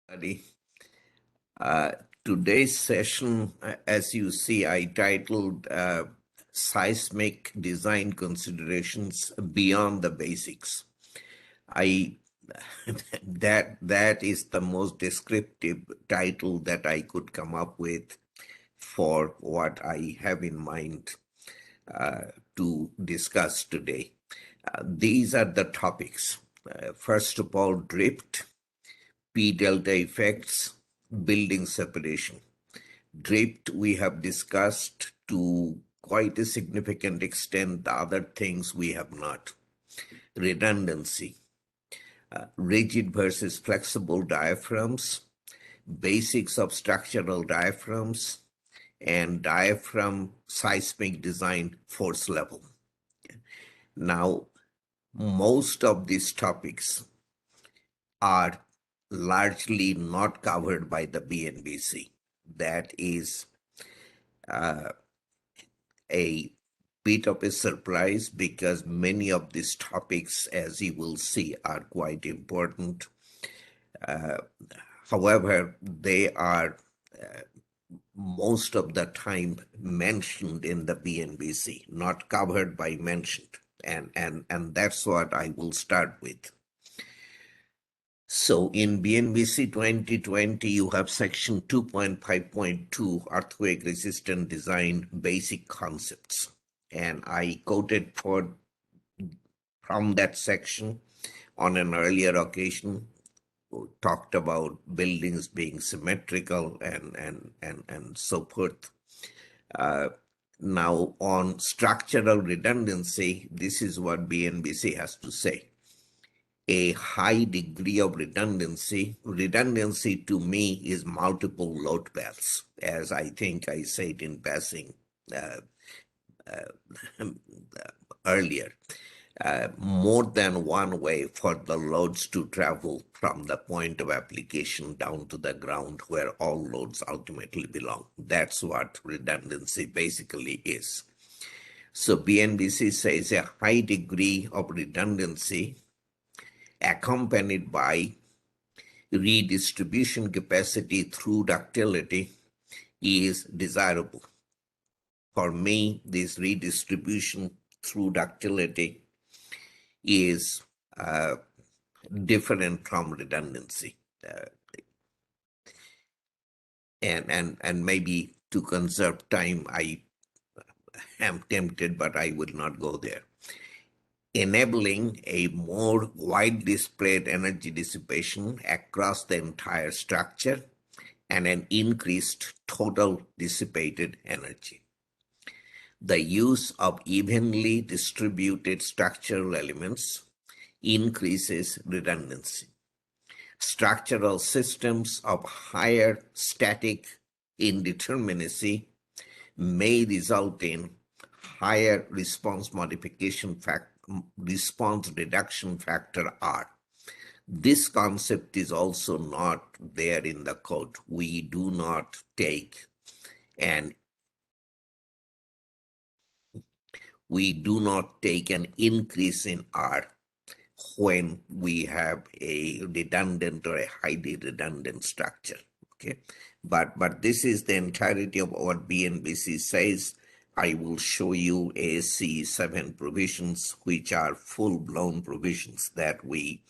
Everybody. Uh, Today's session, as you see, I titled Seismic Design Considerations Beyond the Basics. I that is the most descriptive title that I could come up with for what I have in mind to discuss today. These are the topics. First of all, drift, P delta effects, building separation. Drift, we have discussed to quite a significant extent. The other things we have not. Redundancy, rigid versus flexible diaphragms, basics of structural diaphragms, and diaphragm seismic design force level. Now, most of these topics are largely not covered by the BNBC. That is a bit of a surprise because many of these topics, as you will see, are quite important. However, they are most of the time mentioned in the BNBC, not covered by mentioned. And that's what I will start with. So in BNBC 2020, you have section 2.5.2, earthquake resistant design basic concepts. And I quoted from that section on an earlier occasion, talked about buildings being symmetrical and so forth. Now on structural redundancy, this is what BNBC has to say. A high degree of redundancy. Redundancy to me is multiple load paths, as I think I said in passing earlier. More than one way for the loads to travel from the point of application down to the ground where all loads ultimately belong. That's what redundancy basically is. So BNBC says a high degree of redundancy accompanied by redistribution capacity through ductility is desirable. For me, this redistribution through ductility is different from redundancy. And maybe to conserve time, I am tempted, but I will not go there. Enabling a more widely spread energy dissipation across the entire structure and an increased total dissipated energy. The use of evenly distributed structural elements increases redundancy. Structural systems of higher static indeterminacy may result in higher response reduction factor R. This concept is also not there in the code. We do not take an increase in R when we have a redundant or a highly redundant structure. Okay, but this is the entirety of what BNBC says. I will show you Ac7 provisions, which are full-blown provisions that we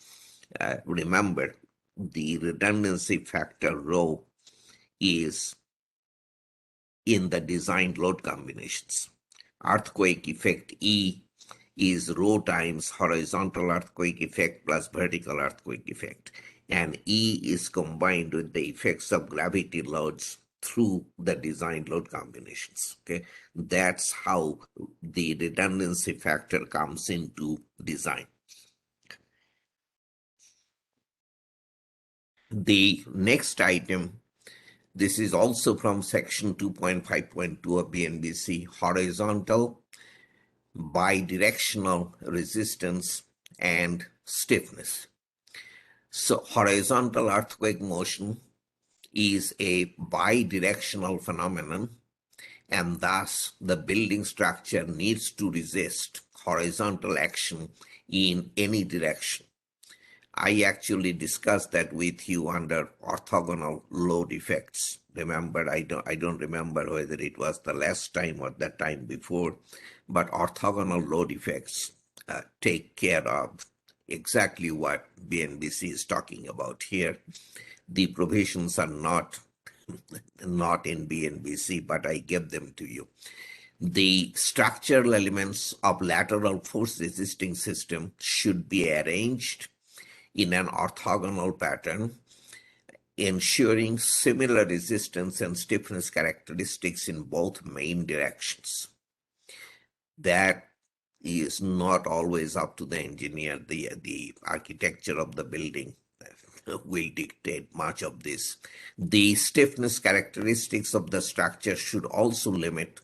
remember. The redundancy factor rho is in the designed load combinations. Earthquake effect E is rho times horizontal earthquake effect plus vertical earthquake effect. And E is combined with the effects of gravity loads through the designed load combinations. Okay, that's how the redundancy factor comes into design. The next item, this is also from section 2.5.2 of BNBC, horizontal bi-directional resistance and stiffness. So horizontal earthquake motion is a bi-directional phenomenon, and thus the building structure needs to resist horizontal action in any direction. I actually discussed that with you under orthogonal load effects. Remember, I don't remember whether it was the last time or the time before, but orthogonal load effects take care of exactly what BNBC is talking about here. The provisions are not in BNBC, but I give them to you. The structural elements of lateral force resisting system should be arranged in an orthogonal pattern, ensuring similar resistance and stiffness characteristics in both main directions. That is not always up to the engineer. The architecture of the building will dictate much of this. The stiffness characteristics of the structure should also limit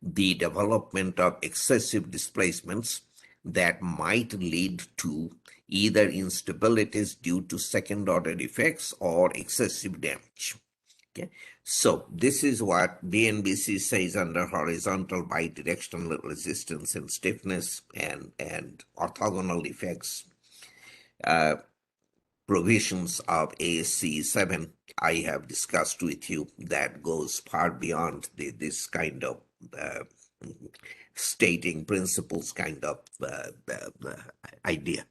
the development of excessive displacements that might lead to either instabilities due to second-order effects or excessive damage. Okay, so this is what BNBC says under horizontal bidirectional resistance and stiffness and orthogonal effects. Provisions of Ac7 I have discussed with you that goes far beyond this kind of stating principles kind of idea.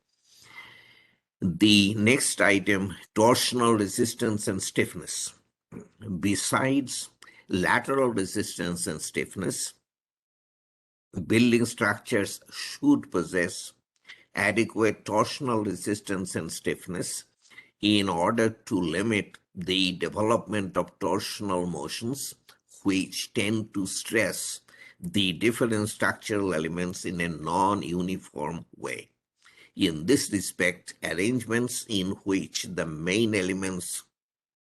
The next item, torsional resistance and stiffness. Besides lateral resistance and stiffness, building structures should possess adequate torsional resistance and stiffness in order to limit the development of torsional motions, which tend to stress the different structural elements in a non-uniform way. In this respect, arrangements in which the main elements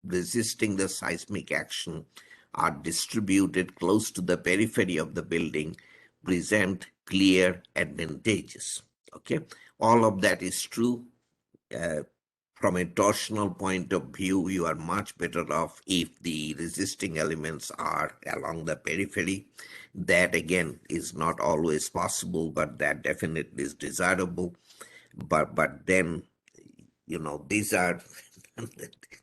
resisting the seismic action are distributed close to the periphery of the building present clear advantages. Okay, all of that is true. From a torsional point of view, you are much better off if the resisting elements are along the periphery. That again is not always possible, but that definitely is desirable. But then, you know, these are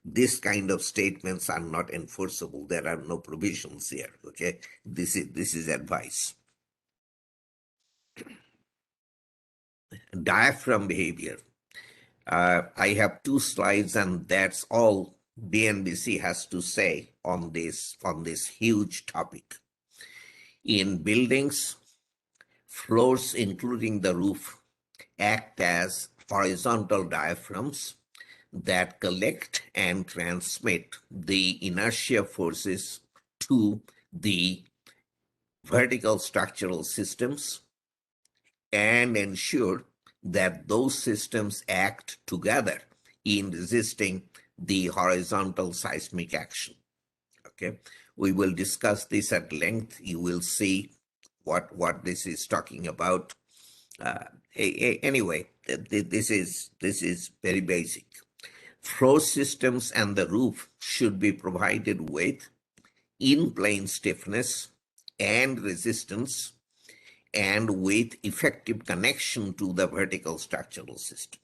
this kind of statements are not enforceable. There are no provisions here. Okay, this is advice. Diaphragm behavior. I have 2 slides, and that's all BNBC has to say on this huge topic. In buildings, floors including the roof act as horizontal diaphragms that collect and transmit the inertia forces to the vertical structural systems and ensure that those systems act together in resisting the horizontal seismic action. Okay, we will discuss this at length. You will see what this is talking about. Anyway, this is very basic. Floor systems and the roof should be provided with in-plane stiffness and resistance and with effective connection to the vertical structural system.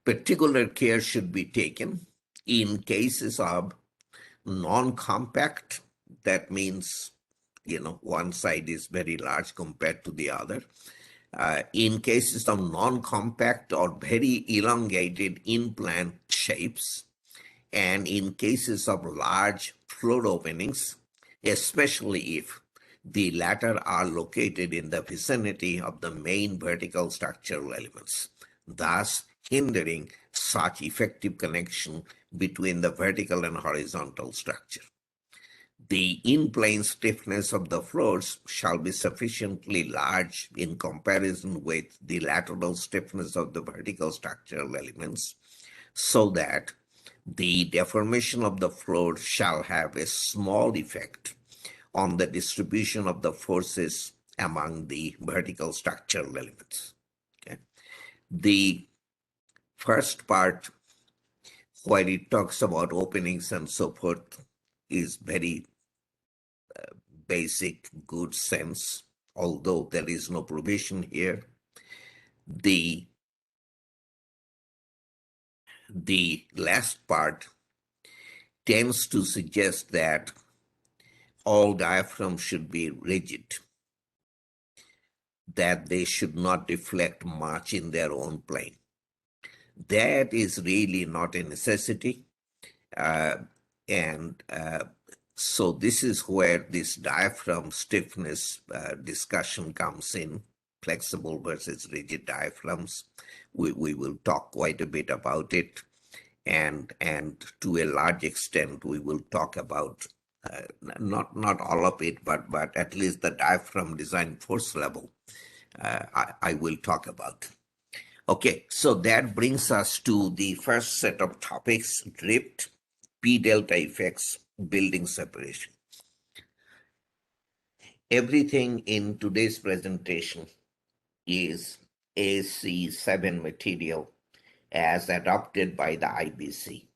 Particular care should be taken in cases of non-compact. That means, you know, one side is very large compared to the other. In cases of non-compact or very elongated in-plan shapes, and in cases of large floor openings, especially if the latter are located in the vicinity of the main vertical structural elements, thus hindering such effective connection between the vertical and horizontal structure. The in-plane stiffness of the floors shall be sufficiently large in comparison with the lateral stiffness of the vertical structural elements, so that the deformation of the floor shall have a small effect on the distribution of the forces among the vertical structural elements. Okay. The first part, where it talks about openings and so forth, is very basic, good sense, although there is no provision here. The last part tends to suggest that all diaphragms should be rigid, that they should not deflect much in their own plane. That is really not a necessity. And so this is where this diaphragm stiffness discussion comes in, flexible versus rigid diaphragms. We will talk quite a bit about it. And to a large extent, we will talk about not all of it, but at least the diaphragm design force level. I will talk about. Okay, so that brings us to the first set of topics: drift, P delta effects, building separation. Everything in today's presentation is Ac7 material as adopted by the IBC.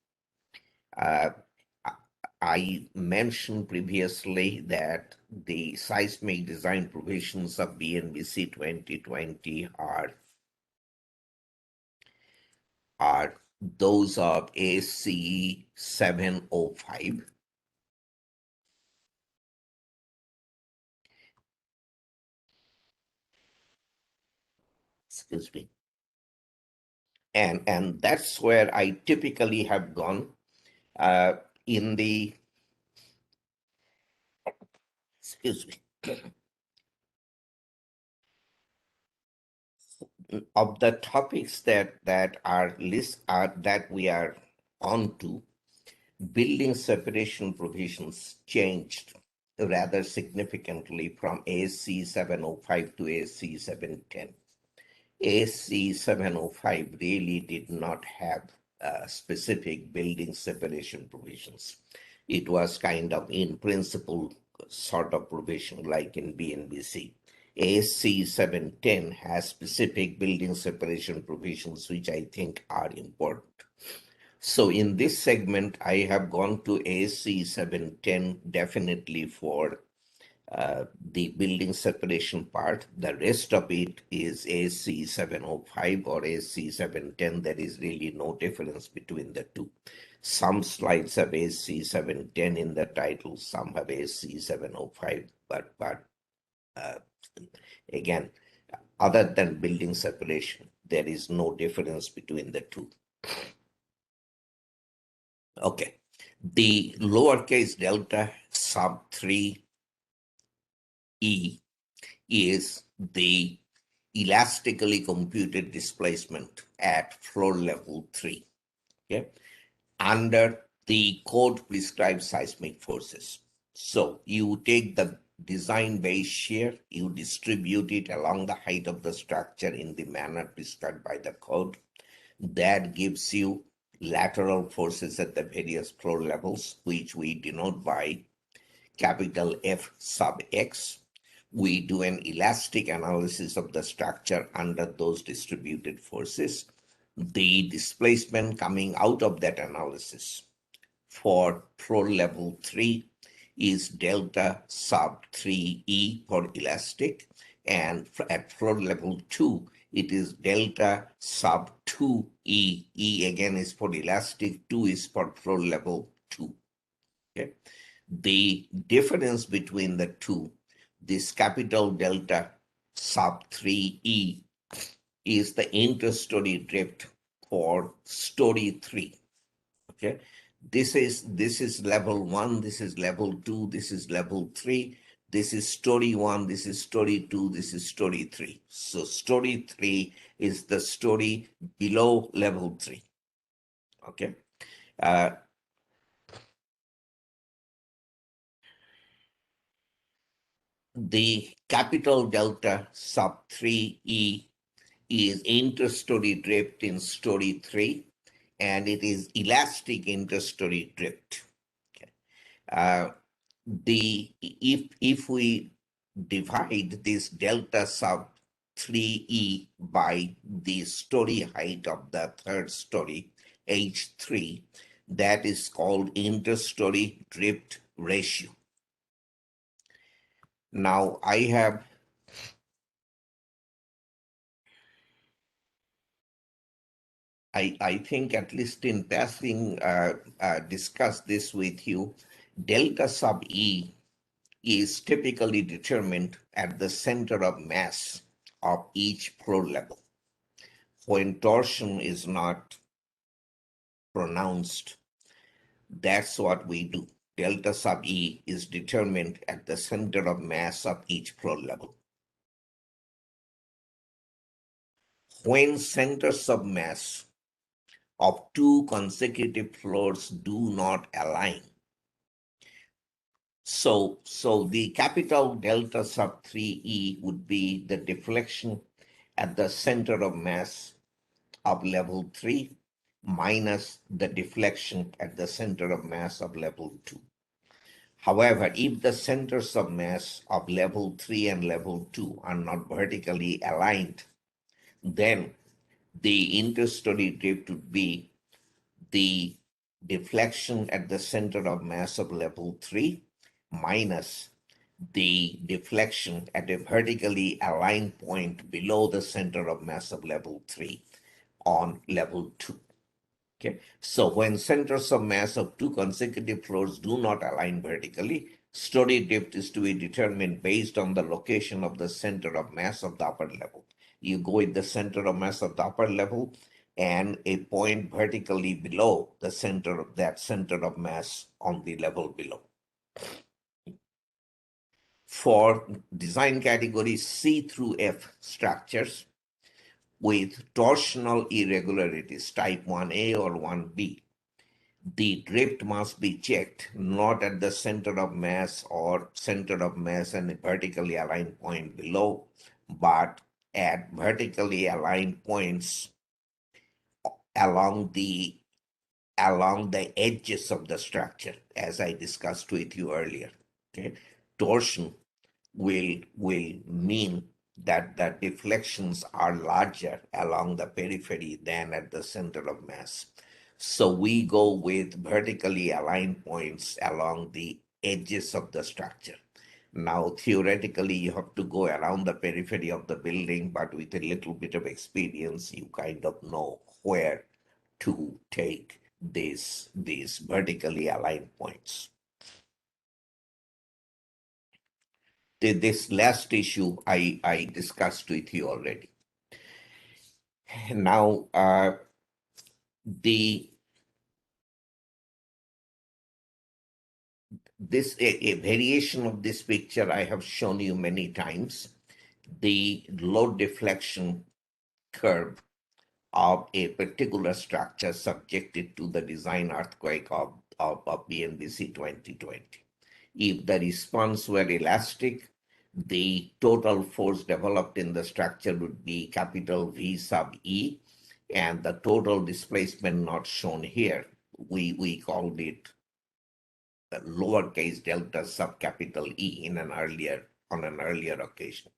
I mentioned previously that the seismic design provisions of BNBC 2020 are those of ACE 705. Excuse me. And that's where I typically have gone in the, excuse me, of the topics that we are on to. Building separation provisions changed rather significantly from AC 705 to AC 710. AC 705 really did not have specific building separation provisions. It was kind of in principle sort of provision like in BNBC. AC 710 has specific building separation provisions, which I think are important. So in this segment, I have gone to AC 710 definitely for the building separation part. The rest of it is AC 705 or AC 710. There is really no difference between the two. Some slides have AC 710 in the title, some have AC 705, but again, other than building separation, there is no difference between the two. Okay, the lowercase delta sub 3 E is the elastically computed displacement at floor level 3, okay, under the code prescribed seismic forces. So you take the design base shear, you distribute it along the height of the structure in the manner prescribed by the code. That gives you lateral forces at the various floor levels, which we denote by capital F sub X. We do an elastic analysis of the structure under those distributed forces. The displacement coming out of that analysis for floor level 3 is delta sub 3E for elastic, and at floor level 2, it is delta sub 2E. E again is for elastic, 2 is for floor level 2. Okay. The difference between the two, this capital delta sub 3E, is the interstory drift for story 3. Okay, this is level 1, this is level 2, this is level 3, this is story 1, this is story 2, this is story 3. So story 3 is the story below level 3. Okay. The capital delta sub 3E is interstory drift in story 3, and it is elastic interstory drift. Okay. If we divide this delta sub 3E by the story height of the third story, H3, that is called interstory drift ratio. Now I have I think at least in passing, discuss this with you. Delta sub E is typically determined at the center of mass of each floor level. When torsion is not pronounced, that's what we do. Delta sub E is determined at the center of mass of each floor level. When centers of mass of two consecutive floors do not align, so the capital delta sub 3E would be the deflection at the center of mass of level 3 minus the deflection at the center of mass of level 2. However, if the centers of mass of level 3 and level 2 are not vertically aligned, then the interstory drift would be the deflection at the center of mass of level 3 minus the deflection at a vertically aligned point below the center of mass of level 3 on level 2. Okay, so when centers of mass of two consecutive floors do not align vertically, story drift is to be determined based on the location of the center of mass of the upper level. You go with the center of mass of the upper level and a point vertically below the center of that center of mass on the level below. For design categories C through F structures with torsional irregularities type 1A or 1B, the drift must be checked not at the center of mass or center of mass and a vertically aligned point below, but at vertically aligned points along the edges of the structure, as I discussed with you earlier. Okay, torsion will mean that the deflections are larger along the periphery than at the center of mass. So we go with vertically aligned points along the edges of the structure. Now, theoretically, you have to go around the periphery of the building, but with a little bit of experience, you kind of know where to take these vertically aligned points. This last issue I discussed with you already. Now, a variation of this picture I have shown you many times. The load deflection curve of a particular structure subjected to the design earthquake of BNBC 2020. If the response were elastic, the total force developed in the structure would be capital V sub E, and the total displacement not shown here, we called it lowercase delta sub capital E on an earlier occasion.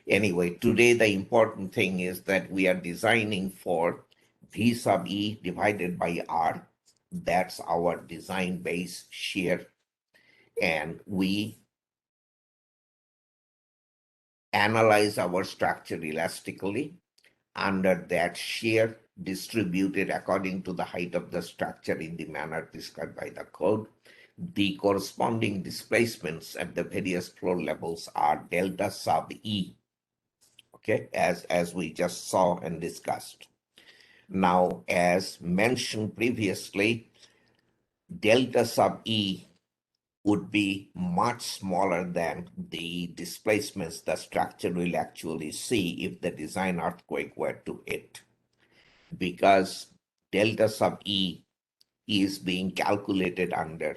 Anyway, today the important thing is that we are designing for V sub E divided by R. That's our design base shear. And we analyze our structure elastically under that shear distributed according to the height of the structure in the manner prescribed by the code. The corresponding displacements at the various floor levels are delta sub E, okay, as we just saw and discussed. Now, as mentioned previously, delta sub E would be much smaller than the displacements the structure will actually see if the design earthquake were to hit, because delta sub E is being calculated under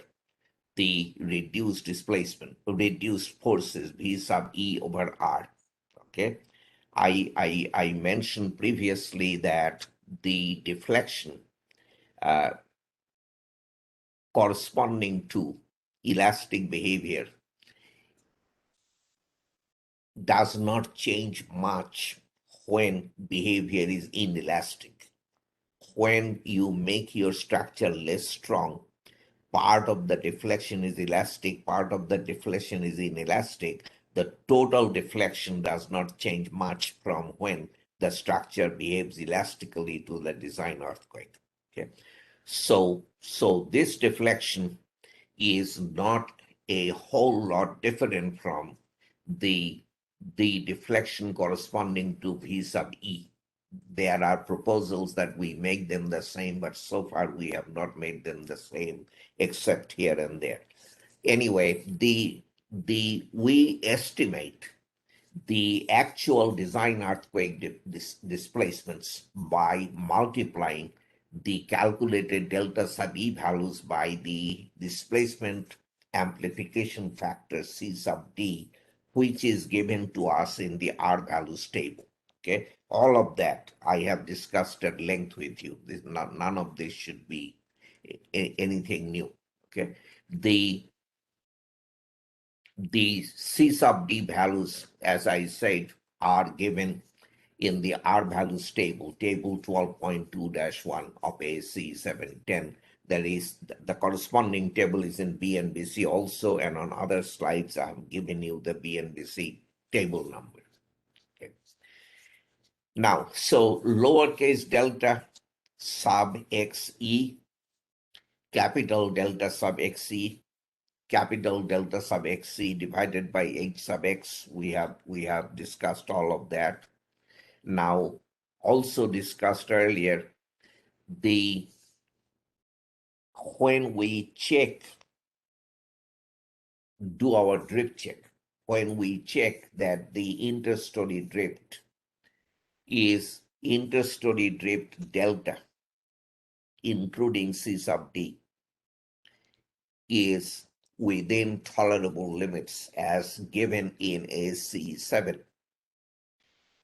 the reduced displacement, reduced forces V sub E over R. Okay, I mentioned previously that the deflection corresponding to elastic behavior does not change much when behavior is inelastic. When you make your structure less strong, part of the deflection is elastic, part of the deflection is inelastic. The total deflection does not change much from when the structure behaves elastically to the design earthquake. Okay, so this deflection is not a whole lot different from the deflection corresponding to V sub E. There are proposals that we make them the same, but so far we have not made them the same, except here and there. Anyway, we estimate the actual design earthquake displacements by multiplying the calculated delta sub E values by the displacement amplification factor C sub D, which is given to us in the R values table. Okay, all of that I have discussed at length with you. None of this should be anything new. Okay, the C sub D values, as I said, are given in the R values table, table 12.2-1 of AC710. That is, the corresponding table is in BNBC also, and on other slides, I've given you the BNBC table numbers. Okay. Now, so lowercase delta sub XE, capital delta sub XE, capital delta sub XC divided by H sub X. We have discussed all of that. Now, also discussed earlier, when we do our drift check, when we check that the interstory drift is interstory drift delta, including C sub D, is within tolerable limits as given in AC7,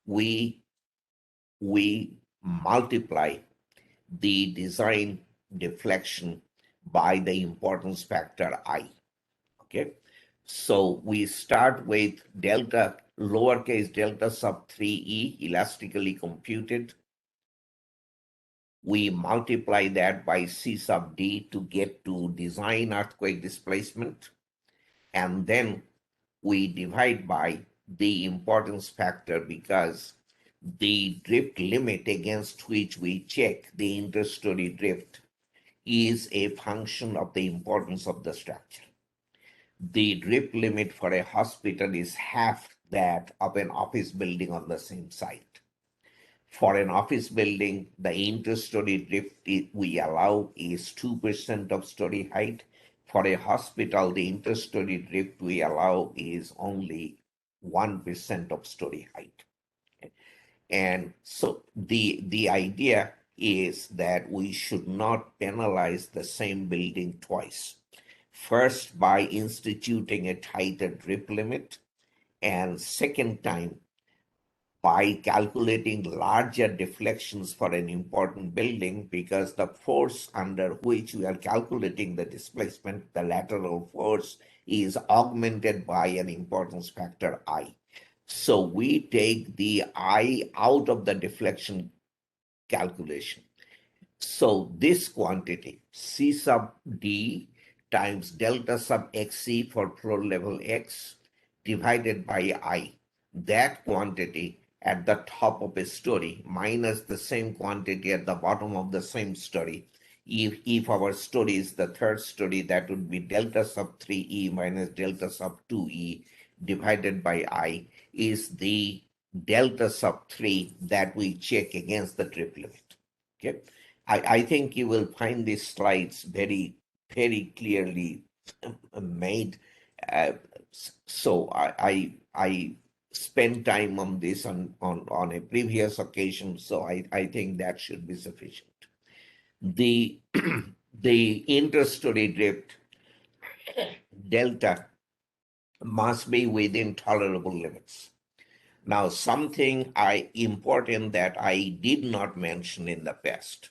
we multiply the design deflection by the importance factor I. Okay, so we start with delta, lowercase delta sub 3e, elastically computed. We multiply that by C sub D to get to design earthquake displacement. And then we divide by the importance factor, because the drift limit against which we check the interstory drift is a function of the importance of the structure. The drift limit for a hospital is half that of an office building on the same site. For an office building, the interstory drift we allow is 2% of story height. For a hospital, the interstory drift we allow is only 1% of story height. And so the idea is that we should not penalize the same building twice. First, by instituting a tighter drift limit, and second time, by calculating larger deflections for an important building, because the force under which we are calculating the displacement, the lateral force, is augmented by an importance factor I. So we take the I out of the deflection calculation. So this quantity, C sub D times delta sub XC for floor level X divided by I, that quantity at the top of a story minus the same quantity at the bottom of the same story. If our story is the third story, that would be delta sub 3E minus delta sub 2E divided by I, is the delta sub 3 that we check against the drift limit. Okay, I think you will find these slides very, very clearly made. So I spent time on this on a previous occasion, so I think that should be sufficient. The the interstory drift delta must be within tolerable limits. Now, something important that I did not mention in the past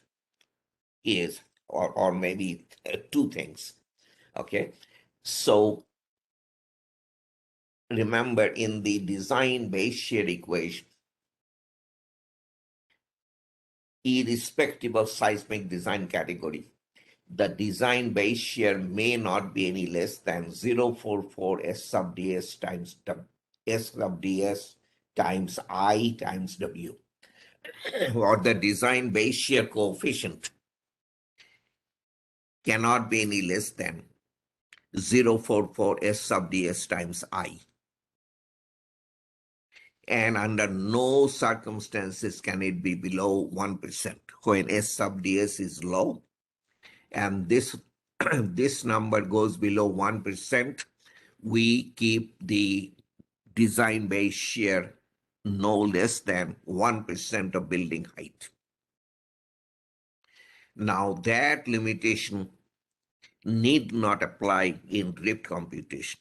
is, or maybe two things. Okay, so remember, in the design base shear equation, irrespective of seismic design category, the design base shear may not be any less than 0.44 S sub ds times S sub ds times I times W. or the design base shear coefficient cannot be any less than 0.44 S sub ds times I. And under no circumstances can it be below 1%. When S sub ds is low, and this this number goes below 1%, we keep the design base shear no less than 1% of building height. Now that limitation need not apply in drift computation.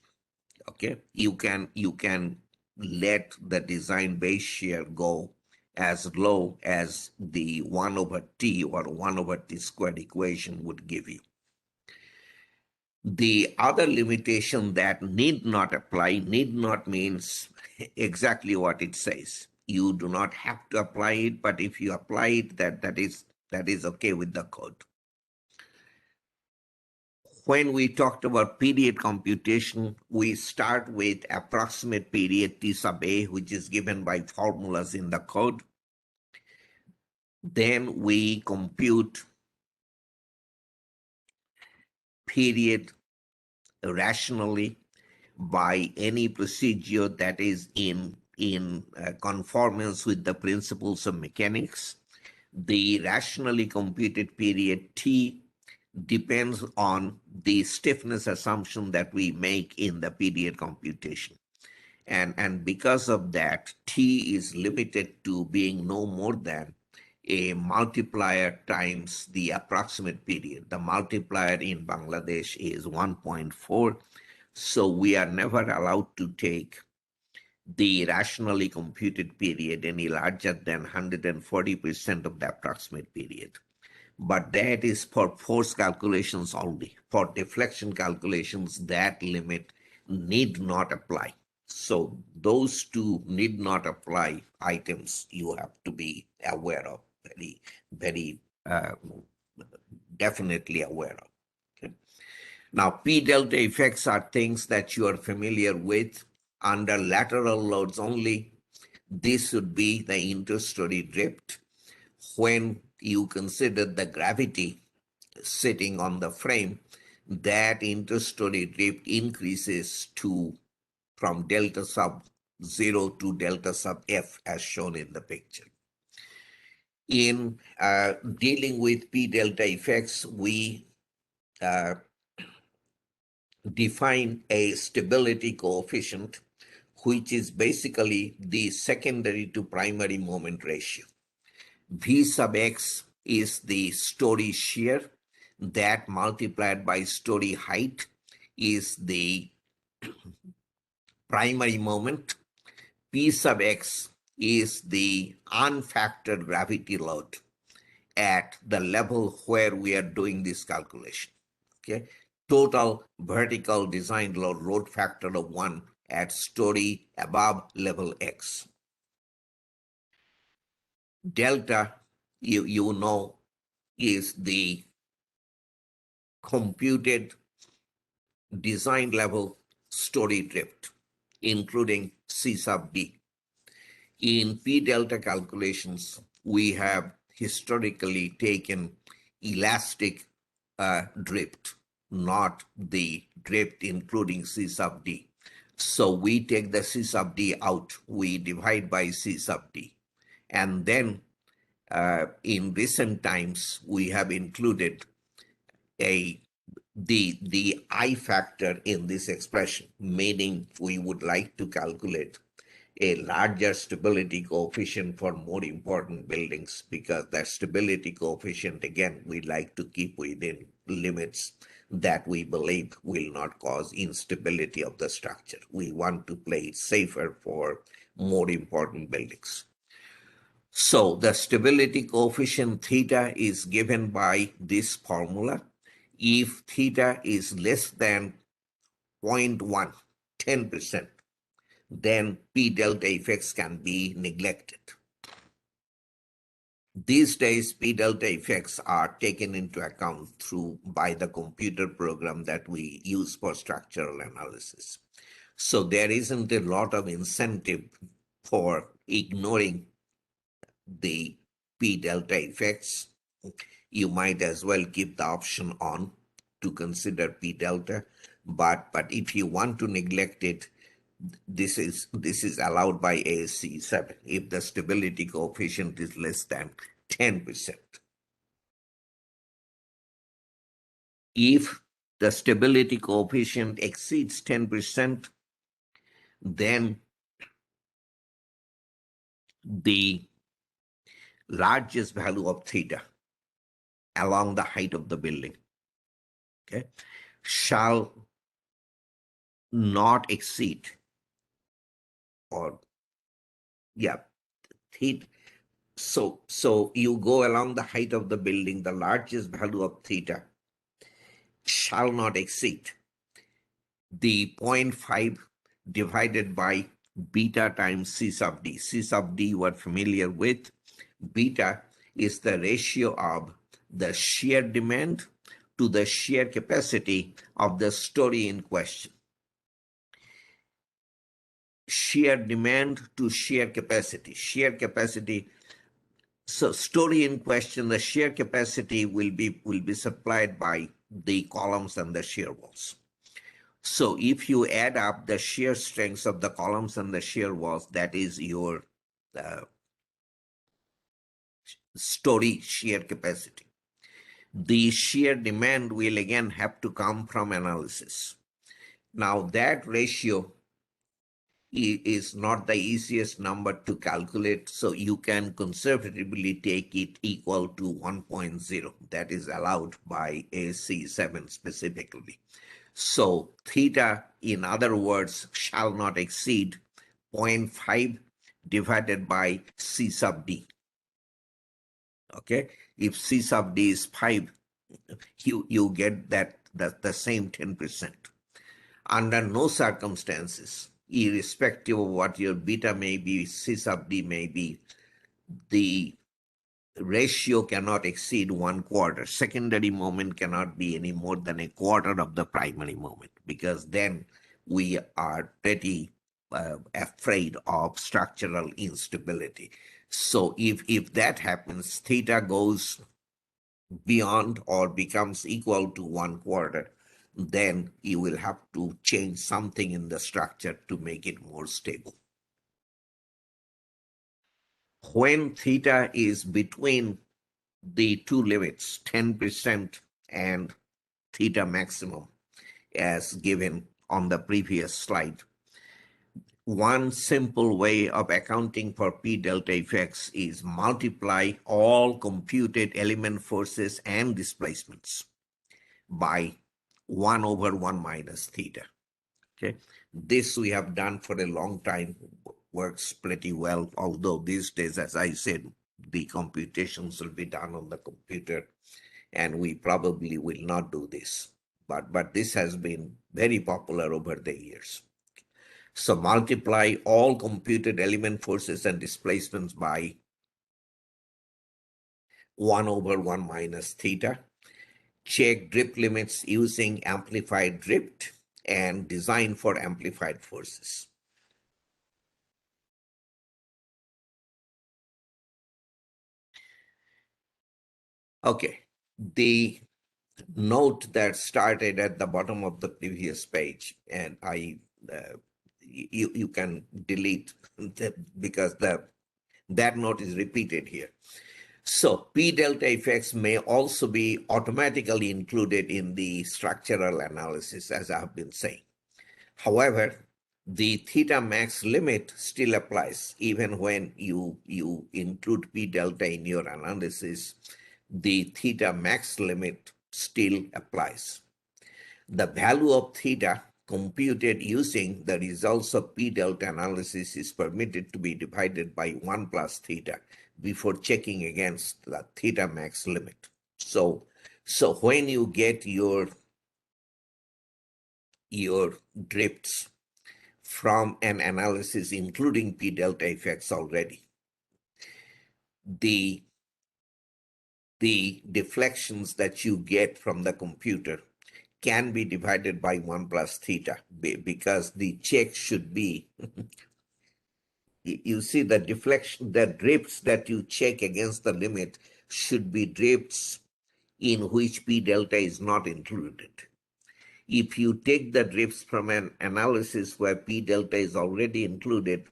Okay, you can let the design base shear go as low as the 1 over t or 1 over t squared equation would give you. The other limitation that need not apply, need not means exactly what it says. You do not have to apply it, but if you apply it, that is okay with the code. When we talked about period computation, we start with approximate period T sub A, which is given by formulas in the code. Then we compute period rationally by any procedure that is in conformance with the principles of mechanics. The rationally computed period T depends on the stiffness assumption that we make in the period computation. And because of that, T is limited to being no more than a multiplier times the approximate period. The multiplier in Bangladesh is 1.4. So we are never allowed to take the rationally computed period any larger than 140% of the approximate period. But that is for force calculations only. For deflection calculations, that limit need not apply. So those two need not apply items you have to be aware of, very definitely aware of. Okay. Now, P delta effects are things that you are familiar with. Under lateral loads only, this would be the interstory drift. When you consider the gravity sitting on the frame, that interstory drift increases to from delta sub 0 to delta sub f as shown in the picture. In dealing with P delta effects, we define a stability coefficient, which is basically the secondary to primary moment ratio. V sub x is the story shear, that multiplied by story height is the primary moment. P sub x is the unfactored gravity load at the level where we are doing this calculation. Okay, total vertical design load factor of 1 at story above level x. Delta, you know, is the computed design level story drift, including C sub D. In P delta calculations, we have historically taken elastic drift, not the drift including C sub D. So we take the C sub D out, we divide by C sub D. And then in recent times, we have included the I factor in this expression, meaning we would like to calculate a larger stability coefficient for more important buildings, because that stability coefficient, again, we like to keep within limits that we believe will not cause instability of the structure. We want to play it safer for more important buildings. So the stability coefficient theta is given by this formula. If theta is less than 0.1, 10%, then P delta effects can be neglected. These days, P delta effects are taken into account by the computer program that we use for structural analysis. So there isn't a lot of incentive for ignoring the P delta effects. You might as well keep the option on to consider P delta, but if you want to neglect it, this is allowed by ASC7 if the stability coefficient is less than 10%. If the stability coefficient exceeds 10%, then the largest value of theta along the height of the building, okay, shall not exceed, or yeah, theta. So you go along the height of the building, the largest value of theta shall not exceed the 0.5 divided by beta times C sub D. C sub D we're familiar with. Beta is the ratio of the shear demand to the shear capacity of the story in question. Shear demand to shear capacity. Shear capacity. So story in question, the shear capacity will be supplied by the columns and the shear walls. So if you add up the shear strengths of the columns and the shear walls, that is your story shear capacity. The shear demand will again have to come from analysis. Now that ratio is not the easiest number to calculate, so you can conservatively take it equal to 1.0. That is allowed by AC7 specifically. So theta, in other words, shall not exceed 0.5 divided by C sub D. Okay, if C sub D is 5, you get the same 10%. Under no circumstances, irrespective of what your beta may be, C sub D may be, the ratio cannot exceed 1/4. Secondary moment cannot be any more than 1/4 of the primary moment, because then we are pretty afraid of structural instability. So if that happens, theta goes beyond or becomes equal to 1/4, then you will have to change something in the structure to make it more stable. When theta is between the two limits, 10% and theta maximum, as given on the previous slide, one simple way of accounting for P delta effects is multiply all computed element forces and displacements by 1/1 minus theta. Okay, this we have done for a long time, works pretty well, although these days, as I said, the computations will be done on the computer, and we probably will not do this. But this has been very popular over the years. So multiply all computed element forces and displacements by 1/1 minus theta. Check drift limits using amplified drift and design for amplified forces. Okay, the note that started at the bottom of the previous page, and you can delete because that note is repeated here. So P delta effects may also be automatically included in the structural analysis, as I have been saying. However, the theta max limit still applies even when you include P delta in your analysis. The theta max limit still applies. The value of theta computed using the results of P delta analysis is permitted to be divided by 1 plus theta before checking against the theta max limit. So when you get your drifts from an analysis including P delta effects already, the deflections that you get from the computer can be divided by 1 plus theta, because the check should be you see the deflection, the drifts that you check against the limit should be drifts in which P delta is not included. If you take the drifts from an analysis where P delta is already included,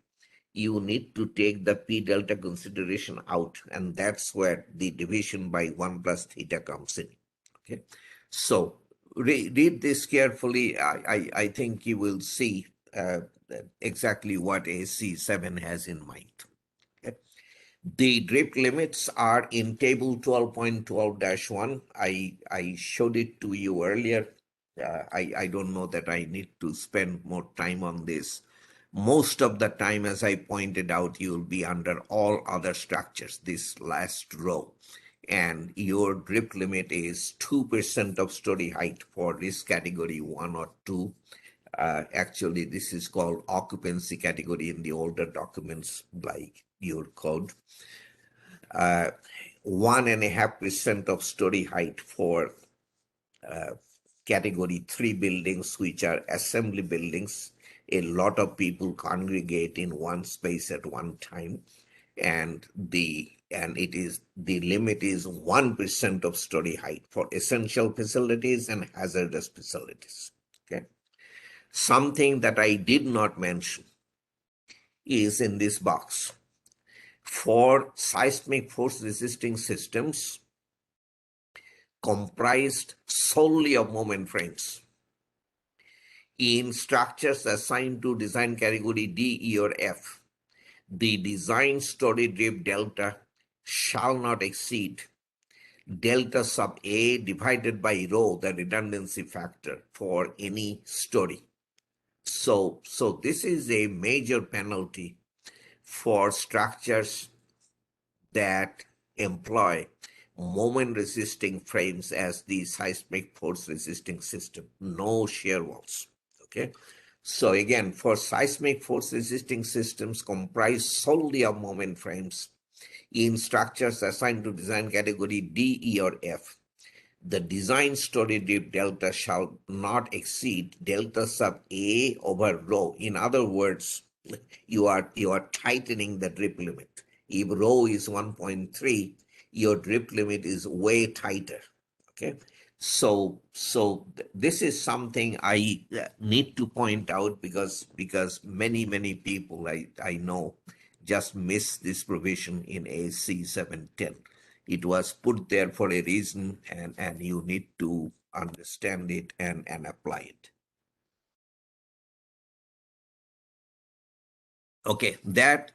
you need to take the P delta consideration out, and that's where the division by 1 plus theta comes in. Okay, so read this carefully. I think you will see exactly what AC7 has in mind. Okay. The drift limits are in table 12.12-1. I showed it to you earlier. I don't know that I need to spend more time on this. Most of the time, as I pointed out, you'll be under all other structures, this last row. And your drift limit is 2% of story height for this category 1 or 2. Actually, this is called occupancy category in the older documents like your code. 1.5% of story height for category 3 buildings, which are assembly buildings. A lot of people congregate in one space at one time, and the limit is 1% of story height for essential facilities and hazardous facilities. Okay. Something that I did not mention is in this box. For seismic force resisting systems comprised solely of moment frames, in structures assigned to design category D, E, or F, the design story drift delta shall not exceed delta sub A divided by rho, the redundancy factor for any story. So this is a major penalty for structures that employ moment resisting frames as the seismic force resisting system, no shear walls. Okay. So again, for seismic force resisting systems comprised solely of moment frames in structures assigned to design category D, E, or F, the design story drift delta shall not exceed delta sub A over rho. In other words, you are tightening the drift limit. If rho is 1.3, your drift limit is way tighter. Okay, so this is something I need to point out because many people I know just miss this provision in AC710. It was put there for a reason, and you need to understand it and apply it. Okay, that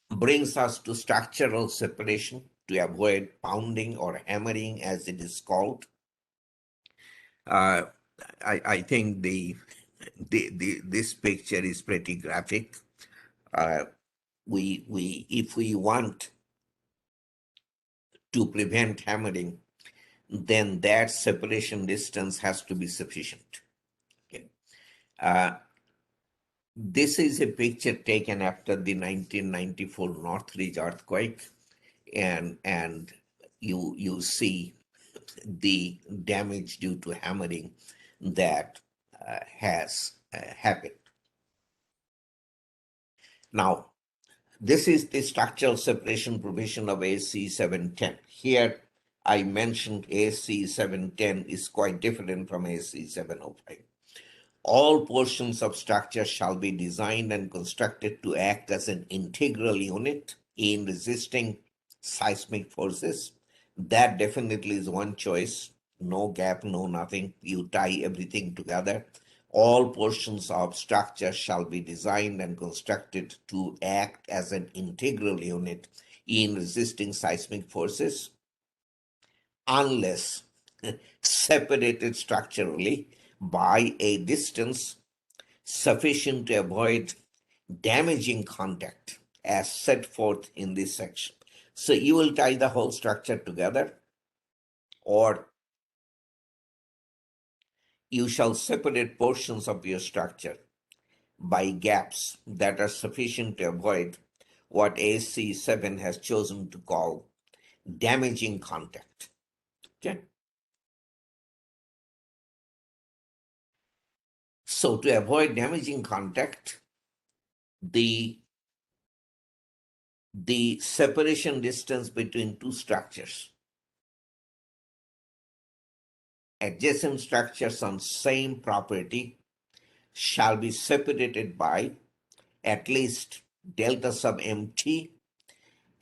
brings us to structural separation to avoid pounding or hammering, as it is called. I think this picture is pretty graphic. If we want to prevent hammering, then that separation distance has to be sufficient. Okay. This is a picture taken after the 1994 Northridge earthquake, and you see the damage due to hammering that has happened. Now, this is the structural separation provision of AC710. Here, I mentioned AC710 is quite different from AC705. All portions of structure shall be designed and constructed to act as an integral unit in resisting seismic forces. That definitely is one choice. No gap, no nothing. You tie everything together. All portions of structure shall be designed and constructed to act as an integral unit in resisting seismic forces, unless separated structurally by a distance sufficient to avoid damaging contact as set forth in this section. So you will tie the whole structure together, or you shall separate portions of your structure by gaps that are sufficient to avoid what AC7 has chosen to call damaging contact. Okay. So to avoid damaging contact, the the separation distance between two structures, adjacent structures on same property, shall be separated by at least delta sub mt,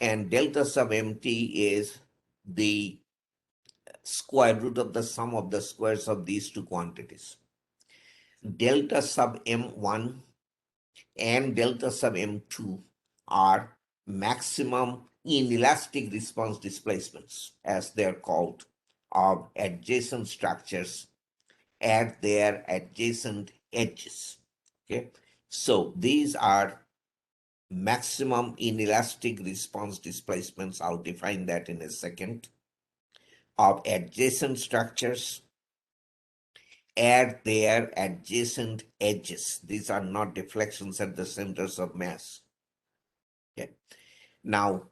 and delta sub mt is the square root of the sum of the squares of these two quantities. Delta sub m1 and delta sub m2 are maximum inelastic response displacements, as they're called, of adjacent structures at their adjacent edges. Okay, so these are maximum inelastic response displacements. I'll define that in a second, of adjacent structures at their adjacent edges. These are not deflections at the centers of mass. Okay. Now,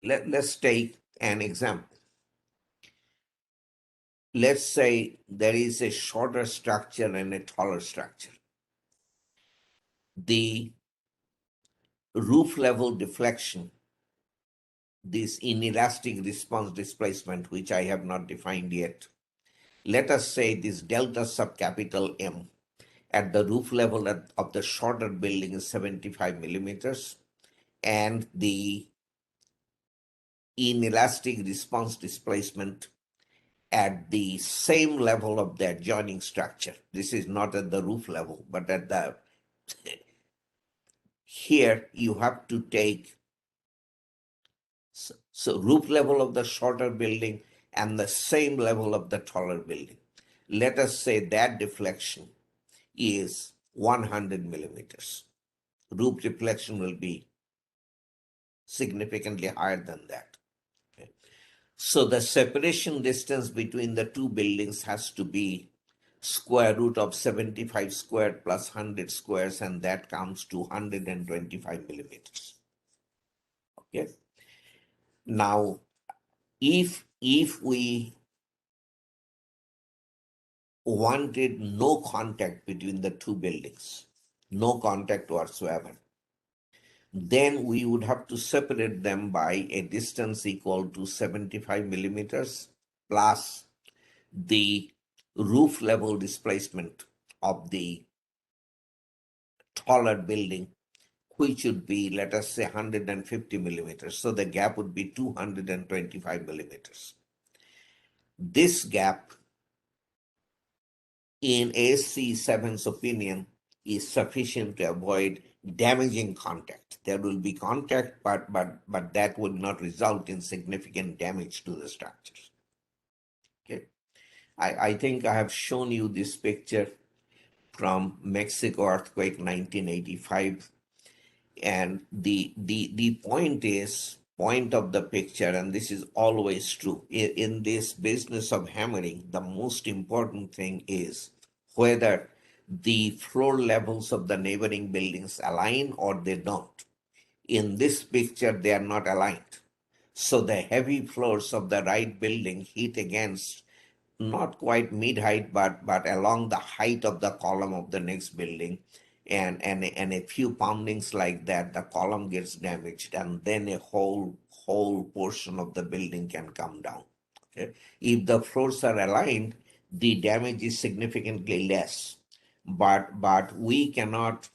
let's take an example. Let's say there is a shorter structure and a taller structure. The roof level deflection, this inelastic response displacement, which I have not defined yet, let us say this delta sub capital M at the roof level of the shorter building is 75 millimeters, and the inelastic response displacement at the same level of the adjoining structure. This is not at the roof level, but at the, here you have to take, so roof level of the shorter building and the same level of the taller building. Let us say that deflection is 100 millimeters. Roof deflection will be significantly higher than that. Okay. So the separation distance between the two buildings has to be square root of 75 squared plus 100 squares, and that comes to 125 millimeters. Okay. Now, if we wanted no contact between the two buildings, no contact whatsoever, then we would have to separate them by a distance equal to 75 millimeters plus the roof level displacement of the taller building, which would be, let us say, 150 millimeters. So the gap would be 225 millimeters. This gap, in Ac7's opinion, is sufficient to avoid damaging contact. There will be contact, but that would not result in significant damage to the structures. Okay, I think I have shown you this picture from Mexico earthquake 1985, and the point of the picture, and this is always true in this business of hammering, the most important thing is whether the floor levels of the neighboring buildings align or they don't. In this picture, they are not aligned. So the heavy floors of the right building hit against not quite mid-height, but along the height of the column of the next building, and a few poundings like that, the column gets damaged, and then a whole portion of the building can come down. Okay, if the floors are aligned, the damage is significantly less, but we cannot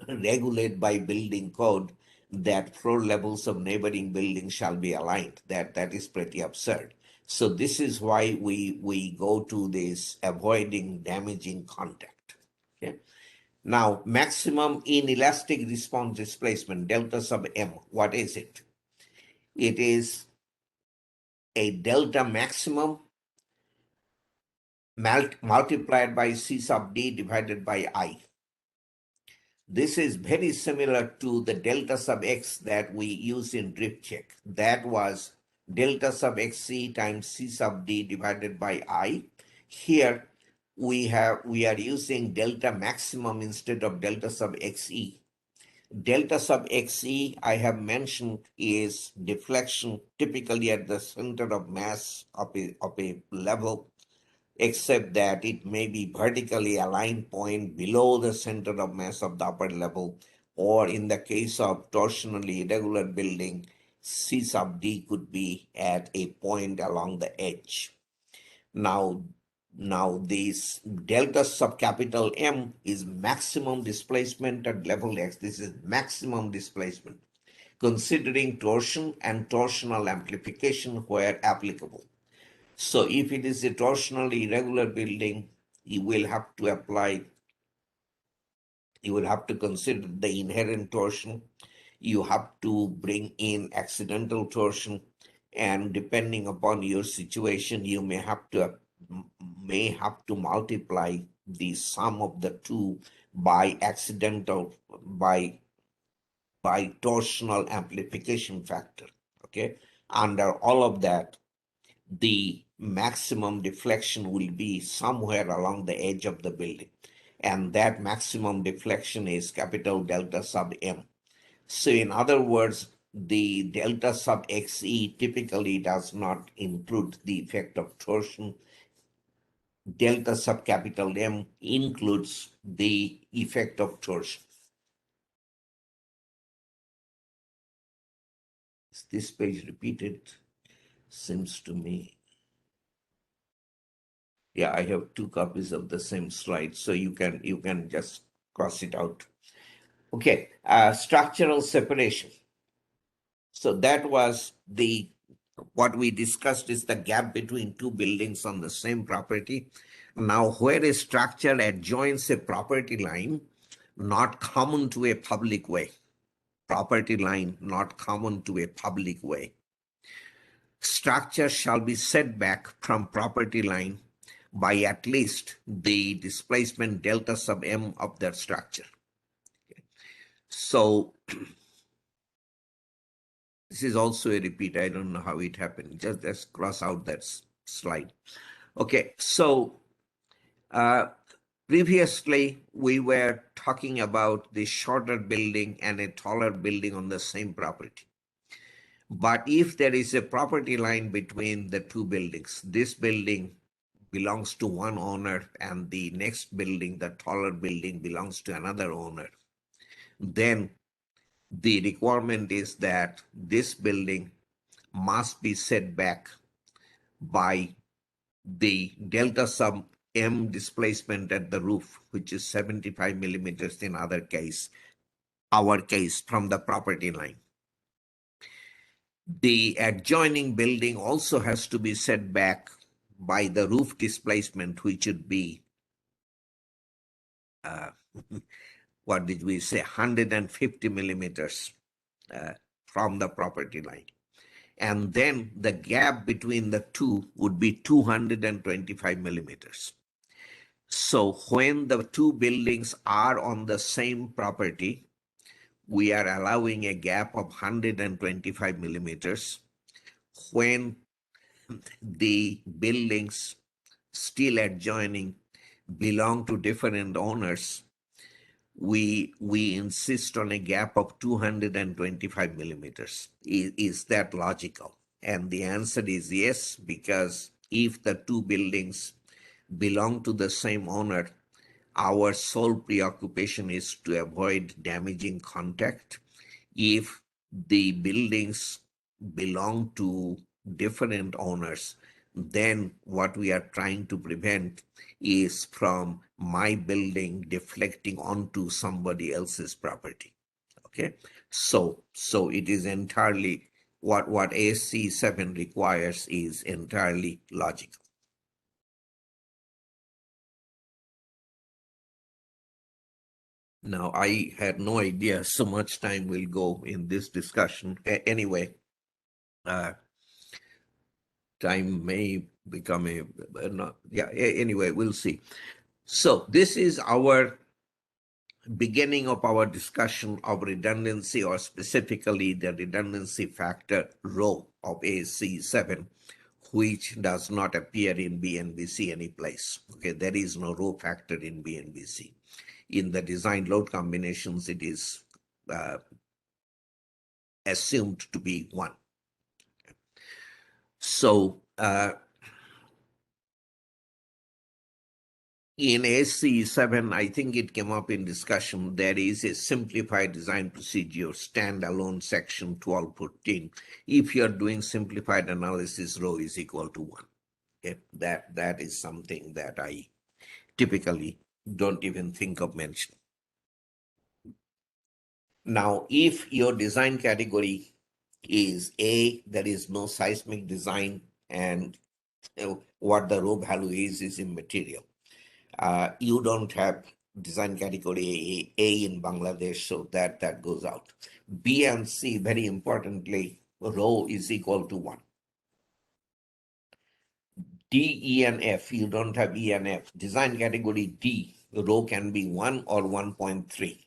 regulate by building code that floor levels of neighboring buildings shall be aligned. That is pretty absurd. So this is why we go to this avoiding damaging contact. Okay. Now, maximum inelastic response displacement, delta sub M, what is it? It is a delta maximum multiplied by C sub D divided by I. This is very similar to the delta sub X that we use in drift check. That was delta sub XC times C sub D divided by I. Here we are using delta maximum instead of delta sub XE. Delta sub XE, I have mentioned, is deflection typically at the center of mass of a level, except that it may be vertically aligned point below the center of mass of the upper level, or in the case of torsionally irregular building, C sub D could be at a point along the edge. Now this delta sub capital M is maximum displacement at level X. This is maximum displacement, considering torsion and torsional amplification where applicable. So if it is a torsionally irregular building, you will have to consider the inherent torsion. You have to bring in accidental torsion, and depending upon your situation, you may have to multiply the sum of the two by torsional amplification factor. Okay, under all of that, the maximum deflection will be somewhere along the edge of the building, and that maximum deflection is capital delta sub M. So in other words, the delta sub XE typically does not include the effect of torsion. Delta sub capital M includes the effect of torsion. Is this page repeated? Seems to me. Yeah, I have 2 copies of the same slide, so you can just cross it out. Okay, structural separation. So that was what we discussed is the gap between two buildings on the same property. Now, where a structure adjoins a property line not common to a public way, property line not common to a public way, structure shall be set back from property line by at least the displacement delta sub M of that structure. So this is also a repeat. I don't know how it happened. Just cross out that slide. Okay, so previously we were talking about the shorter building and a taller building on the same property. But if there is a property line between the two buildings, this building belongs to one owner and the next building, the taller building, belongs to another owner, then the requirement is that this building must be set back by the delta sub M displacement at the roof, which is 75 millimeters in our case, from the property line. The adjoining building also has to be set back by the roof displacement, which would be, what did we say, 150 millimeters from the property line. And then the gap between the two would be 225 millimeters. So when the two buildings are on the same property, we are allowing a gap of 125 millimeters. When the buildings still adjoining belong to different owners, we insist on a gap of 225 millimeters. Is that logical? And the answer is yes, because if the two buildings belong to the same owner, our sole preoccupation is to avoid damaging contact. If the buildings belong to different owners, then what we are trying to prevent is from my building deflecting onto somebody else's property. Okay, so it is entirely what AC7 requires is entirely logical. Now, I had no idea so much time will go in this discussion. Anyway, time may become anyway, we'll see. So this is our beginning of our discussion of redundancy, or specifically the redundancy factor rho of AC7, which does not appear in BNBC any place. Okay, there is no rho factor in BNBC. In the design load combinations, it is assumed to be 1. So In AC7, I think it came up in discussion, there is a simplified design procedure, standalone section 1214. If you're doing simplified analysis, rho is equal to 1. Okay? That is something that I typically don't even think of mentioning. Now, if your design category is A, there is no seismic design, and what the rho value is immaterial. You don't have design category A in Bangladesh, so that goes out. B and C, very importantly, rho is equal to 1. D, E, and F, you don't have E and F. Design category D, rho can be 1 or 1.3.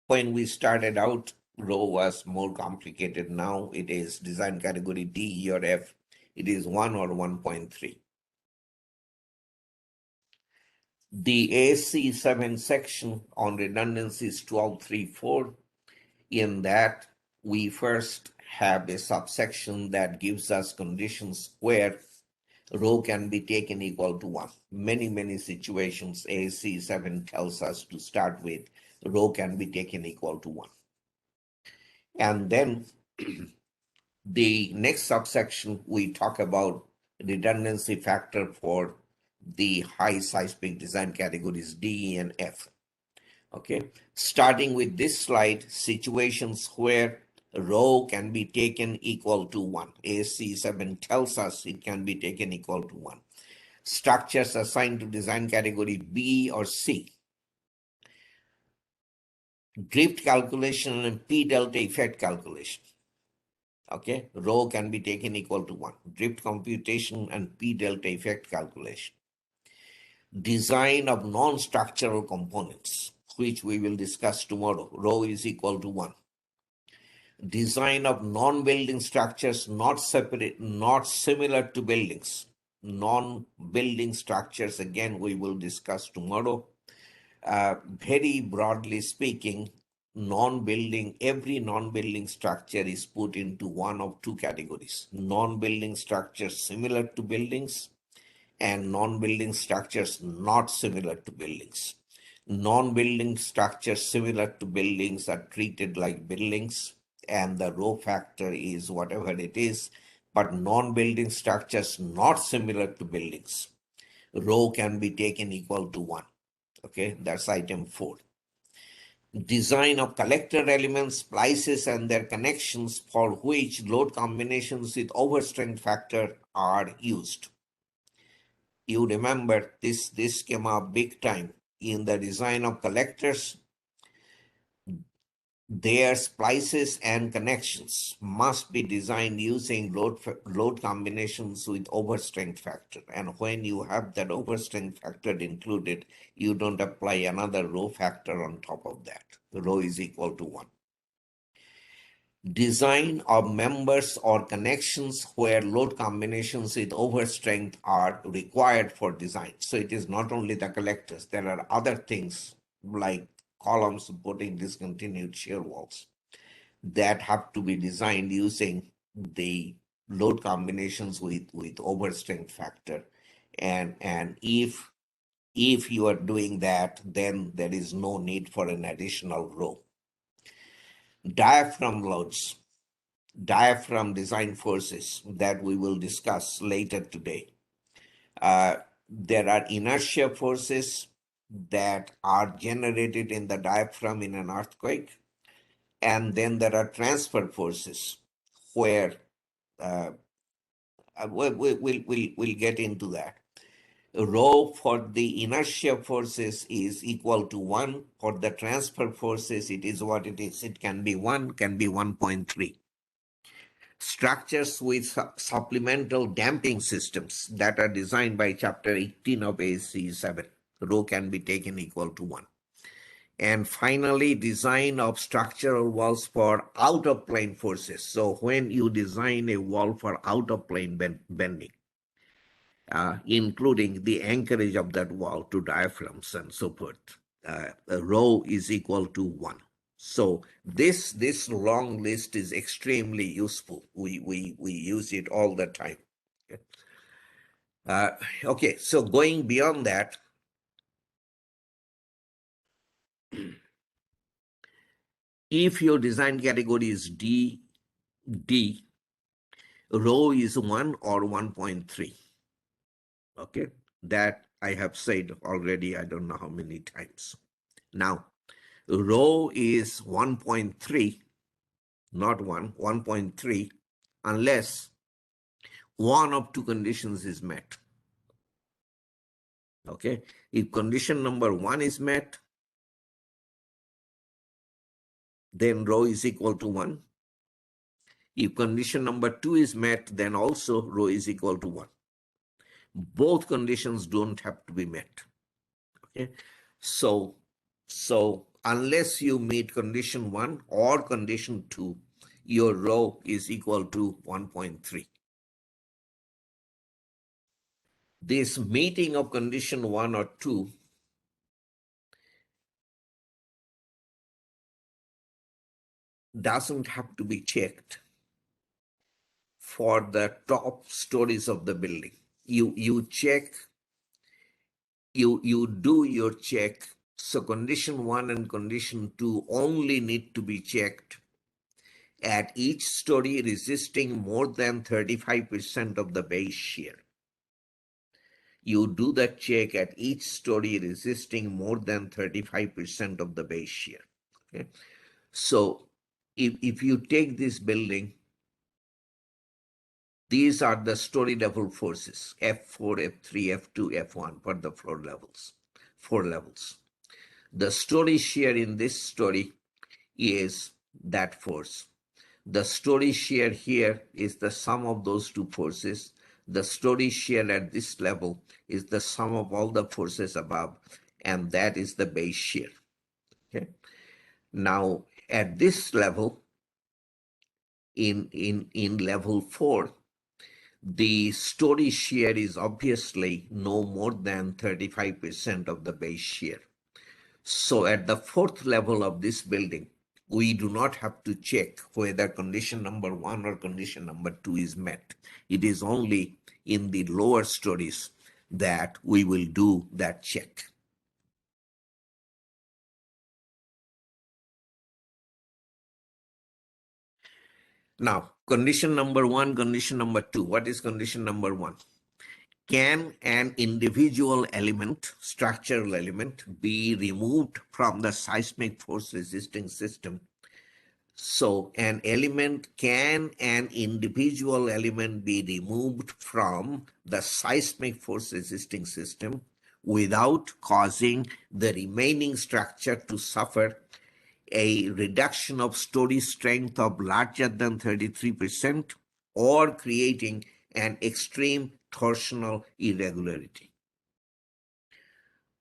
When we started out, rho was more complicated. Now it is design category D, E, or F. It is 1 or 1.3. The AC7 section on redundancy is 1234. In that, we first have a subsection that gives us conditions where rho can be taken equal to 1. Many situations AC7 tells us to start with rho can be taken equal to 1. And then the next subsection, we talk about redundancy factor for the high seismic design categories D, E, and F. Okay, starting with this slide, situations where rho can be taken equal to 1. AC7 tells us it can be taken equal to 1. Structures assigned to design category B or C. Drift calculation and P delta effect calculation. Okay, rho can be taken equal to 1. Drift computation and P delta effect calculation. Design of non-structural components, which we will discuss tomorrow. Rho is equal to 1. Design of non-building structures not similar to buildings. Non-building structures, again, we will discuss tomorrow. Very broadly speaking, every non-building structure is put into one of two categories. Non-building structures similar to buildings and non-building structures not similar to buildings. Non-building structures similar to buildings are treated like buildings, and the rho factor is whatever it is, but non-building structures not similar to buildings, rho can be taken equal to 1. Okay, that's item 4. Design of collector elements, splices, and their connections for which load combinations with overstrength factor are used. You remember this came up big time in the design of collectors. Their splices and connections must be designed using load combinations with overstrength factor. And when you have that overstrength factor included, you don't apply another rho factor on top of that. The rho is equal to 1. Design of members or connections where load combinations with overstrength are required for design. So it is not only the collectors, there are other things like columns supporting discontinued shear walls that have to be designed using the load combinations with overstrength factor. And if you are doing that, then there is no need for an additional rho. Diaphragm loads, diaphragm design forces that we will discuss later today. There are inertia forces that are generated in the diaphragm in an earthquake. And then there are transfer forces where we'll get into that. Rho for the inertia forces is equal to 1. For the transfer forces, it is what it is. It can be 1, can be 1.3. Structures with supplemental damping systems that are designed by Chapter 18 of AC7. Rho can be taken equal to 1. And finally, design of structural walls for out-of-plane forces. So when you design a wall for out-of-plane bending, including the anchorage of that wall to diaphragms and so forth, rho is equal to 1. So this long list is extremely useful. We use it all the time. Okay, so going beyond that, if your design category is D, rho is 1 or 1.3. Okay, that I have said already, I don't know how many times. Now, rho is 1.3, not 1, 1.3, unless one of two conditions is met. Okay, if condition number 1 is met, then rho is equal to 1. If condition number 2 is met, then also rho is equal to 1. Both conditions don't have to be met. Okay, so unless you meet condition 1 or condition 2, your rho is equal to 1.3. This meeting of condition 1 or 2 doesn't have to be checked for the top stories of the building. You check, you do your check. So condition 1 and condition 2 only need to be checked at each story resisting more than 35% of the base shear. You do that check at each story resisting more than 35% of the base shear. Okay? So if you take this building, these are the story level forces, F4, F3, F2, F1 for the floor levels, 4 levels. The story shear in this story is that force. The story shear here is the sum of those two forces. The story shear at this level is the sum of all the forces above, and that is the base shear. Okay. Now, at this level, in level 4, the story shear is obviously no more than 35% of the base shear. So at the 4th level of this building, we do not have to check whether condition number 1 or condition number 2 is met. It is only in the lower stories that we will do that check. Now, condition number 1, condition number 2. What is condition number 1? Can an individual element, structural element, be removed from the seismic force resisting system? So can an individual element be removed from the seismic force resisting system without causing the remaining structure to suffer a reduction of story strength of larger than 33% or creating an extreme torsional irregularity?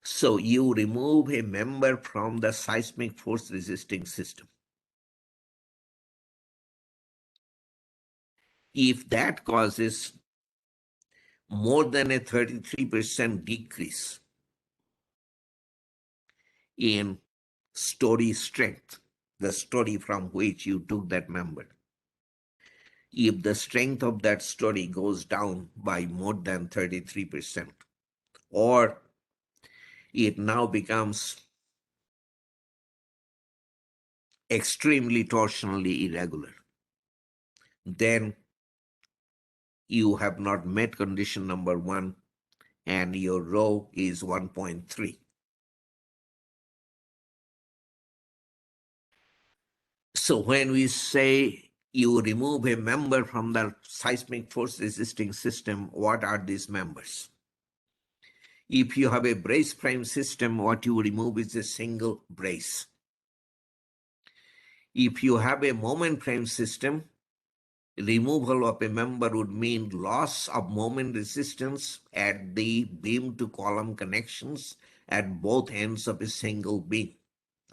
So you remove a member from the seismic force resisting system. If that causes more than a 33% decrease in story strength, the story from which you took that member, if the strength of that story goes down by more than 33%, or it now becomes extremely torsionally irregular, then you have not met condition number 1 and your rho is 1.3. So when we say you remove a member from the seismic force resisting system, what are these members? If you have a brace frame system, what you remove is a single brace. If you have a moment frame system, removal of a member would mean loss of moment resistance at the beam to column connections at both ends of a single beam.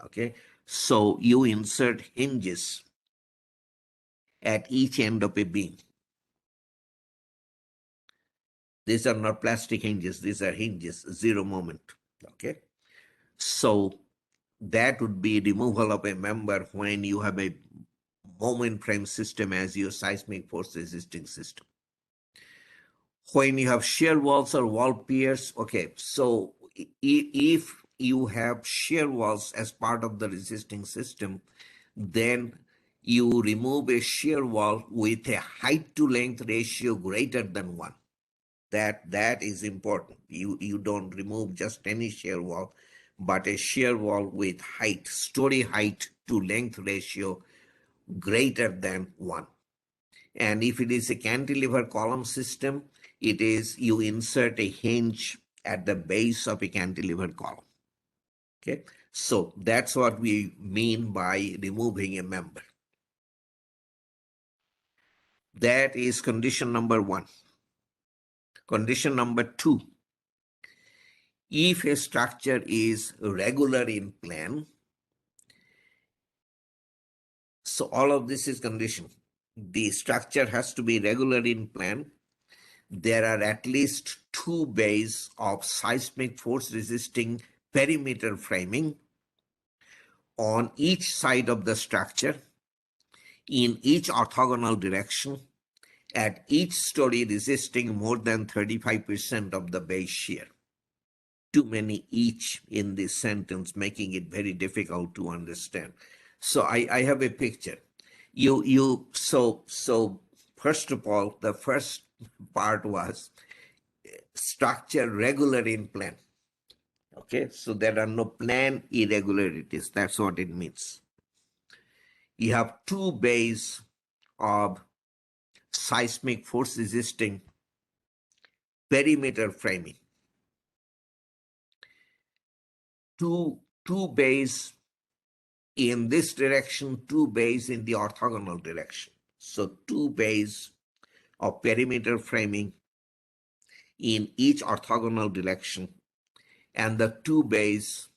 Okay, so you insert hinges at each end of a beam. These are not plastic hinges, these are hinges, zero moment. Okay, so that would be removal of a member when you have a moment frame system as your seismic force resisting system. When you have shear walls or wall piers, okay, so if you have shear walls as part of the resisting system, then you remove a shear wall with a height to length ratio greater than 1. That is important. You don't remove just any shear wall, but a shear wall with height, story height to length ratio greater than 1. And if it is a cantilever column system, it is you insert a hinge at the base of a cantilever column. Okay, so that's what we mean by removing a member. That is condition number 1. Condition number 2, if a structure is regular in plan, so all of this is condition. The structure has to be regular in plan. There are at least 2 bays of seismic force resisting perimeter framing on each side of the structure in each orthogonal direction at each story resisting more than 35% of the base shear. Too many each in this sentence, making it very difficult to understand. So I have a picture. So first of all, the first part was structure regular in plan. Okay, so there are no plan irregularities. That's what it means. You have 2 bays of seismic force resisting perimeter framing. Two bays in this direction, 2 bays in the orthogonal direction. So 2 bays of perimeter framing in each orthogonal direction, and the 2 bays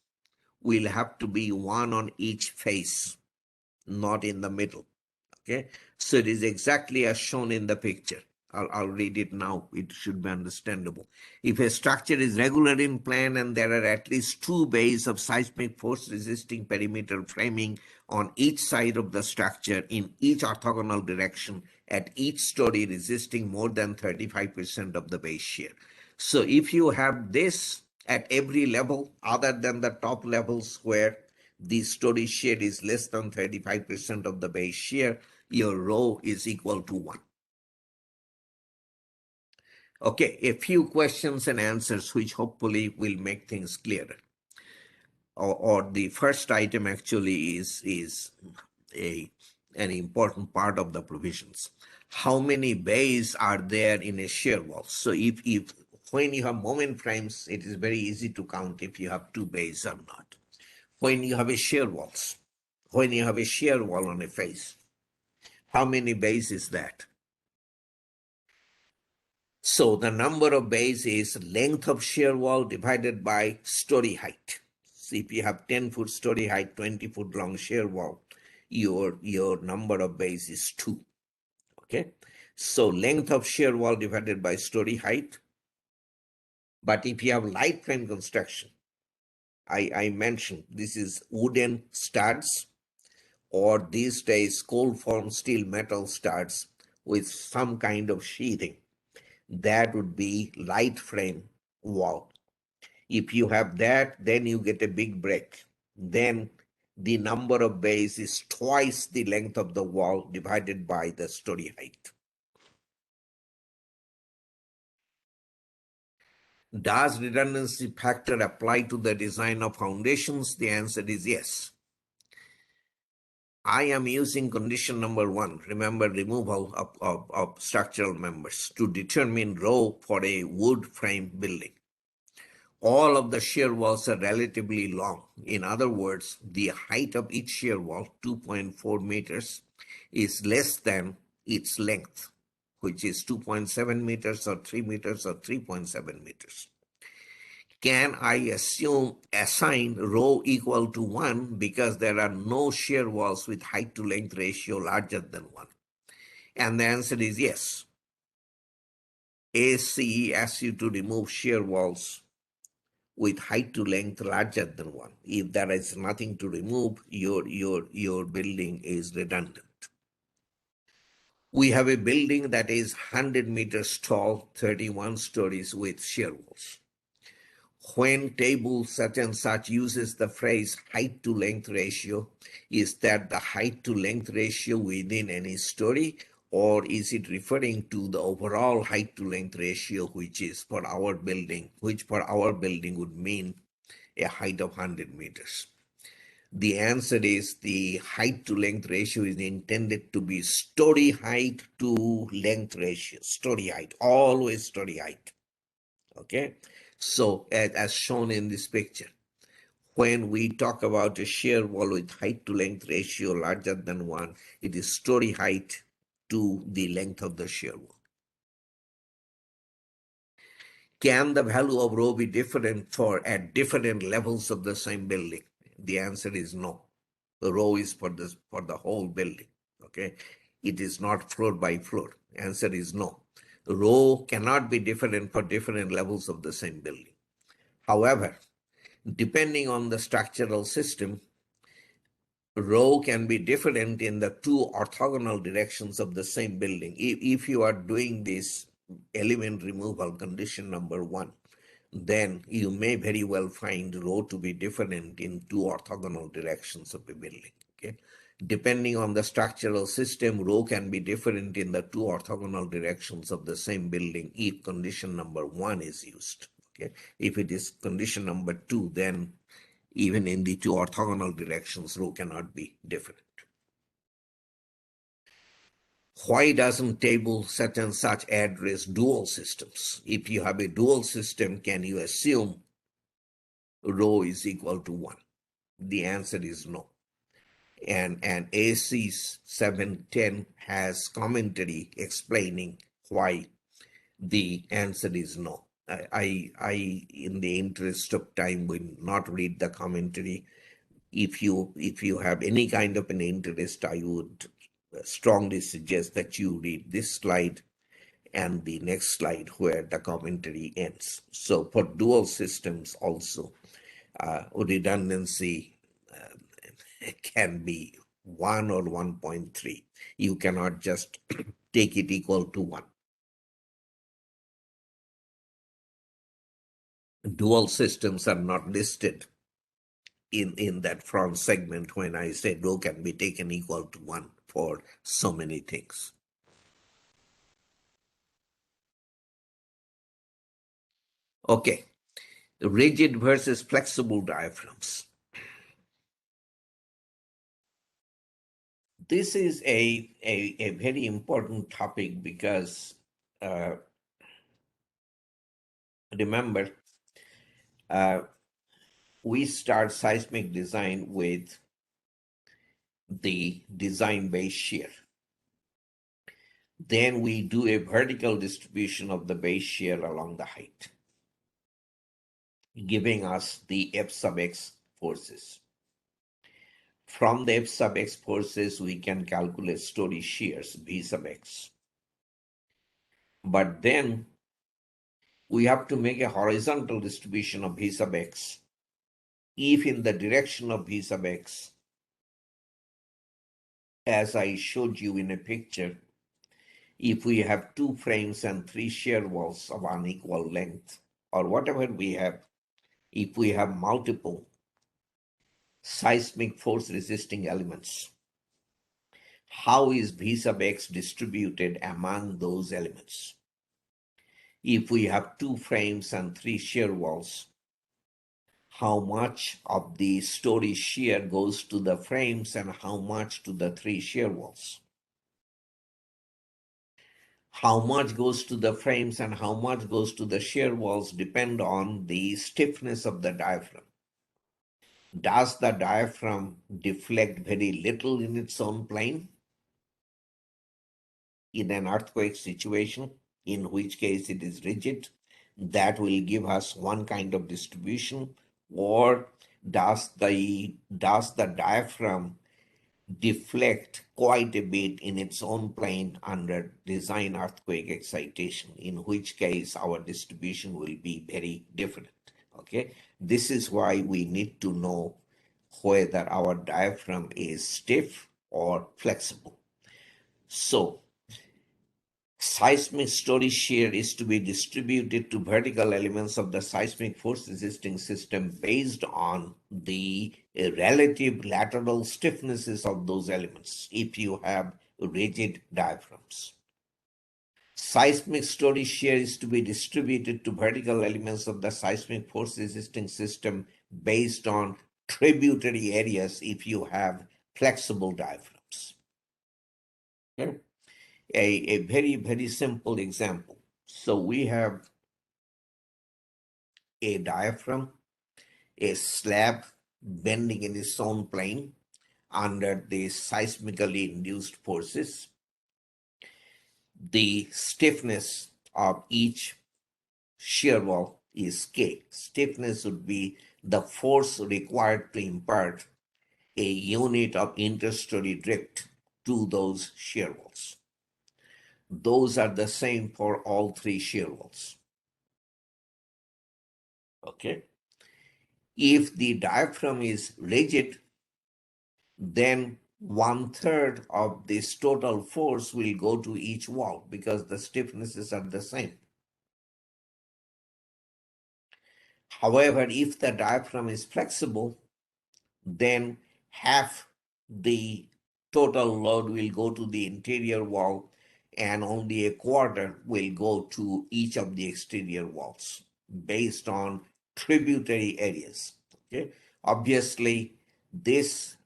will have to be 1 on each face, not in the middle. Okay, so it is exactly as shown in the picture. I'll read it now. It should be understandable. If a structure is regular in plan and there are at least 2 bays of seismic force resisting perimeter framing on each side of the structure in each orthogonal direction at each story resisting more than 35% of the base shear. So if you have this at every level other than the top levels where the story shear is less than 35% of the base shear, your rho is equal to 1. Okay, a few questions and answers which hopefully will make things clearer. Or the first item actually is an important part of the provisions. How many bays are there in a shear wall? So if when you have moment frames, it is very easy to count if you have 2 bays or not. When you have a shear walls, when you have a shear wall on a face, how many bays is that? So the number of bays is length of shear wall divided by story height. So if you have 10-foot story height, 20-foot long shear wall, your number of bays is 2. Okay, so length of shear wall divided by story height. But if you have light frame construction, I mentioned this is wooden studs, or these days cold form steel metal studs with some kind of sheathing. That would be light frame wall. If you have that, then you get a big break. Then the number of bays is twice the length of the wall divided by the story height. Does redundancy factor apply to the design of foundations? The answer is yes. I am using condition number 1, remember, removal of structural members, to determine rho for a wood frame building. All of the shear walls are relatively long. In other words, the height of each shear wall, 2.4 meters, is less than its length, which is 2.7 meters or 3 meters or 3.7 meters. Can I assign rho equal to 1 because there are no shear walls with height to length ratio larger than 1? And the answer is yes. ACE asks you to remove shear walls with height to length larger than 1. If there is nothing to remove, your building is redundant. We have a building that is 100 meters tall, 31 stories with shear walls. When table such and such uses the phrase height to length ratio, is that the height to length ratio within any story, or is it referring to the overall height to length ratio, which for our building would mean a height of 100 meters? The answer is the height to length ratio is intended to be story height to length ratio. Story height, always story height. Okay, so as shown in this picture, when we talk about a shear wall with height to length ratio larger than 1, it is story height to the length of the shear wall. Can the value of rho be different at different levels of the same building? The answer is no. The rho is for the whole building. Okay, it is not floor by floor. Answer is no. Rho cannot be different for different levels of the same building. However, depending on the structural system, rho can be different in the two orthogonal directions of the same building. If you are doing this element removal condition number 1, then you may very well find rho to be different in two orthogonal directions of a building. Okay, depending on the structural system, rho can be different in the two orthogonal directions of the same building if condition number 1 is used. Okay, if it is condition number 2, then even in the two orthogonal directions, rho cannot be different. Why doesn't table such and such address dual systems? If you have a dual system, can you assume rho is equal to 1? The answer is no. And AC7 has commentary explaining why the answer is no. I in the interest of time, will not read the commentary. If you have any kind of an interest, I would strongly suggest that you read this slide and the next slide where the commentary ends. So for dual systems also, redundancy can be 1 or 1.3. You cannot just take it equal to 1. Dual systems are not listed in that front segment when I said rho can be taken equal to 1 for so many things. Okay, rigid versus flexible diaphragms. This is a very important topic because remember, we start seismic design with the design base shear. Then we do a vertical distribution of the base shear along the height, giving us the F sub x forces. From the F sub x forces, we can calculate story shears, V sub x. But then we have to make a horizontal distribution of V sub x. If in the direction of V sub x, as I showed you in a picture, if we have 2 frames and 3 shear walls of unequal length, or whatever we have, if we have multiple seismic force resisting elements, how is V sub x distributed among those elements? If we have 2 frames and 3 shear walls, how much of the story shear goes to the frames and how much to the 3 shear walls? How much goes to the frames and how much goes to the shear walls depend on the stiffness of the diaphragm. Does the diaphragm deflect very little in its own plane in an earthquake situation, in which case it is rigid? That will give us one kind of distribution. Or does the diaphragm deflect quite a bit in its own plane under design earthquake excitation, in which case our distribution will be very different. Okay, this is why we need to know whether our diaphragm is stiff or flexible. So Seismic story shear is to be distributed to vertical elements of the seismic force resisting system based on the relative lateral stiffnesses of those elements if you have rigid diaphragms. Seismic story shear is to be distributed to vertical elements of the seismic force resisting system based on tributary areas if you have flexible diaphragms. Okay? A very, very simple example. So we have a diaphragm, a slab bending in its own plane under the seismically induced forces. The stiffness of each shear wall is K. Stiffness would be the force required to impart a unit of interstory drift to those shear walls. Those are the same for all three shear walls. Okay. If the diaphragm is rigid, then 1/3 of this total force will go to each wall because the stiffnesses are the same. However, if the diaphragm is flexible, then half the total load will go to the interior wall and only a quarter will go to each of the exterior walls based on tributary areas. Okay, obviously this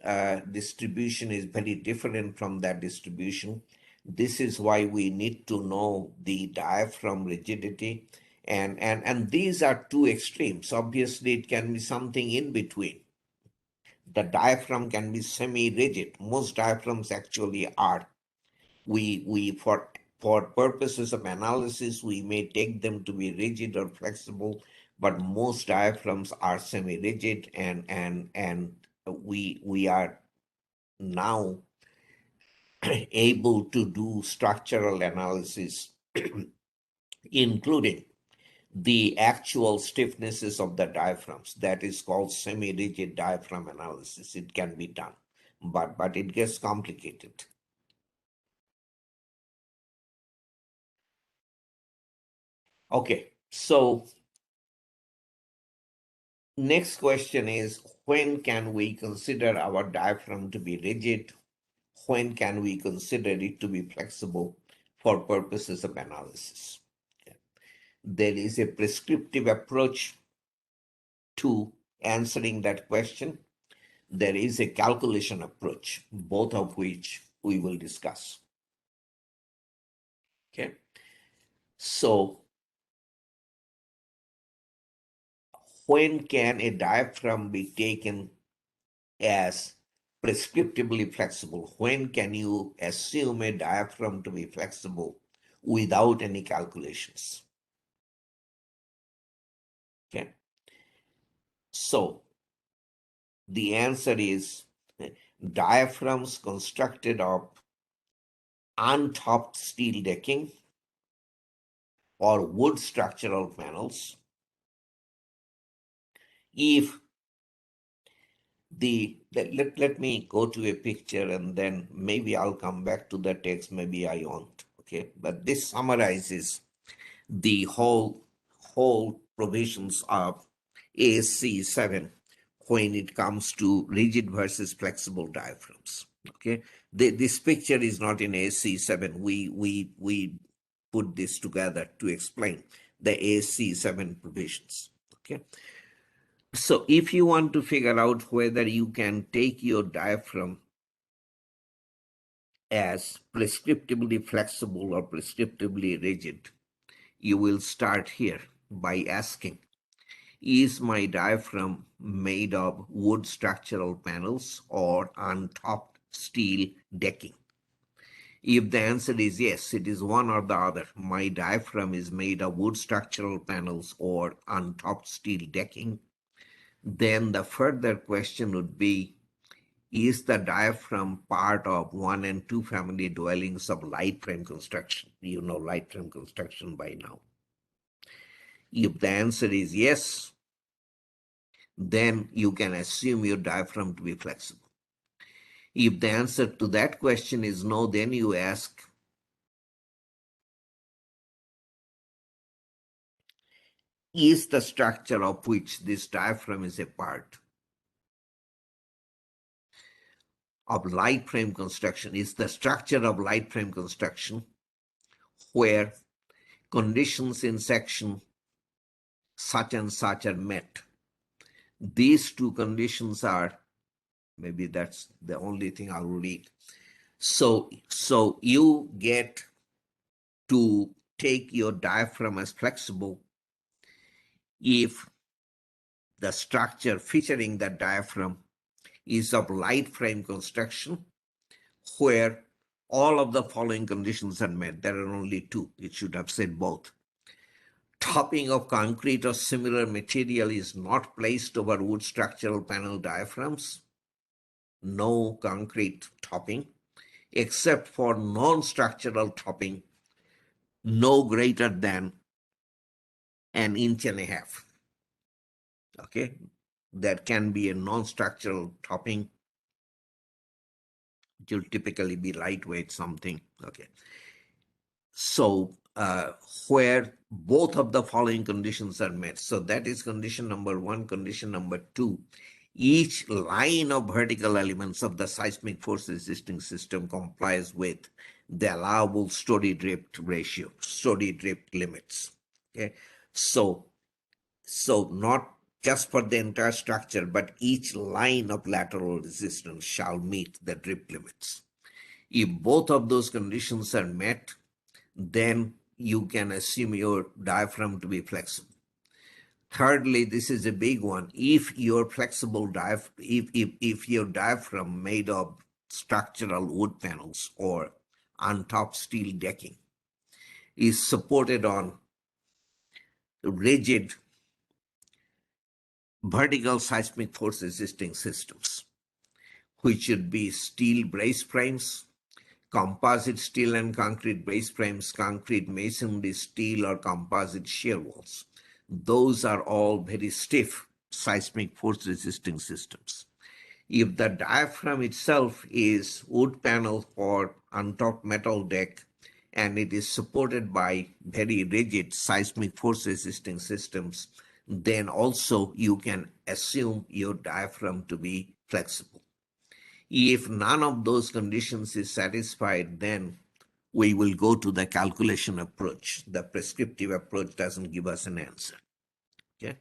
distribution is very different from that distribution. This is why we need to know the diaphragm rigidity, and these are two extremes. Obviously it can be something in between. The diaphragm can be semi-rigid. Most diaphragms actually are. We for purposes of analysis, we may take them to be rigid or flexible, but most diaphragms are semi-rigid, and we are now able to do structural analysis, including the actual stiffnesses of the diaphragms. That is called semi-rigid diaphragm analysis. It can be done, but it gets complicated. Okay, so next question is, when can we consider our diaphragm to be rigid? When can we consider it to be flexible for purposes of analysis? There is a prescriptive approach to answering that question. There is a calculation approach, both of which we will discuss. Okay, so when can a diaphragm be taken as prescriptively flexible? When can you assume a diaphragm to be flexible without any calculations? Okay, so the answer is diaphragms constructed of untopped steel decking or wood structural panels, if let me go to a picture and then maybe I'll come back to the text, maybe I won't. Okay, but this summarizes the whole provisions of Ac7 when it comes to rigid versus flexible diaphragms. Okay, this picture is not in Ac7. We put this together to explain the Ac7 provisions. Okay, so if you want to figure out whether you can take your diaphragm as prescriptively flexible or prescriptively rigid, you will start here by asking, is my diaphragm made of wood structural panels or untopped steel decking? If the answer is yes, it is one or the other. My diaphragm is made of wood structural panels or untopped steel decking. Then the further question would be, is the diaphragm part of 1 and 2 family dwellings of light frame construction? You know light frame construction by now. If the answer is yes, then you can assume your diaphragm to be flexible. If the answer to that question is no, then you ask, is the structure of which this diaphragm is a part. Of light frame construction is the structure of light frame construction where conditions in section such and such are met. These two conditions are, maybe that's the only thing I will read. So you get to take your diaphragm as flexible if the structure featuring the diaphragm is of light frame construction where all of the following conditions are met. There are only two. It should have said both. Topping of concrete or similar material is not placed over wood structural panel diaphragms. No concrete topping, except for non-structural topping, no greater than 1.5 inches. Okay, there can be a non-structural topping. It will typically be lightweight something. Okay, so where both of the following conditions are met. So that is condition number one. Condition number two, each line of vertical elements of the seismic force resisting system complies with the allowable story drift ratio, story drift limits. Okay, so not just for the entire structure, but each line of lateral resistance shall meet the drift limits. If both of those conditions are met, then you can assume your diaphragm to be flexible. Thirdly, this is a big one. If your flexible if your diaphragm made of structural wood panels or on top steel decking is supported on rigid vertical seismic force resisting systems, which should be steel brace frames, composite steel and concrete brace frames, concrete masonry steel or composite shear walls. Those are all very stiff seismic force resisting systems. If the diaphragm itself is wood panel or on top metal deck and it is supported by very rigid seismic force resisting systems, then also you can assume your diaphragm to be flexible. If none of those conditions is satisfied, then we will go to the calculation approach. The prescriptive approach doesn't give us an answer. Okay.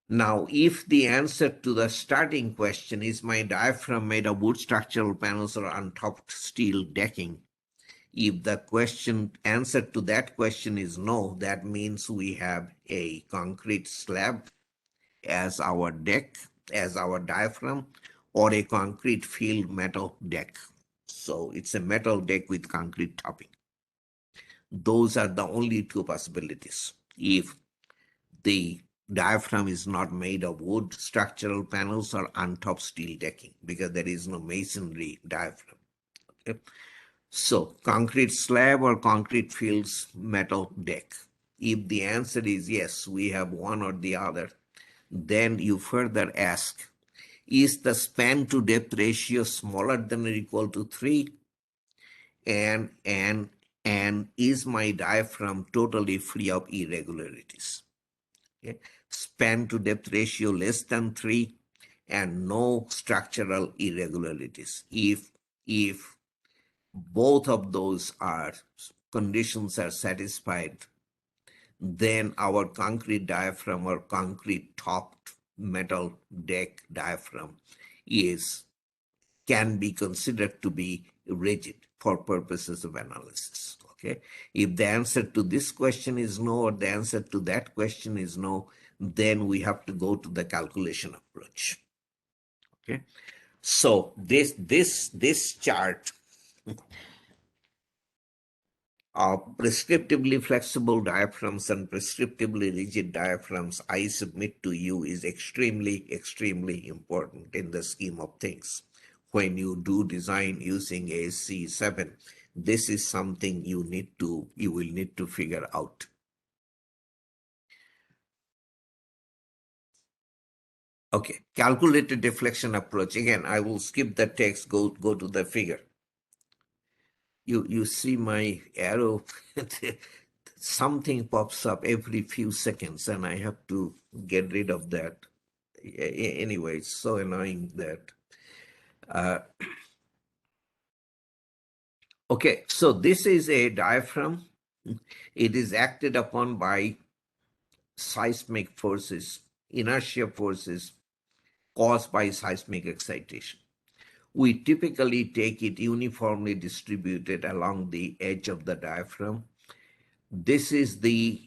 Now, if the answer to the starting question is my diaphragm made of wood structural panels or untopped steel decking, if the answer to that question is no, that means we have a concrete slab as our deck, as our diaphragm, or a concrete filled metal deck. So it's a metal deck with concrete topping. Those are the only two possibilities. If the diaphragm is not made of wood structural panels or on-top steel decking, because there is no masonry diaphragm. Okay? So concrete slab or concrete filled metal deck. If the answer is yes, we have one or the other, then you further ask, is the span to depth ratio smaller than or equal to 3? And is my diaphragm totally free of irregularities? Okay. Span to depth ratio less than 3 and no structural irregularities. If both of those conditions are satisfied, then our concrete diaphragm or concrete topped metal deck diaphragm can be considered to be rigid for purposes of analysis. Okay. If the answer to this question is no, or the answer to that question is no, then we have to go to the calculation approach. Okay. So this chart of prescriptively flexible diaphragms and prescriptively rigid diaphragms I submit to you is extremely, extremely important in the scheme of things. When you do design using Ac7, this is something you will need to figure out. Okay, calculated deflection approach. Again, I will skip the text, go to the figure. You see my arrow. something pops up every few seconds and I have to get rid of that. Anyway, it's so annoying that. Okay, so this is a diaphragm. It is acted upon by seismic forces, inertia forces caused by seismic excitation. We typically take it uniformly distributed along the edge of the diaphragm. This is the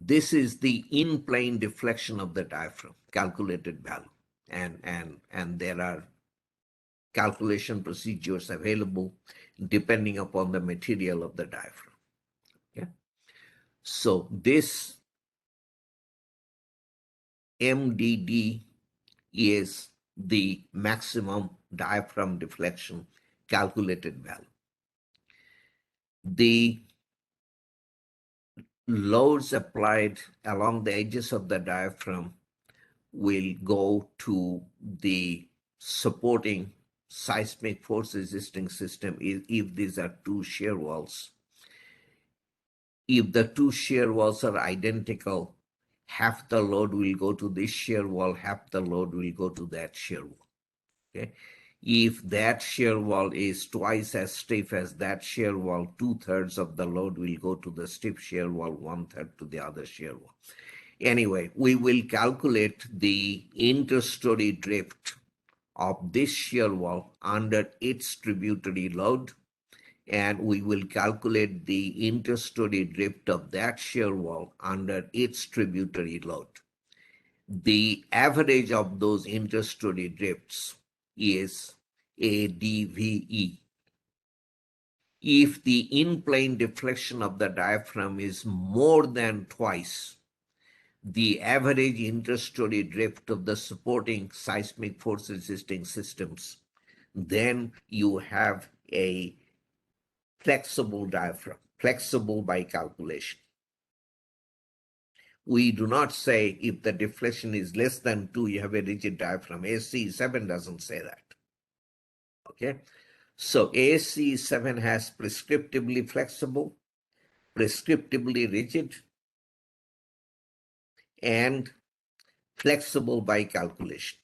in-plane deflection of the diaphragm, calculated value. And there are calculation procedures available depending upon the material of the diaphragm. Okay? So this MDD is the maximum diaphragm deflection calculated value. The loads applied along the edges of the diaphragm will go to the supporting seismic force resisting system if these are two shear walls. If the two shear walls are identical, half the load will go to this shear wall, half the load will go to that shear wall. Okay? If that shear wall is twice as stiff as that shear wall, 2/3 of the load will go to the stiff shear wall, 1/3 to the other shear wall. Anyway, we will calculate the interstory drift of this shear wall under its tributary load, and we will calculate the interstory drift of that shear wall under its tributary load. The average of those interstory drifts is ADVE. If the in-plane deflection of the diaphragm is more than twice the average interstory drift of the supporting seismic force resisting systems, then you have a flexible diaphragm, flexible by calculation. We do not say if the deflection is less than 2, you have a rigid diaphragm. Ac7 doesn't say that. Okay, so Ac7 has prescriptively flexible, prescriptively rigid, and flexible by calculation.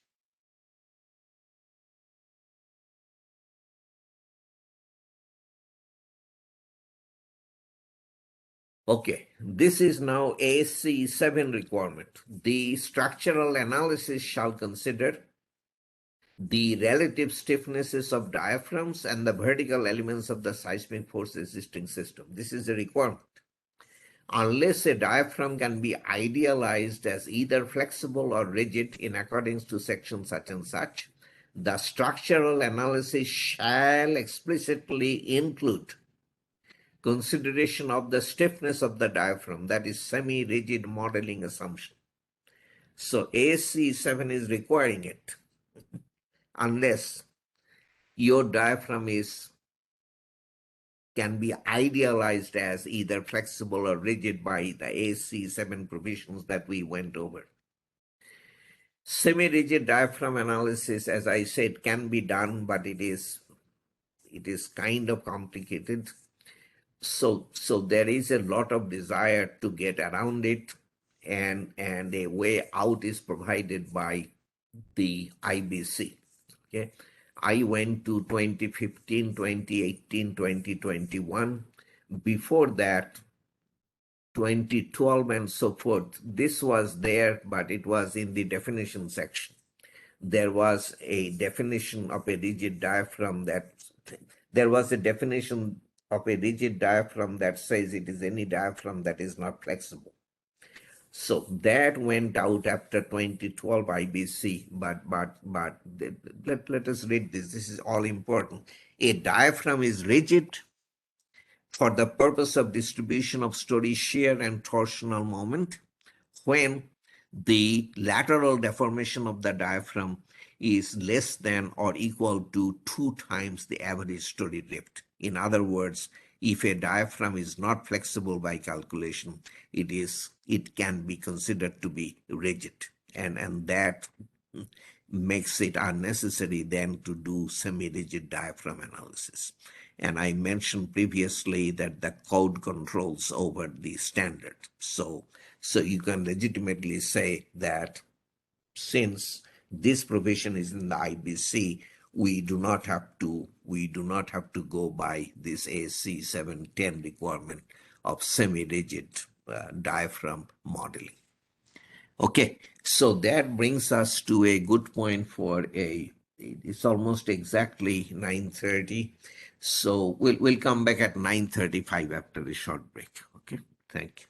Okay, this is now Ac7 requirement. The structural analysis shall consider the relative stiffnesses of diaphragms and the vertical elements of the seismic force resisting system. This is a requirement. Unless a diaphragm can be idealized as either flexible or rigid in accordance to section such and such, the structural analysis shall explicitly include consideration of the stiffness of the diaphragm, that is semi-rigid modeling assumption. So Ac7 is requiring it unless your diaphragm can be idealized as either flexible or rigid by the Ac7 provisions that we went over. Semi-rigid diaphragm analysis, as I said, can be done, but it is kind of complicated. So there is a lot of desire to get around it, and a way out is provided by the IBC. Okay, I went to 2015, 2018, 2021. Before that, 2012 and so forth. This was there, but it was in the definition section. There was a definition of a rigid diaphragm that says it is any diaphragm that is not flexible. So that went out after 2012 IBC, but let us read this. This is all important. A diaphragm is rigid for the purpose of distribution of story shear and torsional moment when the lateral deformation of the diaphragm is less than or equal to 2 times the average story drift. In other words, if a diaphragm is not flexible by calculation, it can be considered to be rigid, and that makes it unnecessary then to do semi-rigid diaphragm analysis. And I mentioned previously that the code controls over the standard. So you can legitimately say that since this provision is in the IBC, we do not have to go by this AC710 requirement of semi-rigid diaphragm modeling. Okay, so that brings us to a good point for it's almost exactly 9:30. So we'll come back at 9:35 after a short break. Okay, thank you.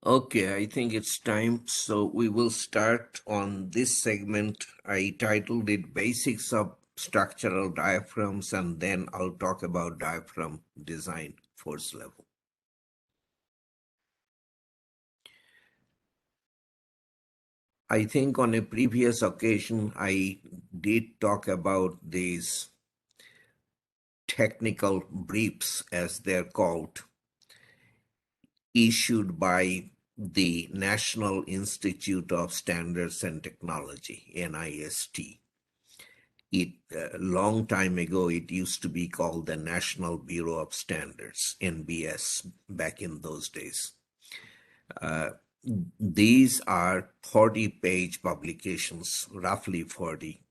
Okay, I think it's time. So we will start on this segment. I titled it Basics of Structural Diaphragms, and then I'll talk about diaphragm design force level. I think on a previous occasion, I did talk about these technical briefs, as they're called, issued by the National Institute of Standards and Technology, NIST. A long time ago, it used to be called the National Bureau of Standards, NBS, back in those days. These are 40-page publications, roughly 40,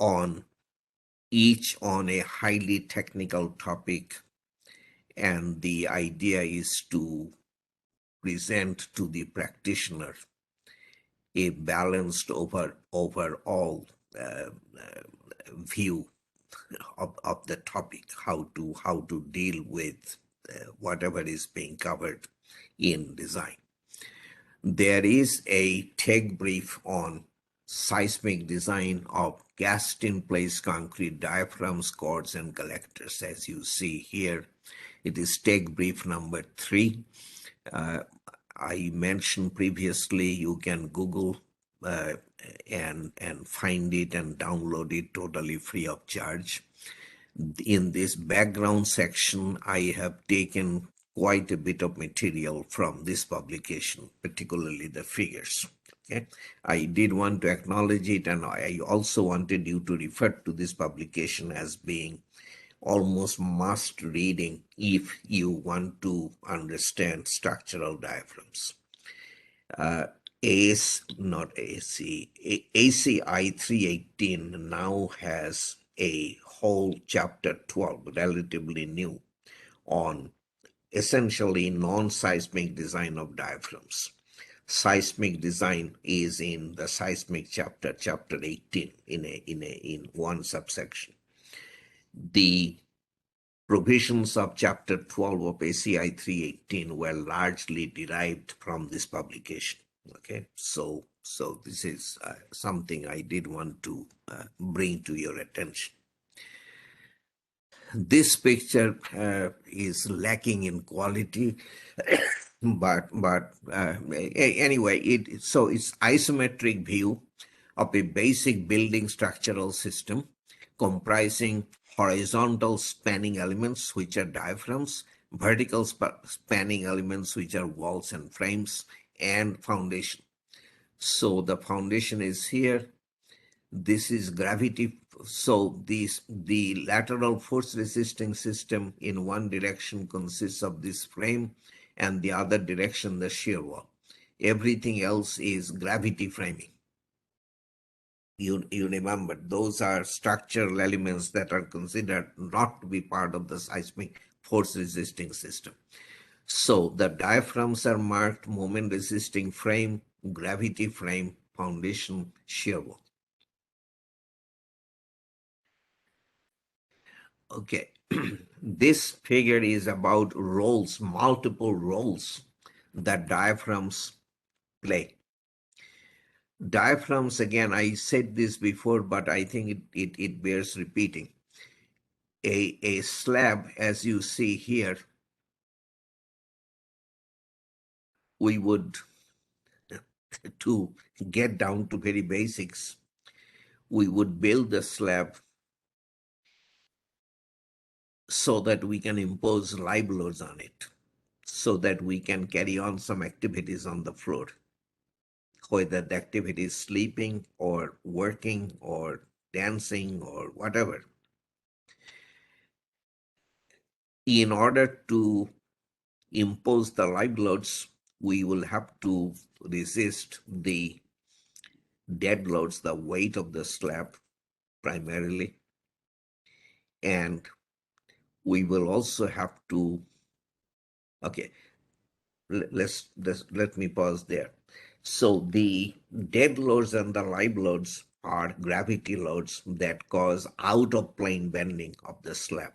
on each on a highly technical topic. And the idea is to present to the practitioner a balanced overall view of the topic, how to deal with whatever is being covered in design. There is a tech brief on seismic design of cast-in-place concrete diaphragms, cords, and collectors. As you see here, it is tech brief number 3. I mentioned previously, you can Google and find it and download it totally free of charge. In this background section, I have taken quite a bit of material from this publication, particularly the figures. Okay, I did want to acknowledge it, and I also wanted you to refer to this publication as being almost must reading if you want to understand structural diaphragms. ACI 318 now has a whole chapter 12, relatively new, on essentially non-seismic design of diaphragms. Seismic design is in the seismic chapter, chapter 18, in one subsection. The provisions of chapter 12 of ACI 318 were largely derived from this publication. Okay, so this is something I did want to bring to your attention. This picture is lacking in quality, but anyway, it's isometric view of a basic building structural system comprising horizontal spanning elements, which are diaphragms, vertical spanning elements, which are walls and frames, and foundation. So the foundation is here. This is gravity. So the lateral force resisting system in one direction consists of this frame, and the other direction the shear wall. Everything else is gravity framing. You remember, those are structural elements that are considered not to be part of the seismic force resisting system. So the diaphragms are marked moment resisting frame, gravity frame, foundation, shear wall. Okay, this figure is about roles, multiple roles that diaphragms play. Diaphragms, again, I said this before, but I think it bears repeating. A slab, as you see here, we would, to get down to very basics, we would build the slab so that we can impose live loads on it, so that we can carry on some activities on the floor, whether the activity is sleeping or working or dancing or whatever. In order to impose the live loads, we will have to resist the dead loads, the weight of the slab primarily. And we will also have to, okay, let me pause there. So the dead loads and the live loads are gravity loads that cause out of plane bending of the slab.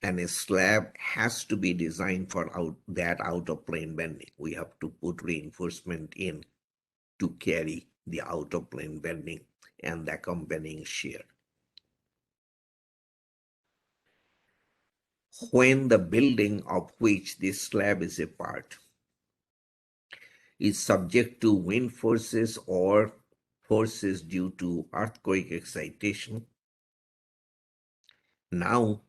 and a slab has to be designed for that out of plane bending. We have to put reinforcement in to carry the out of plane bending and the accompanying shear. When the building of which this slab is a part is subject to wind forces or forces due to earthquake excitation, now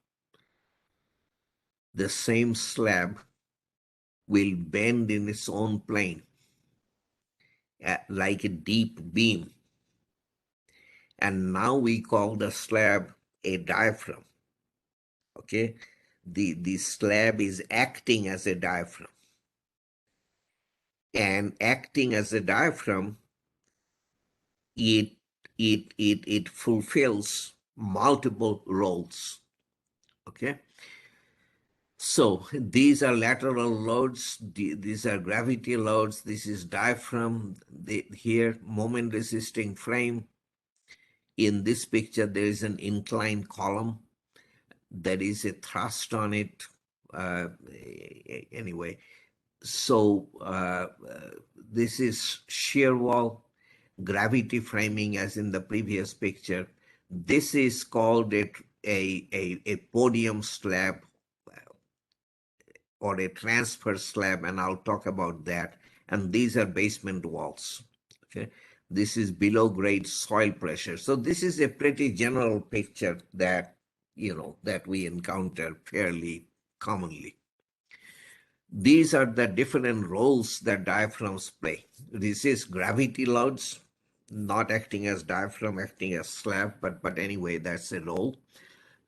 the same slab will bend in its own plane like a deep beam. And now we call the slab a diaphragm. Okay, the slab is acting as a diaphragm. And acting as a diaphragm, it fulfills multiple roles. Okay, so these are lateral loads, these are gravity loads, this is diaphragm, here moment resisting frame. In this picture there is an inclined column, there is a thrust on it. Anyway, so this is shear wall, gravity framing as in the previous picture. This is called a podium slab or a transfer slab, and I'll talk about that. And these are basement walls. Okay, this is below grade soil pressure. So this is a pretty general picture that that we encounter fairly commonly. These are the different roles that diaphragms play. This is gravity loads, not acting as diaphragm, acting as slab, but anyway, that's a role.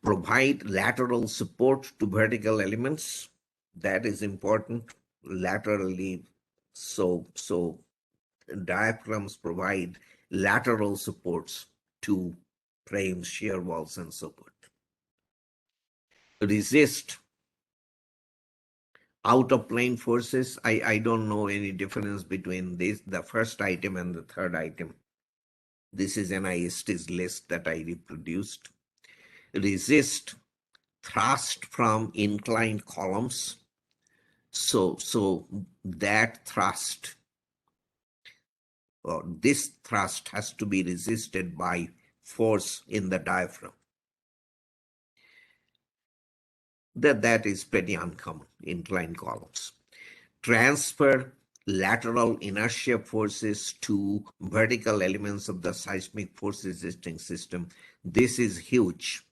Provide lateral support to vertical elements. That is important. Laterally, so diaphragms provide lateral supports to frames, shear walls, and so forth. Resist out of plane forces. I don't know any difference between the first item and the third item. This is NIST's list that I reproduced. Resist thrust from inclined columns. So that thrust, or this thrust, has to be resisted by force in the diaphragm. That is pretty uncommon, inclined columns. Transfer lateral inertia forces to vertical elements of the seismic force resisting system. This is huge.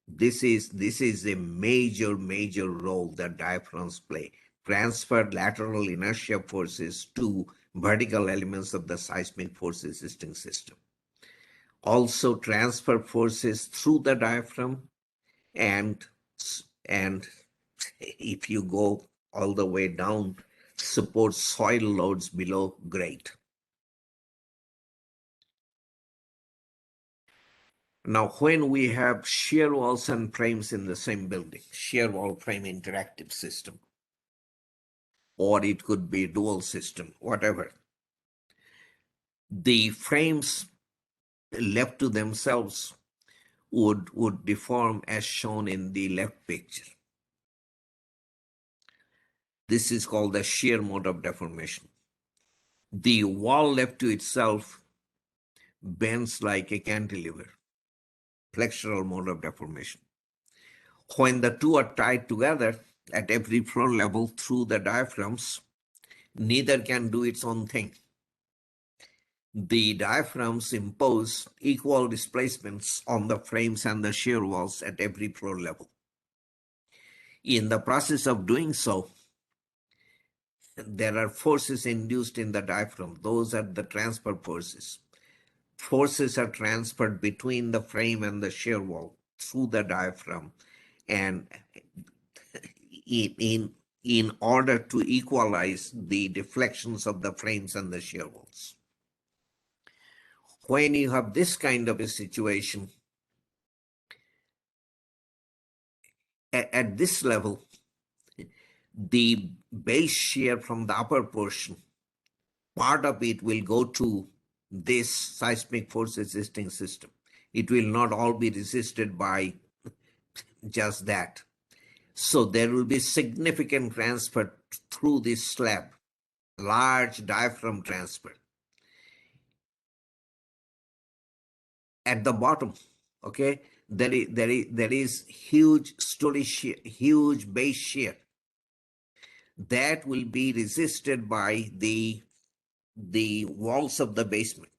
This is a major role that diaphragms play. Transfer lateral inertia forces to vertical elements of the seismic force resisting system. Also transfer forces through the diaphragm, and if you go all the way down, support soil loads below grade. Now, when we have shear walls and frames in the same building, shear wall frame interactive system, or it could be dual system, whatever, the frames left to themselves would deform as shown in the left picture. This is called the shear mode of deformation. The wall left to itself bends like a cantilever, flexural mode of deformation. When the two are tied together at every floor level through the diaphragms, neither can do its own thing. The diaphragms impose equal displacements on the frames and the shear walls at every floor level. In the process of doing so, there are forces induced in the diaphragm. Those are the transfer forces. Forces are transferred between the frame and the shear wall through the diaphragm, and in order to equalize the deflections of the frames and the shear walls. When you have this kind of a situation, at this level, the base shear from the upper portion, part of it will go to this seismic force resisting system. It will not all be resisted by just that. So there will be significant transfer through this slab, large diaphragm transfer. At the bottom, okay, there is huge story shear, huge base shear that will be resisted by the walls of the basement.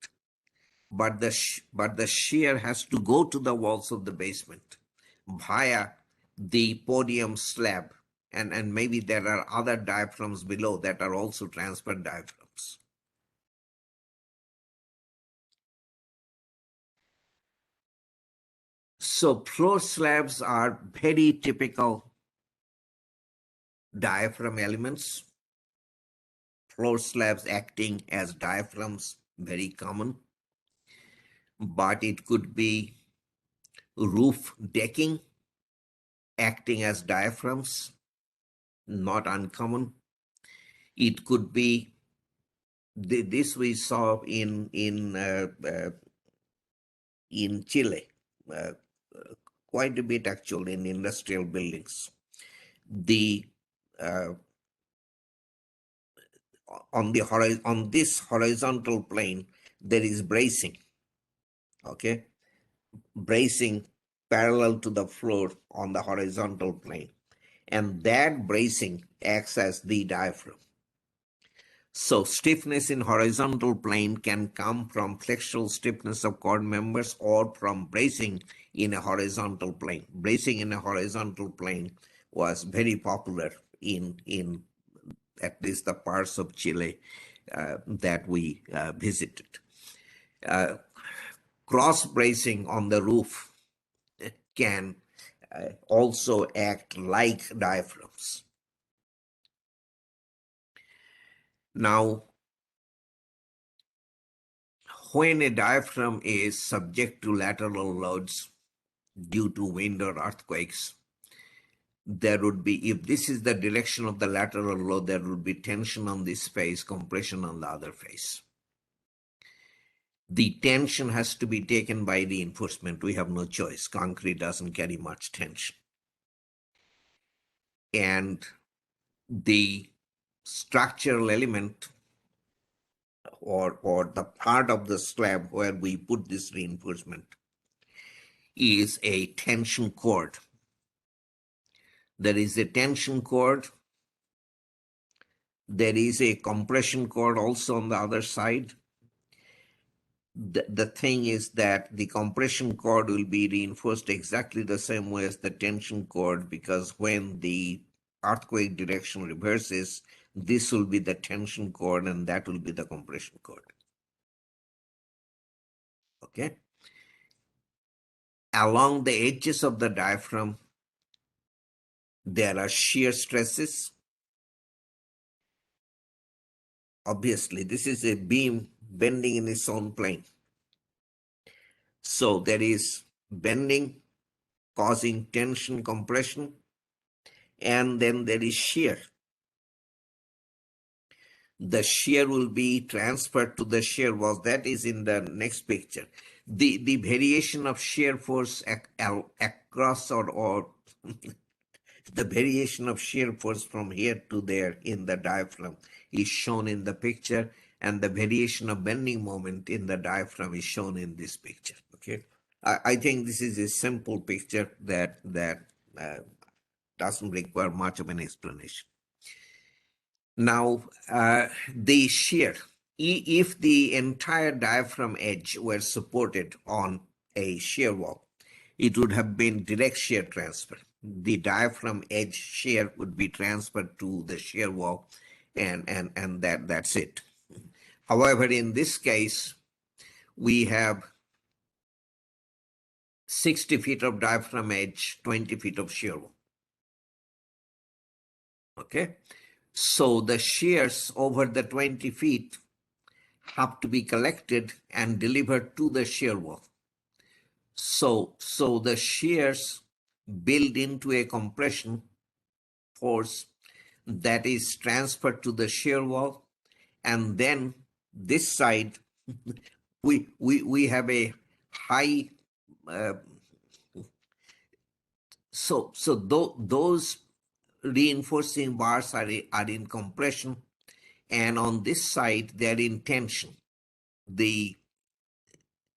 But the shear has to go to the walls of the basement via the podium slab, and maybe there are other diaphragms below that are also transfer diaphragms. So floor slabs are very typical diaphragm elements. Floor slabs acting as diaphragms, very common. But it could be roof decking acting as diaphragms, not uncommon. It could be this we saw in Chile, quite a bit actually in industrial buildings. The on this horizontal plane there is bracing, okay, bracing parallel to the floor on the horizontal plane, and that bracing acts as the diaphragm. So stiffness in horizontal plane can come from flexural stiffness of cord members or from bracing in a horizontal plane. Bracing in a horizontal plane was very popular in at least the parts of Chile that we visited. Cross bracing on the roof can also act like diaphragms. Now, when a diaphragm is subject to lateral loads due to wind or earthquakes, there would be, if this is the direction of the lateral load, there would be tension on this face, compression on the other face. The tension has to be taken by reinforcement. We have no choice. Concrete doesn't carry much tension. And the structural element or the part of the slab where we put this reinforcement is a tension cord. There is a tension cord. There is a compression cord also on the other side. The thing is that the compression cord will be reinforced exactly the same way as the tension cord, because when the earthquake direction reverses, this will be the tension cord and that will be the compression cord. Okay. Along the edges of the diaphragm, there are shear stresses. Obviously, this is a beam bending in its own plane. So there is bending causing tension, compression, and then there is shear. The shear will be transferred to the shear wall. That is in the next picture. The variation of shear force across or the variation of shear force from here to there in the diaphragm is shown in the picture, and the variation of bending moment in the diaphragm is shown in this picture. Okay, I think this is a simple picture that doesn't require much of an explanation. Now, the shear, if the entire diaphragm edge were supported on a shear wall, it would have been direct shear transfer. The diaphragm edge shear would be transferred to the shear wall, and that's it. However, in this case, we have 60 feet of diaphragm edge, 20 feet of shear wall. Okay, so the shears over the 20 feet have to be collected and delivered to the shear wall. So the shears build into a compression force that is transferred to the shear wall, and then this side we have a high those reinforcing bars are in compression, and on this side they're in tension. The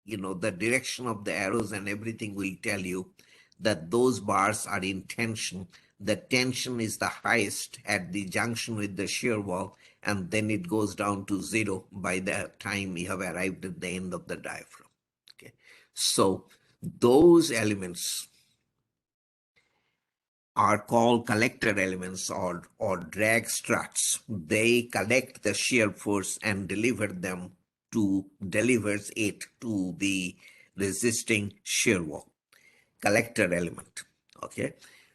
the direction of the arrows and everything will tell you that those bars are in tension. The tension is the highest at the junction with the shear wall, and then it goes down to zero by the time you have arrived at the end of the diaphragm. Okay, so those elements are called collector elements or drag struts. They collect the shear force and delivers it to the resisting shear wall. Collector element. Okay,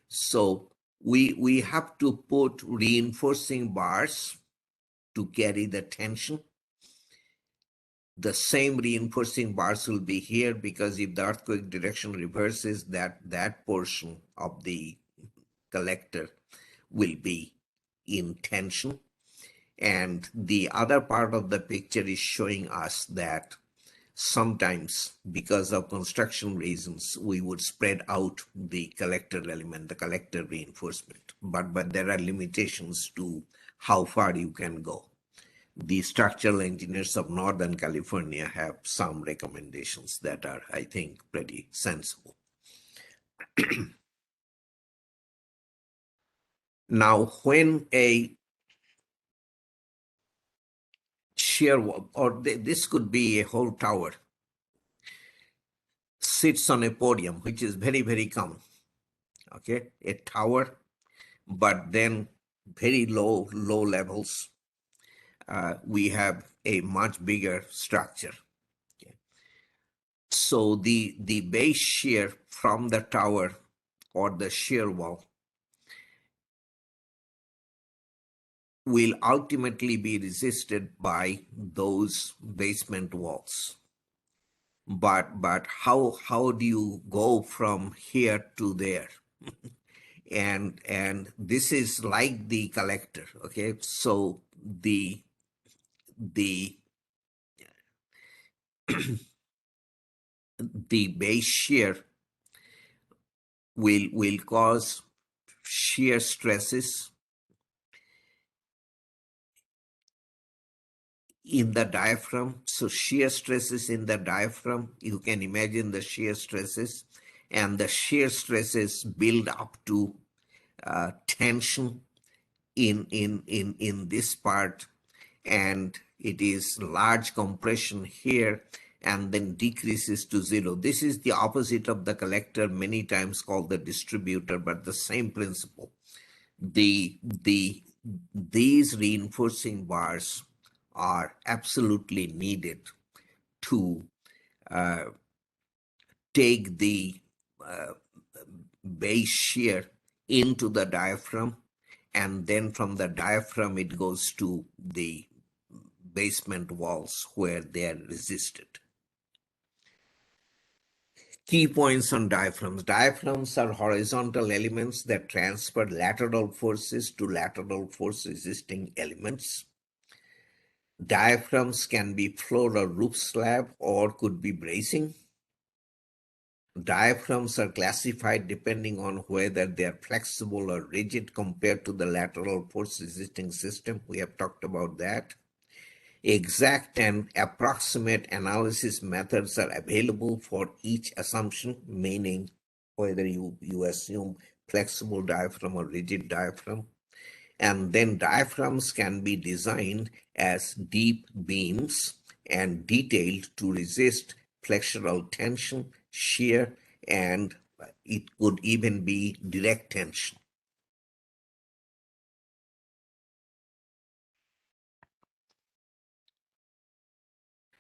so we have to put reinforcing bars to carry the tension. The same reinforcing bars will be here because if the earthquake direction reverses, that portion of the collector will be in tension. And the other part of the picture is showing us that sometimes, because of construction reasons, we would spread out the collector element, the collector reinforcement. But there are limitations to how far you can go. The structural engineers of Northern California have some recommendations that are, I think, pretty sensible. Now, when a shear wall, or this could be a whole tower, sits on a podium, which is very, very common. Okay, a tower, but then very low levels. We have a much bigger structure. Okay. So the base shear from the tower or the shear wall will ultimately be resisted by those basement walls. But how do you go from here to there? and this is like the collector. Okay, so the the base shear will cause shear stresses in the diaphragm. So shear stresses in the diaphragm, you can imagine the shear stresses, and the shear stresses build up to tension in this part, and it is large compression here and then decreases to zero. This is the opposite of the collector, many times called the distributor, but the same principle. These reinforcing bars are absolutely needed to take the base shear into the diaphragm, and then from the diaphragm it goes to the basement walls where they are resisted. Key points on diaphragms. Diaphragms are horizontal elements that transfer lateral forces to lateral force resisting elements. Diaphragms can be floor or roof slab or could be bracing. Diaphragms are classified depending on whether they are flexible or rigid compared to the lateral force resisting system. We have talked about that. Exact and approximate analysis methods are available for each assumption, meaning whether you assume flexible diaphragm or rigid diaphragm. And then diaphragms can be designed as deep beams and detailed to resist flexural tension, shear, and it could even be direct tension.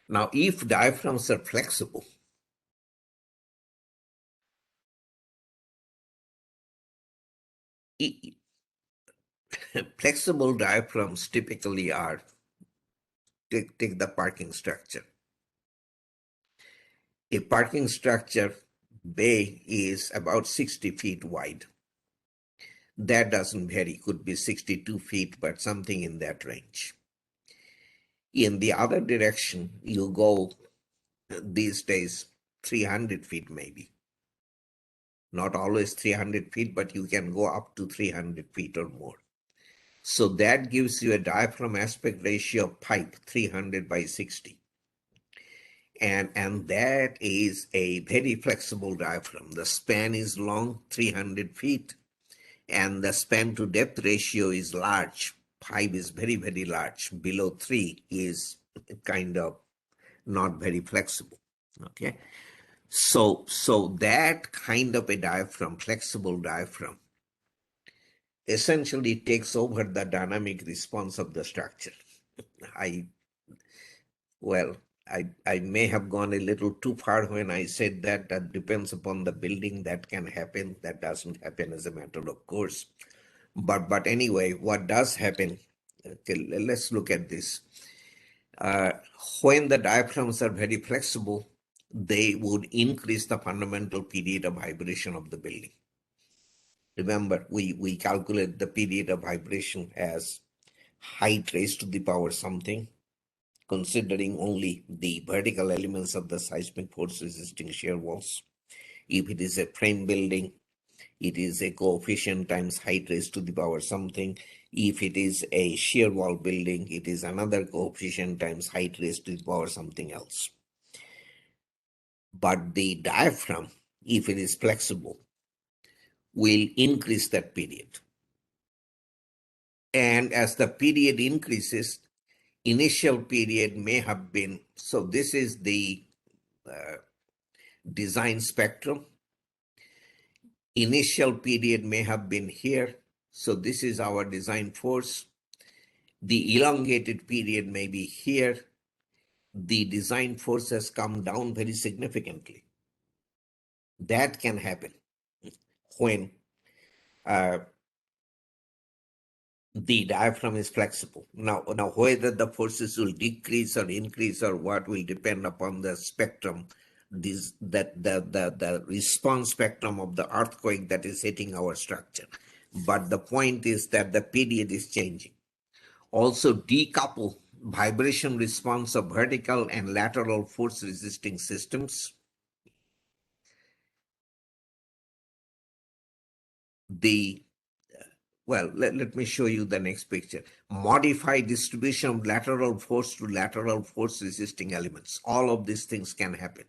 Now, if diaphragms are flexible, flexible diaphragms typically are, take the parking structure. A parking structure bay is about 60 feet wide. That doesn't vary, could be 62 feet, but something in that range. In the other direction, you go these days 300 feet maybe. Not always 300 feet, but you can go up to 300 feet or more. So that gives you a diaphragm aspect ratio of pipe 300 by 60. And that is a very flexible diaphragm. The span is long, 300 feet, and the span to depth ratio is large. 5 is very, very large. Below 3 is kind of not very flexible. Okay. So that kind of a diaphragm, flexible diaphragm, essentially takes over the dynamic response of the structure. I may have gone a little too far when I said that depends upon the building. That can happen. That doesn't happen as a matter of course. But anyway, what does happen? Okay, let's look at this. When the diaphragms are very flexible, they would increase the fundamental period of vibration of the building. Remember, we calculate the period of vibration as height raised to the power something, considering only the vertical elements of the seismic force resisting shear walls. If it is a frame building, it is a coefficient times height raised to the power something. If it is a shear wall building, it is another coefficient times height raised to the power something else. But the diaphragm, if it is flexible, will increase that period. And as the period increases, initial period may have been, so this is the design spectrum. Initial period may have been here. So this is our design force. The elongated period may be here. The design force has come down very significantly. That can happen when the diaphragm is flexible. Now, whether the forces will decrease or increase or what will depend upon the spectrum, the response spectrum of the earthquake that is hitting our structure. But the point is that the period is changing. Also decouple vibration response of vertical and lateral force resisting systems. Let me show you the next picture. Modify distribution of lateral force to lateral force resisting elements. All of these things can happen.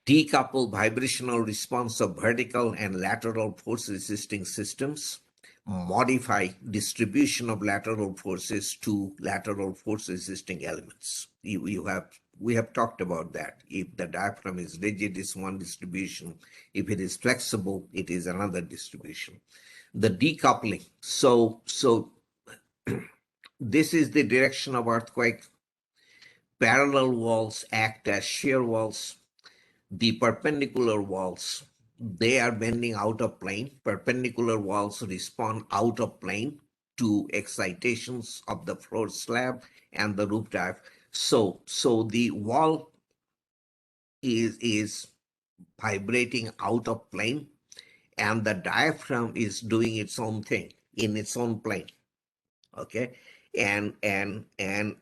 Decouple vibrational response of vertical and lateral force resisting systems. Modify distribution of lateral forces to lateral force resisting elements. We have talked about that. If the diaphragm is rigid, it's one distribution. If it is flexible, it is another distribution. The decoupling. So this is the direction of earthquake. Parallel walls act as shear walls. The perpendicular walls, they are bending out of plane. Perpendicular walls respond out of plane to excitations of the floor slab and the roof diaphragm. So the wall is vibrating out of plane, and the diaphragm is doing its own thing in its own plane. Okay, and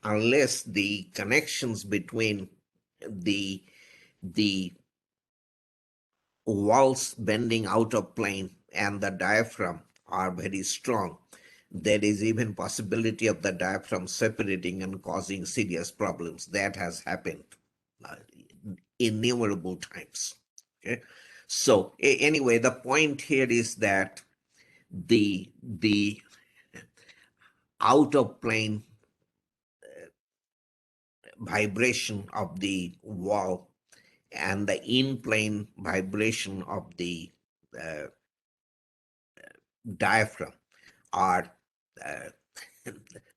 unless the connections between the walls bending out of plane and the diaphragm are very strong, there is even possibility of the diaphragm separating and causing serious problems. That has happened innumerable times. Okay, so anyway, the point here is that the out of plane vibration of the wall and the in-plane vibration of the diaphragm are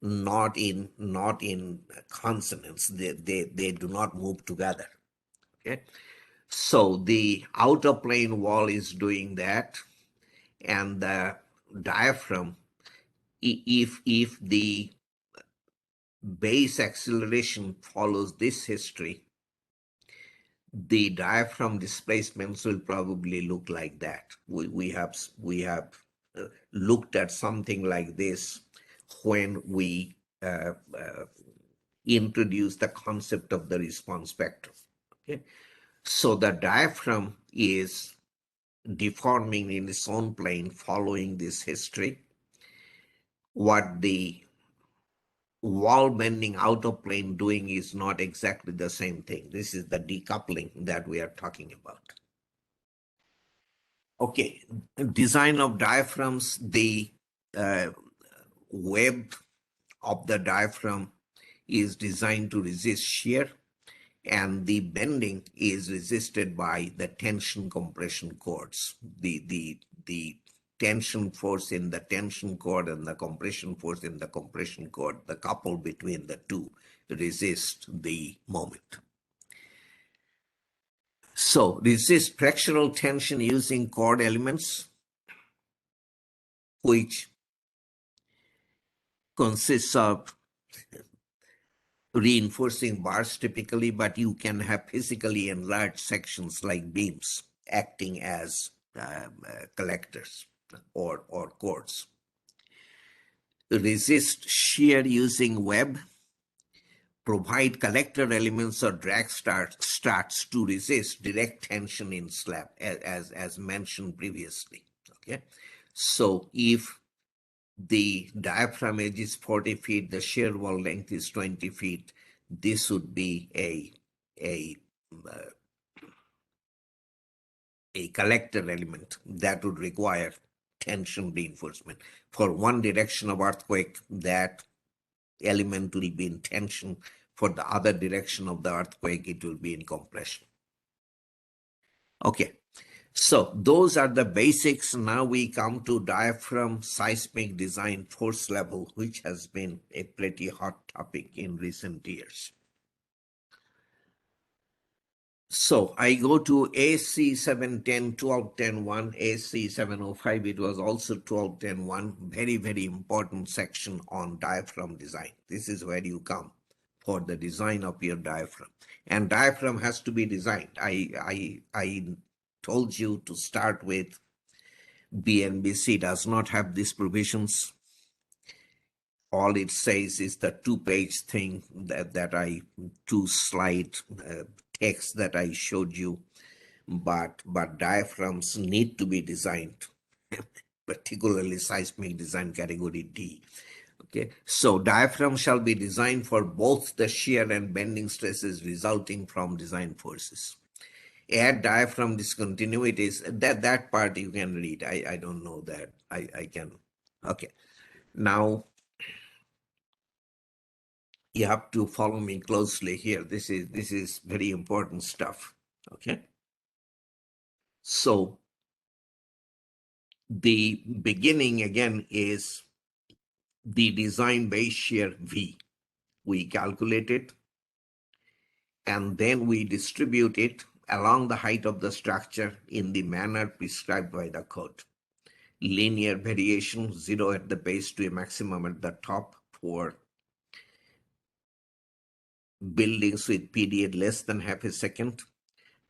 not in consonance. They do not move together. Okay, so the outer plane wall is doing that, and the diaphragm, if the base acceleration follows this history, the diaphragm displacements will probably look like that. We have looked at something like this when we introduced the concept of the response spectrum. Okay, so the diaphragm is deforming in its own plane following this history. What the wall bending out of plane doing is not exactly the same thing. This is the decoupling that we are talking about. Okay, design of diaphragms, the web of the diaphragm is designed to resist shear, and the bending is resisted by the tension compression cords. The tension force in the tension cord and the compression force in the compression cord, the couple between the two, resist the moment. So resist fractional tension using cord elements, which consists of reinforcing bars typically, but you can have physically enlarged sections like beams acting as collectors or cords. Resist shear using web, provide collector elements or drag struts to resist direct tension in slab, as mentioned previously. Okay, so if the diaphragm edge is 40 feet, the shear wall length is 20 feet, this would be a collector element that would require tension reinforcement. For one direction of earthquake, that element will be in tension. For the other direction of the earthquake, it will be in compression. Okay, so those are the basics. Now we come to diaphragm seismic design force level, which has been a pretty hot topic in recent years. So I go to AC710, 1210-1, AC705, it was also 1210-1, very, very important section on diaphragm design. This is where you come for the design of your diaphragm. And diaphragm has to be designed. I told you to start with BNBC does not have these provisions. All it says is the two-page thing two-slide text that I showed you, but diaphragms need to be designed, particularly seismic design category D. Okay, so diaphragm shall be designed for both the shear and bending stresses resulting from design forces. Add diaphragm discontinuities, that part you can read. I don't know that. I can. Okay, now you have to follow me closely here. This is very important stuff. Okay, so the beginning again is the design base shear V. We calculate it and then we distribute it along the height of the structure in the manner prescribed by the code. Linear variation, 0 at the base to a maximum at the top for buildings with period less than half a second.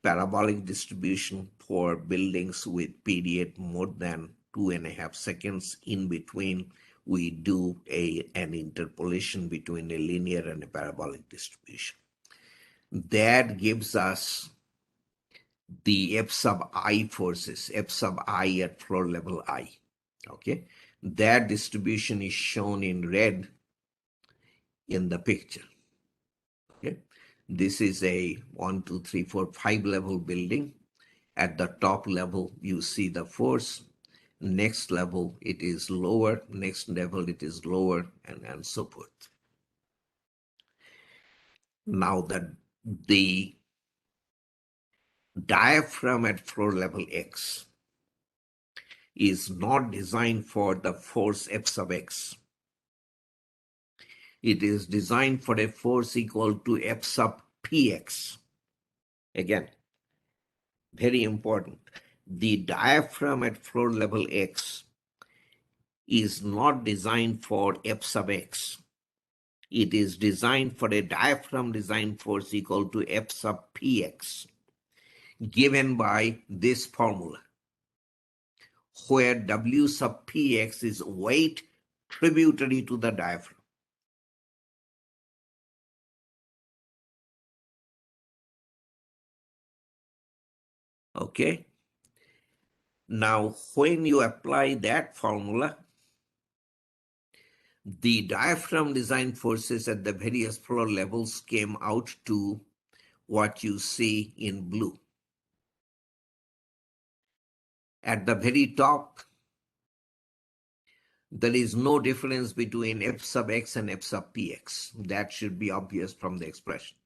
Parabolic distribution for buildings with period more than 2.5 seconds. In between, we do an interpolation between a linear and a parabolic distribution. That gives us the F sub I forces, F sub I at floor level I. Okay, that distribution is shown in red in the picture. Okay, this is a 1, 2, 3, 4, 5 level building. At the top level, you see the force. Next level, it is lower. Next level, it is lower, and so forth. Now the diaphragm at floor level X is not designed for the force F sub X. It is designed for a force equal to F sub Px. Again, very important. The diaphragm at floor level X is not designed for F sub X. It is designed for a diaphragm design force equal to F sub Px, given by this formula, where W sub Px is weight tributary to the diaphragm. Okay, Now, when you apply that formula, the diaphragm design forces at the various floor levels came out to what you see in blue. At the very top, there is no difference between f sub x and f sub px. That should be obvious from the expression.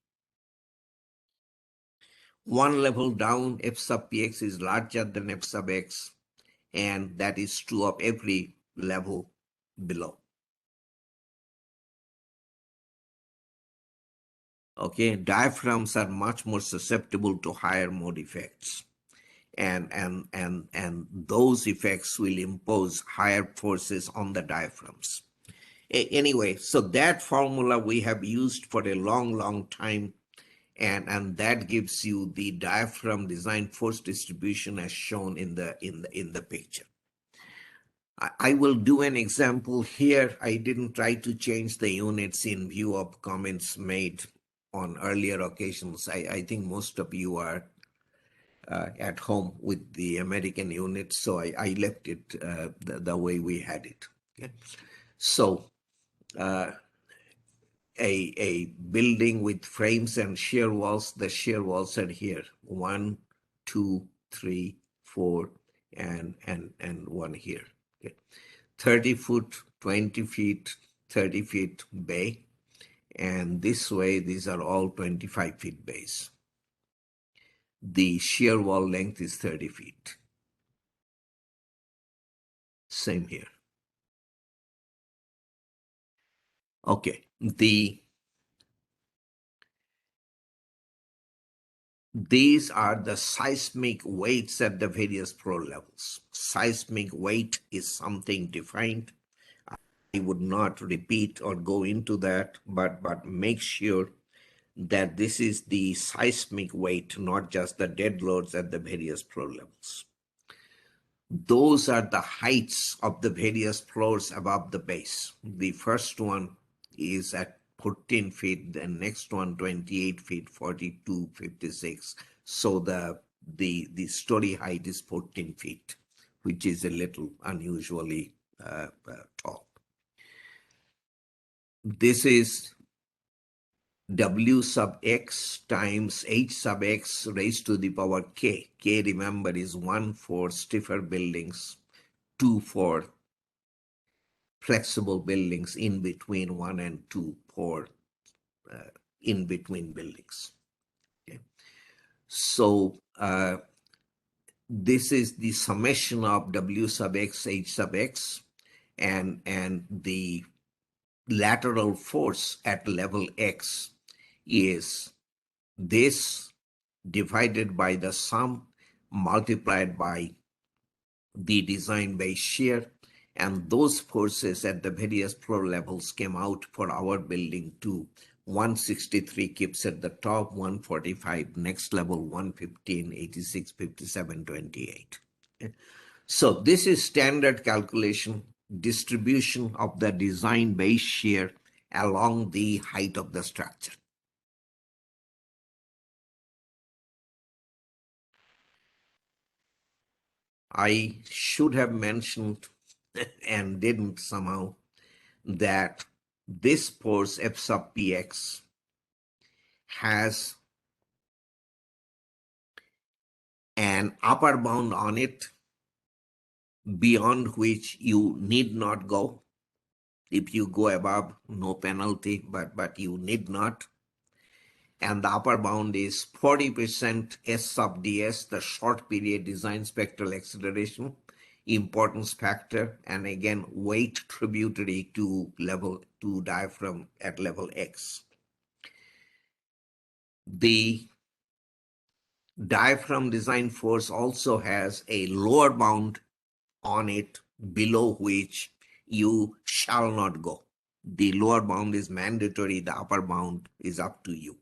One level down, f sub px is larger than f sub x, and that is true of every level below. Okay, diaphragms are much more susceptible to higher mode effects. And those effects will impose higher forces on the diaphragms. Anyway, so that formula we have used for a long time, and that gives you the diaphragm design force distribution as shown in the picture. I will do an example here. I didn't try to change the units in view of comments made on earlier occasions. I think most of you are at home with the American unit, so I left it the way we had it. Okay? So a building with frames and shear walls, the shear walls are here. 1, 2, 3, 4, and one here. Okay. 30 foot, 20 feet, 30 feet bay. And this way, these are all 25 feet bays. The shear wall length is 30 feet. Same here. Okay, these are the seismic weights at the various floor levels. Seismic weight is something defined. I would not repeat or go into that, but make sure that this is the seismic weight, not just the dead loads at the various floor levels. Those are the heights of the various floors above the base. The first one is at 14 feet, the next one 28 feet, 42, 56. So the story height is 14 feet, which is a little unusually tall. This is W sub x times h sub x raised to the power k. K, remember, is 1 for stiffer buildings, 2 for flexible buildings, in between 1 and 2 for in between buildings. Okay. So this is the summation of W sub x, h sub x, and the lateral force at level x is this divided by the sum multiplied by the design by shear, and those forces at the various floor levels came out for our building to 163 kips at the top, 145 next level, 115, 86, 57, 28. Okay. So this is standard calculation, distribution of the design base shear along the height of the structure. I should have mentioned and didn't somehow that this force F sub px has an upper bound on it beyond which you need not go. If you go above, no penalty, but you need not. And the upper bound is 40% S sub ds, the short period design spectral acceleration, importance factor, and again weight tributary to diaphragm at level x. The diaphragm design force also has a lower bound on it below which you shall not go. The lower bound is mandatory, the upper bound is up to you.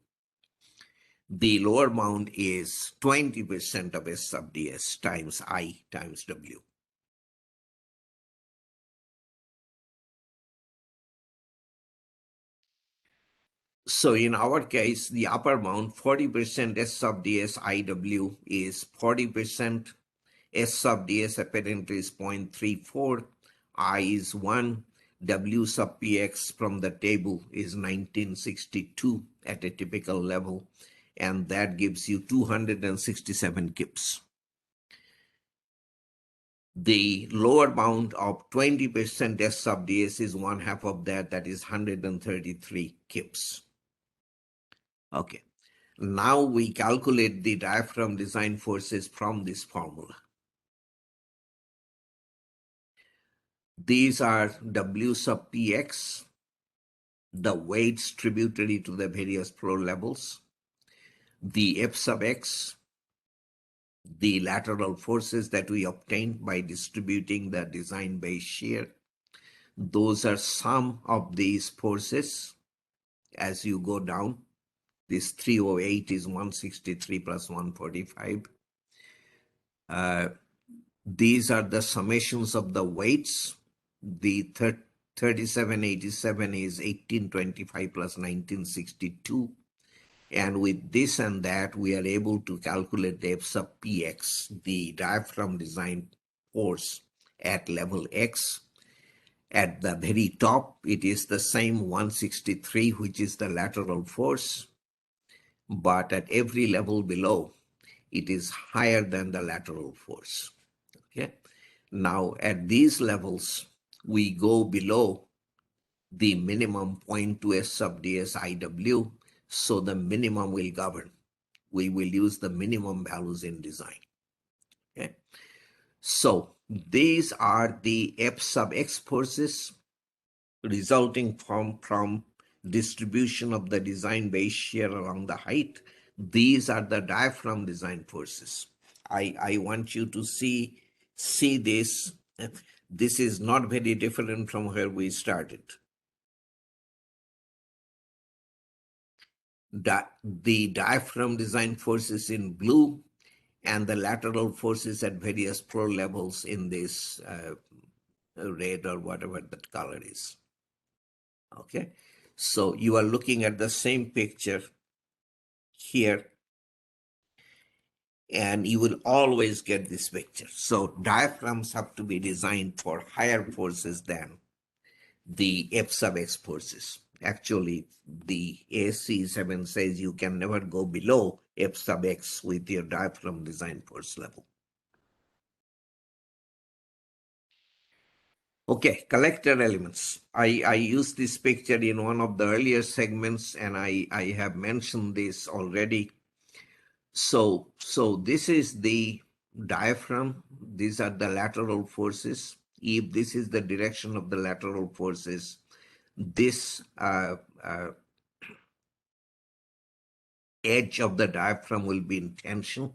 The lower bound is 20% of S sub ds times I times W. So in our case, the upper bound 40% S sub ds IW is 40%, S sub ds apparently is 0.34, I is 1, W sub px from the table is 1962 at a typical level, and that gives you 267 kips. The lower bound of 20% S sub ds is one half of that, that is 133 kips. Okay, now we calculate the diaphragm design forces from this formula. These are W sub px, the weights tributary to the various flow levels, the F sub x, the lateral forces that we obtained by distributing the design base shear. Those are some of these forces as you go down. This 308 is 163 plus 145. These are the summations of the weights. The 3787 is 1825 plus 1962. And with this and that, we are able to calculate the F sub px, the diaphragm design force at level x. At the very top, it is the same 163, which is the lateral force. But at every level below, it is higher than the lateral force. Okay. Now, at these levels, we go below the minimum 0.2 S sub ds IW, so the minimum will govern. We will use the minimum values in design. Okay. So these are the F sub x forces resulting from distribution of the design base shear along the height. These are the diaphragm design forces. I want you to see this. This is not very different from where we started. The diaphragm design forces in blue and the lateral forces at various floor levels in this red or whatever that color is. Okay, so you are looking at the same picture here, and you will always get this picture. So diaphragms have to be designed for higher forces than the F sub x forces. Actually, the Ac7 says you can never go below F sub x with your diaphragm design force level. Okay, collector elements. I used this picture in one of the earlier segments, and I have mentioned this already. So this is the diaphragm. These are the lateral forces. If this is the direction of the lateral forces, this edge of the diaphragm will be in tension,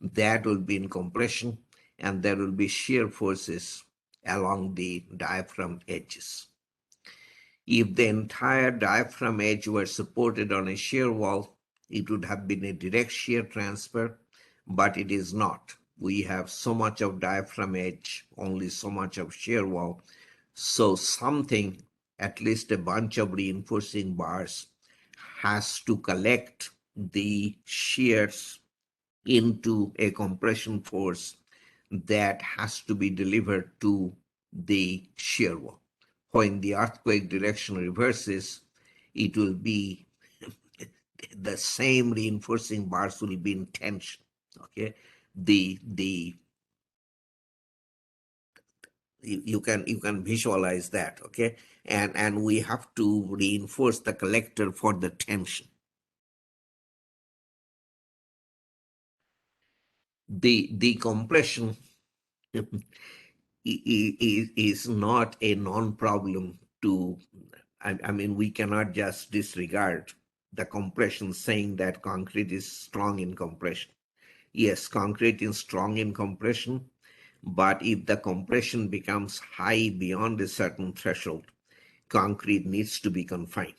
that will be in compression, and there will be shear forces along the diaphragm edges. If the entire diaphragm edge were supported on a shear wall, it would have been a direct shear transfer, but it is not. We have so much of diaphragm edge, only so much of shear wall. So something, at least a bunch of reinforcing bars, has to collect the shears into a compression force that has to be delivered to the shear wall. When the earthquake direction reverses, it will be the same reinforcing bars will be in tension. Okay, you can visualize that. Okay, and we have to reinforce the collector for the tension. The compression is not a non-problem to, I mean, we cannot just disregard the compression saying that concrete is strong in compression. Yes, concrete is strong in compression, but if the compression becomes high beyond a certain threshold, concrete needs to be confined.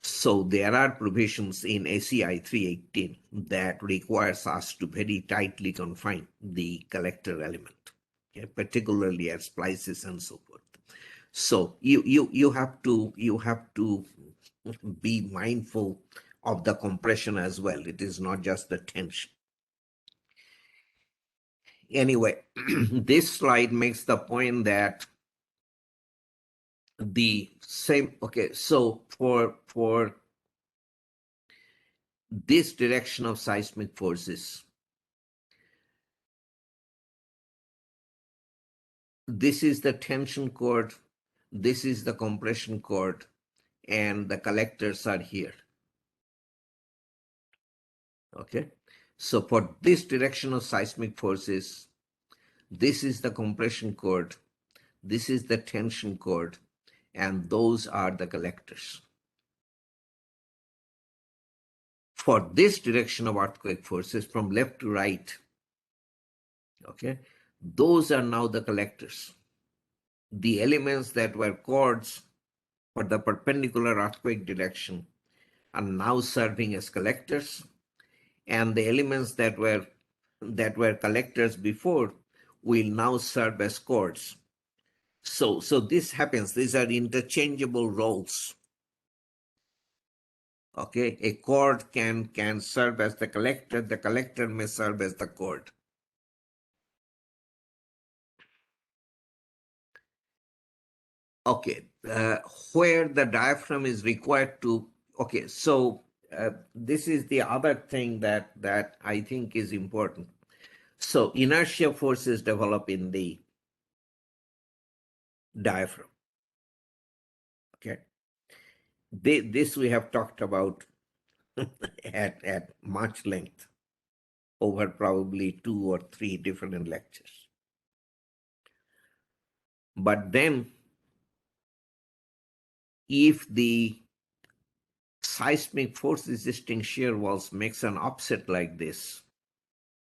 So there are provisions in ACI 318 that requires us to very tightly confine the collector element, okay, particularly at splices and so forth. So you have to be mindful of the compression as well. It is not just the tension. Anyway, this slide makes the point that the same, okay, so for this direction of seismic forces, this is the tension cord, this is the compression cord, and the collectors are here. Okay, so for this direction of seismic forces, this is the compression cord, this is the tension cord, and those are the collectors. For this direction of earthquake forces from left to right, okay, those are now the collectors. The elements that were cords for the perpendicular earthquake direction are now serving as collectors, and the elements that were collectors before will now serve as cords. So this happens. These are interchangeable roles. Okay, a cord can serve as the collector may serve as the cord. Okay, where the diaphragm is required to, okay, so this is the other thing that I think is important. So inertia forces develop in the diaphragm. Okay, this we have talked about at much length over probably 2 or 3 different lectures. But then if the seismic force resisting shear walls makes an offset like this,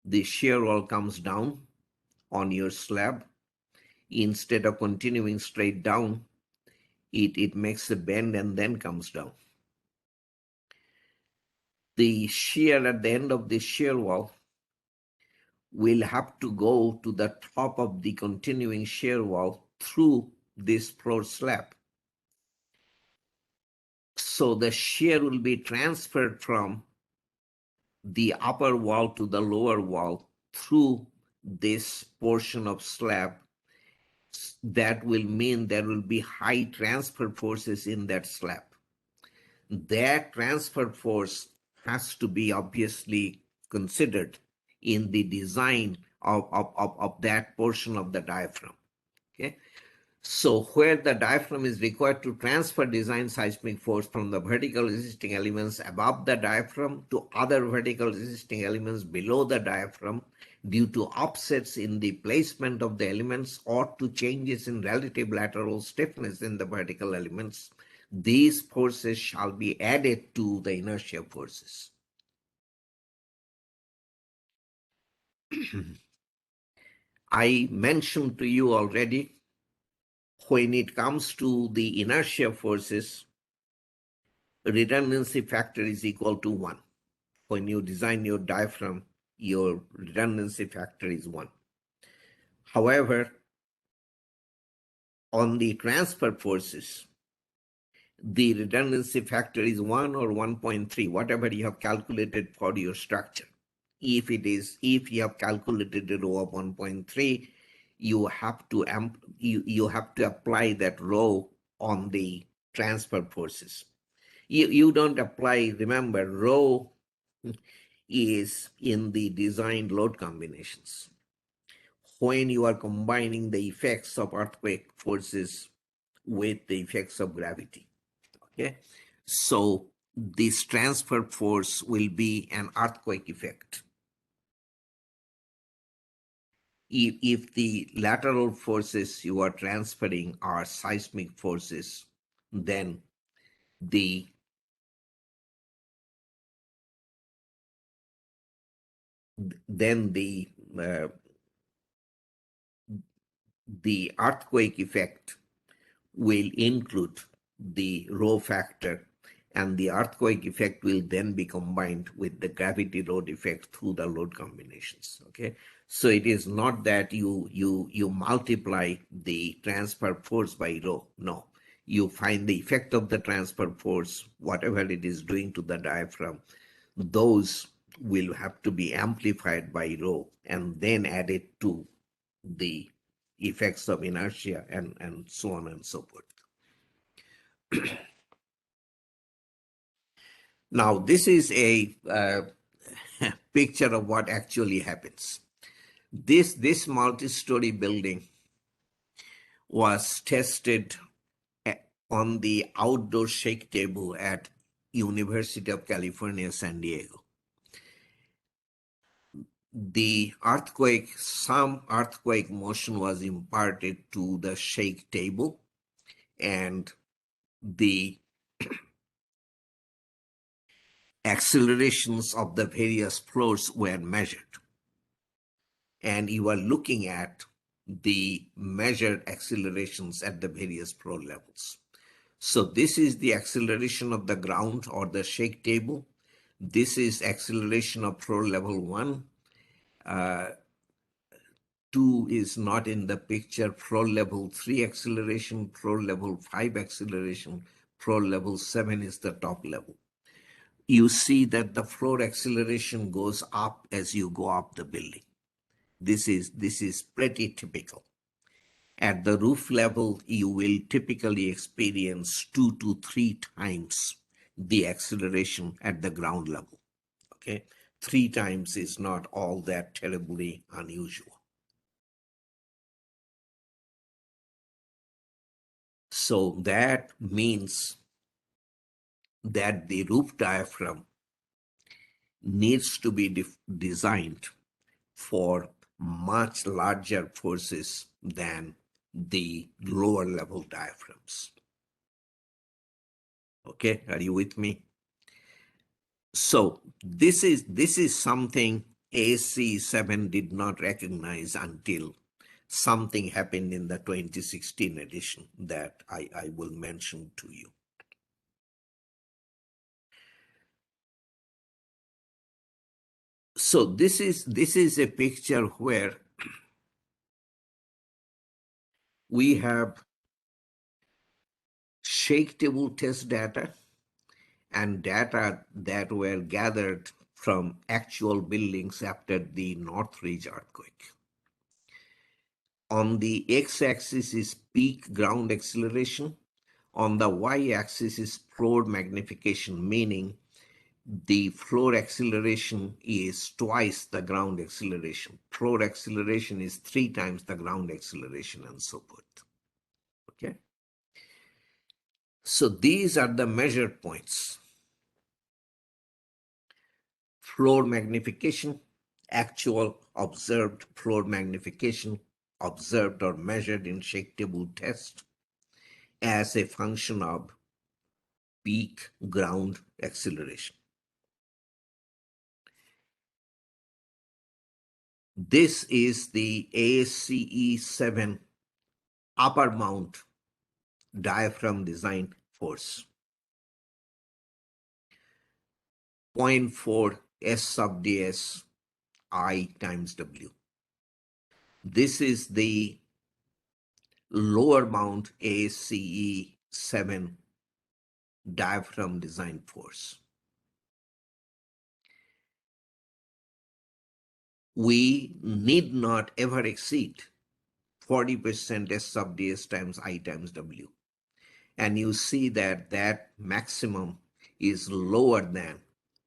the shear wall comes down on your slab. Instead of continuing straight down, it makes a bend and then comes down. The shear at the end of the shear wall will have to go to the top of the continuing shear wall through this floor slab. So the shear will be transferred from the upper wall to the lower wall through this portion of slab. That will mean there will be high transfer forces in that slab. That transfer force has to be obviously considered in the design of that portion of the diaphragm. Okay, so where the diaphragm is required to transfer design seismic force from the vertical resisting elements above the diaphragm to other vertical resisting elements below the diaphragm due to offsets in the placement of the elements or to changes in relative lateral stiffness in the vertical elements, these forces shall be added to the inertia forces. I mentioned to you already, when it comes to the inertia forces, redundancy factor is equal to 1. When you design your diaphragm, your redundancy factor is 1. However, on the transfer forces, the redundancy factor is 1 or 1.3, whatever you have calculated for your structure. If you have calculated a rho of 1.3, you have to apply that rho on the transfer forces. You don't apply, remember, rho is in the designed load combinations. When you are combining the effects of earthquake forces with the effects of gravity. Okay, so this transfer force will be an earthquake effect. If the lateral forces you are transferring are seismic forces, then the earthquake effect will include the rho factor, and the earthquake effect will then be combined with the gravity load effect through the load combinations. Okay, so it is not that you multiply the transfer force by rho. No, you find the effect of the transfer force, whatever it is doing to the diaphragm. Those will have to be amplified by rho and then added to the effects of inertia and so on and so forth. Now, this is a picture of what actually happens. This multi-story building was tested on the outdoor shake table at University of California, San Diego. Some earthquake motion was imparted to the shake table, and the accelerations of the various floors were measured. And you are looking at the measured accelerations at the various floor levels. So this is the acceleration of the ground or the shake table. This is acceleration of floor level 1. 2 is not in the picture. Floor level 3 acceleration, floor level 5 acceleration, floor level 7 is the top level. You see that the floor acceleration goes up as you go up the building. This is pretty typical. At the roof level, you will typically experience 2 to 3 times the acceleration at the ground level. Okay, 3 times is not all that terribly unusual. So that means that the roof diaphragm needs to be designed for much larger forces than the lower level diaphragms. Okay, are you with me? So this is something Ac7 did not recognize until something happened in the 2016 edition that I will mention to you. So this is a picture where we have shake table test data and data that were gathered from actual buildings after the Northridge earthquake. On the x-axis is peak ground acceleration. On the y-axis is floor magnification, meaning the floor acceleration is twice the ground acceleration. Floor acceleration is 3 times the ground acceleration, and so forth. Okay. So these are the measured points. Floor magnification, actual observed floor magnification, observed or measured in shake table test as a function of peak ground acceleration. This is the ACE7 upper mount diaphragm design force. 0.4 S sub ds I times W. This is the lower mount ACE7 diaphragm design force. We need not ever exceed 40% S sub ds times I times W. And you see that that maximum is lower than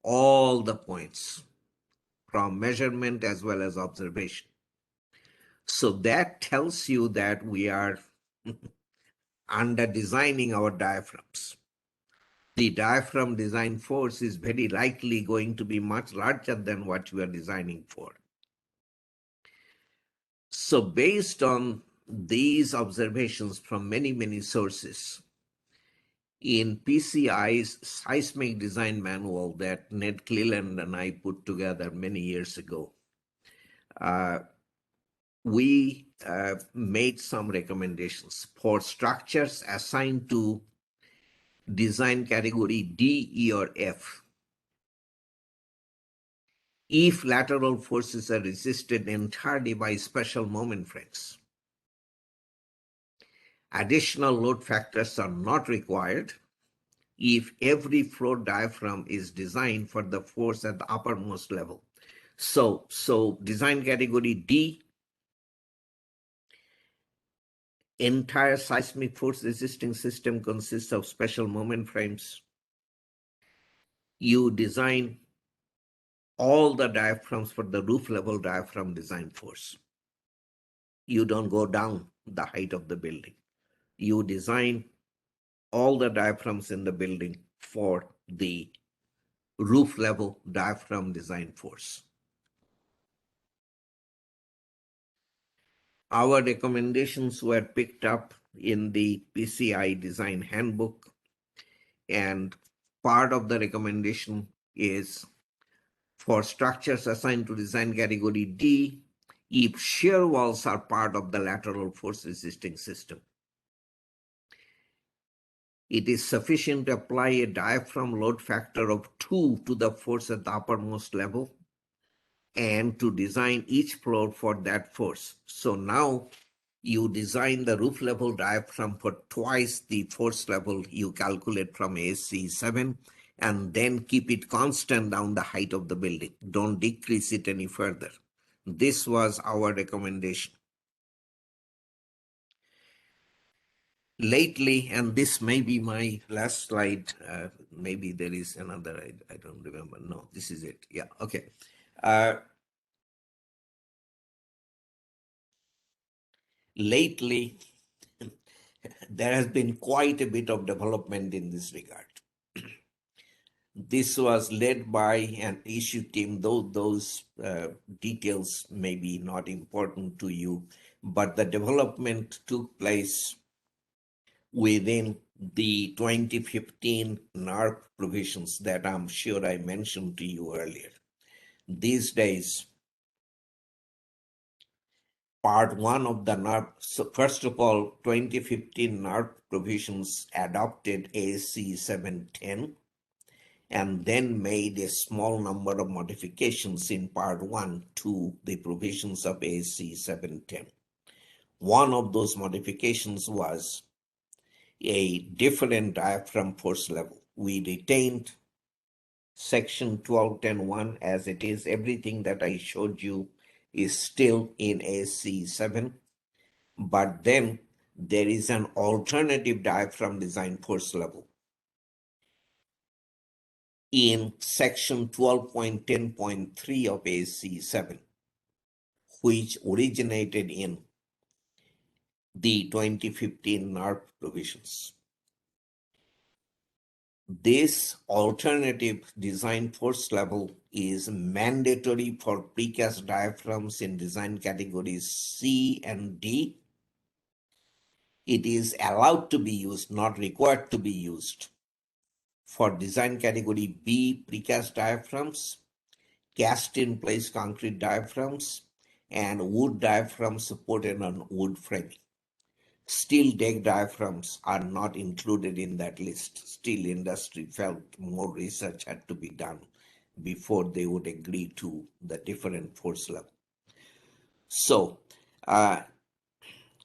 all the points from measurement as well as observation. So that tells you that we are under designing our diaphragms. The diaphragm design force is very likely going to be much larger than what you are designing for. So based on these observations from many sources, in PCI's Seismic Design Manual that Ned Cleland and I put together many years ago, we made some recommendations for structures assigned to design category D, E, or F. If lateral forces are resisted entirely by special moment frames, additional load factors are not required, if every floor diaphragm is designed for the force at the uppermost level. So design category D, entire seismic force resisting system consists of special moment frames. You design all the diaphragms for the roof level diaphragm design force. You don't go down the height of the building. You design all the diaphragms in the building for the roof level diaphragm design force. Our recommendations were picked up in the PCI design handbook, and part of the recommendation is for structures assigned to design category D, if shear walls are part of the lateral force resisting system, it is sufficient to apply a diaphragm load factor of 2 to the force at the uppermost level and to design each floor for that force. So now you design the roof level diaphragm for twice the force level you calculate from Ac7, and then keep it constant down the height of the building. Don't decrease it any further. This was our recommendation. Lately, and this may be my last slide, maybe there is another, I don't remember. No, this is it. Yeah, okay. Lately, there has been quite a bit of development in this regard. This was led by an issue team, though those details may be not important to you, but the development took place within the 2015 NARP provisions that I'm sure I mentioned to you earlier. These days, part one of the NARP, so first of all, 2015 NARP provisions adopted AC 710 and then made a small number of modifications in part one to the provisions of AC 710. One of those modifications was a different diaphragm force level. We retained section 1210.1 as it is. Everything that I showed you is still in AC7, but then there is an alternative diaphragm design force level in section 12.10.3 of AC7, which originated in the 2015 NARP provisions. This alternative design force level is mandatory for precast diaphragms in design categories C and D. It is allowed to be used, not required to be used, for design category B precast diaphragms, cast-in-place concrete diaphragms, and wood diaphragms supported on wood framing. Steel deck diaphragms are not included in that list. Steel industry felt more research had to be done before they would agree to the different force level. So,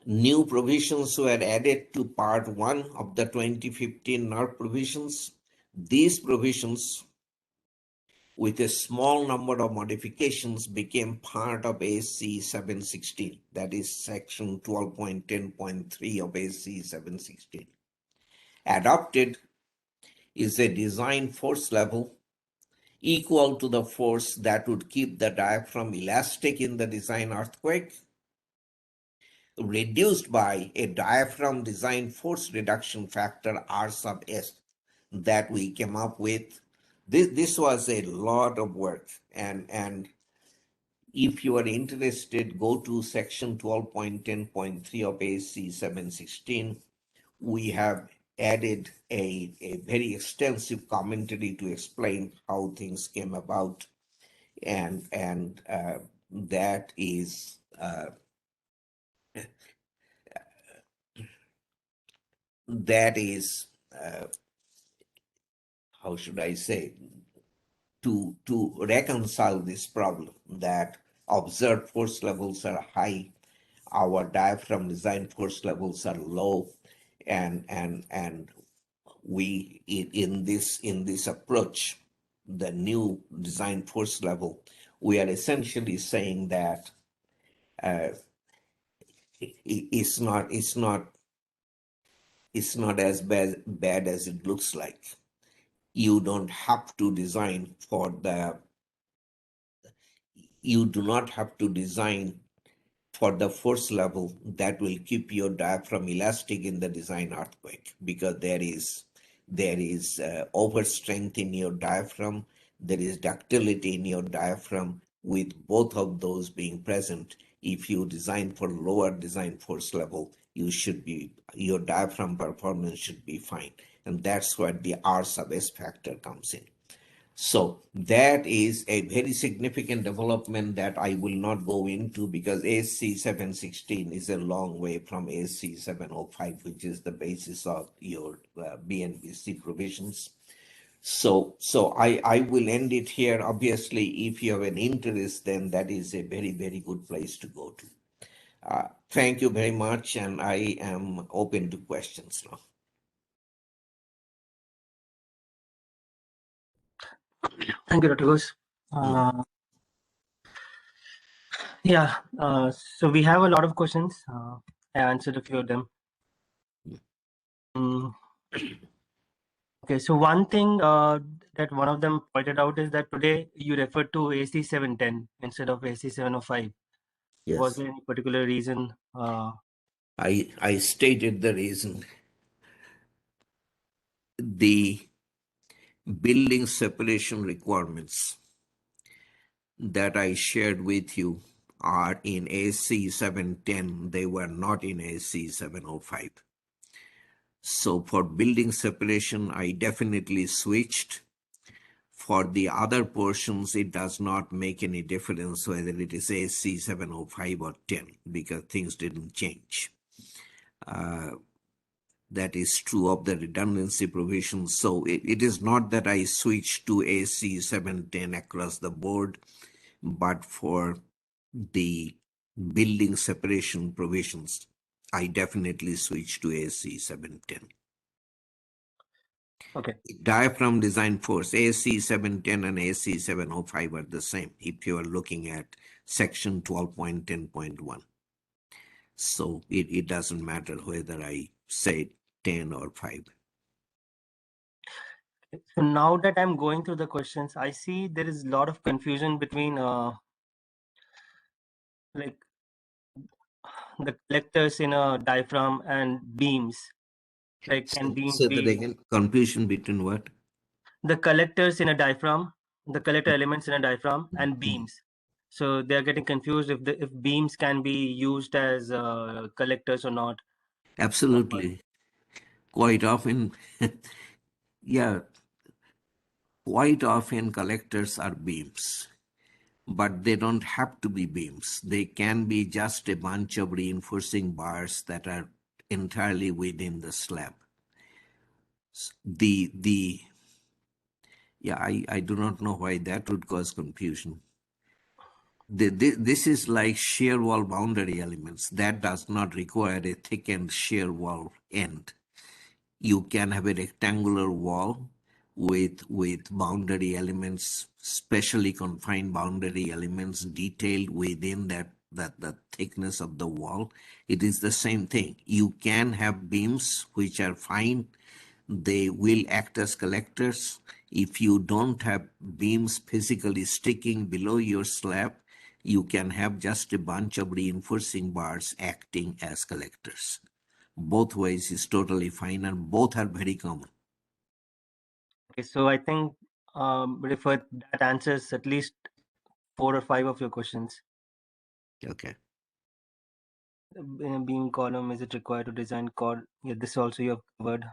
new provisions were added to part one of the 2015 NARP provisions. These provisions, with a small number of modifications, became part of AC 716, that is section 12.10.3 of AC 716. Adopted is a design force level equal to the force that would keep the diaphragm elastic in the design earthquake, reduced by a diaphragm design force reduction factor R sub S that we came up with. This was a lot of work, and if you are interested, go to section 12.10.3 of AC 716. We have added a very extensive commentary to explain how things came about, and that is how should I say, to reconcile this problem that observed force levels are high, our diaphragm design force levels are low, and we in this approach, the new design force level, we are essentially saying that it's not as bad as it looks like. You don't have to design for the you do not have to design for the force level that will keep your diaphragm elastic in the design earthquake, because there is overstrength in your diaphragm, there is ductility in your diaphragm. With both of those being present, if you design for lower design force level, your diaphragm performance should be fine, and that's where the R sub S factor comes in. So that is a very significant development that I will not go into, because AC716 is a long way from AC705, which is the basis of your BNBC provisions. So I will end it here. Obviously, if you have an interest, then that is a very, very good place to go to. Thank you very much, and I am open to questions now. Thank you, Dr. Ghosh. Yeah, so we have a lot of questions. I answered a few of them. Okay, so one thing that one of them pointed out is that today you referred to AC710 instead of AC705. Yes. Was there any particular reason? I stated the reason. The building separation requirements that I shared with you are in AC710. They were not in AC705. So for building separation, I definitely switched. For the other portions, it does not make any difference whether it is AC705 or 10, because things didn't change. That is true of the redundancy provisions. So it is not that I switched to AC710 across the board, but for the building separation provisions, I definitely switched to AC710. Okay. Diaphragm design force, AC710 and AC705 are the same if you are looking at section 12.10.1. So it doesn't matter whether I say 10 or 5. So now that I'm going through the questions, I see there is a lot of confusion between like the collectors in a diaphragm and beams. Like, can beams So be that again, confusion between what? the collectors in a diaphragm, the collector elements in a diaphragm, and beams. So they are getting confused if beams can be used as collectors or not. Absolutely. Quite often, yeah, quite often collectors are beams, but they don't have to be beams. They can be just a bunch of reinforcing bars that are entirely within the slab. I do not know why that would cause confusion. This is like shear wall boundary elements. That does not require a thickened shear wall end. You can have a rectangular wall with boundary elements, specially confined boundary elements detailed within that the thickness of the wall. It is the same thing. You can have beams which are fine. They will act as collectors. If you don't have beams physically sticking below your slab, you can have just a bunch of reinforcing bars acting as collectors. Both ways is totally fine, and both are very common. Okay, so I think that answers at least 4 or 5 of your questions. Okay. In a beam column, is it required to design core? Yeah, this also you have covered.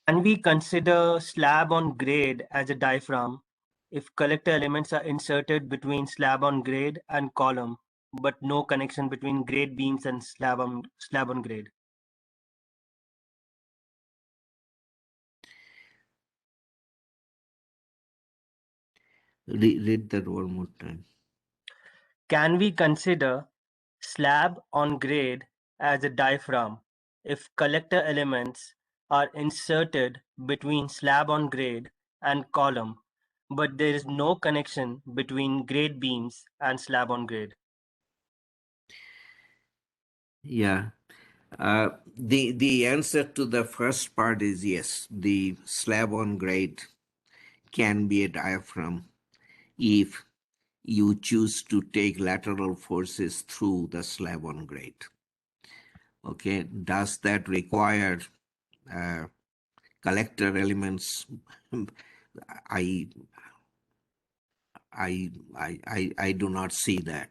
Can we consider slab on grade as a diaphragm if collector elements are inserted between slab on grade and column, but no connection between grade beams and slab on grade? Read that one more time. Can we consider slab on grade as a diaphragm if collector elements are inserted between slab on grade and column, but there is no connection between grade beams and slab on grade? Yeah. The answer to the first part is yes. The slab on grade can be a diaphragm if you choose to take lateral forces through the slab on grade. Okay, does that require uh, collector elements? I, I do not see that.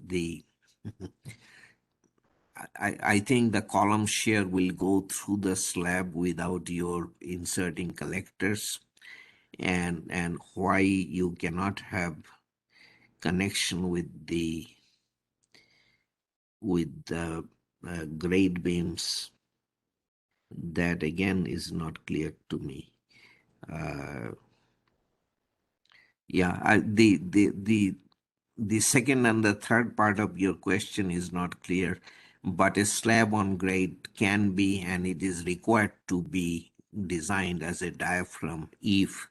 The I think the column shear will go through the slab without your inserting collectors, and why you cannot have connection with the grade beams, that again is not clear to me. Yeah, the second and the third part of your question is not clear, but a slab on grade can be, and it is required to be designed as a diaphragm if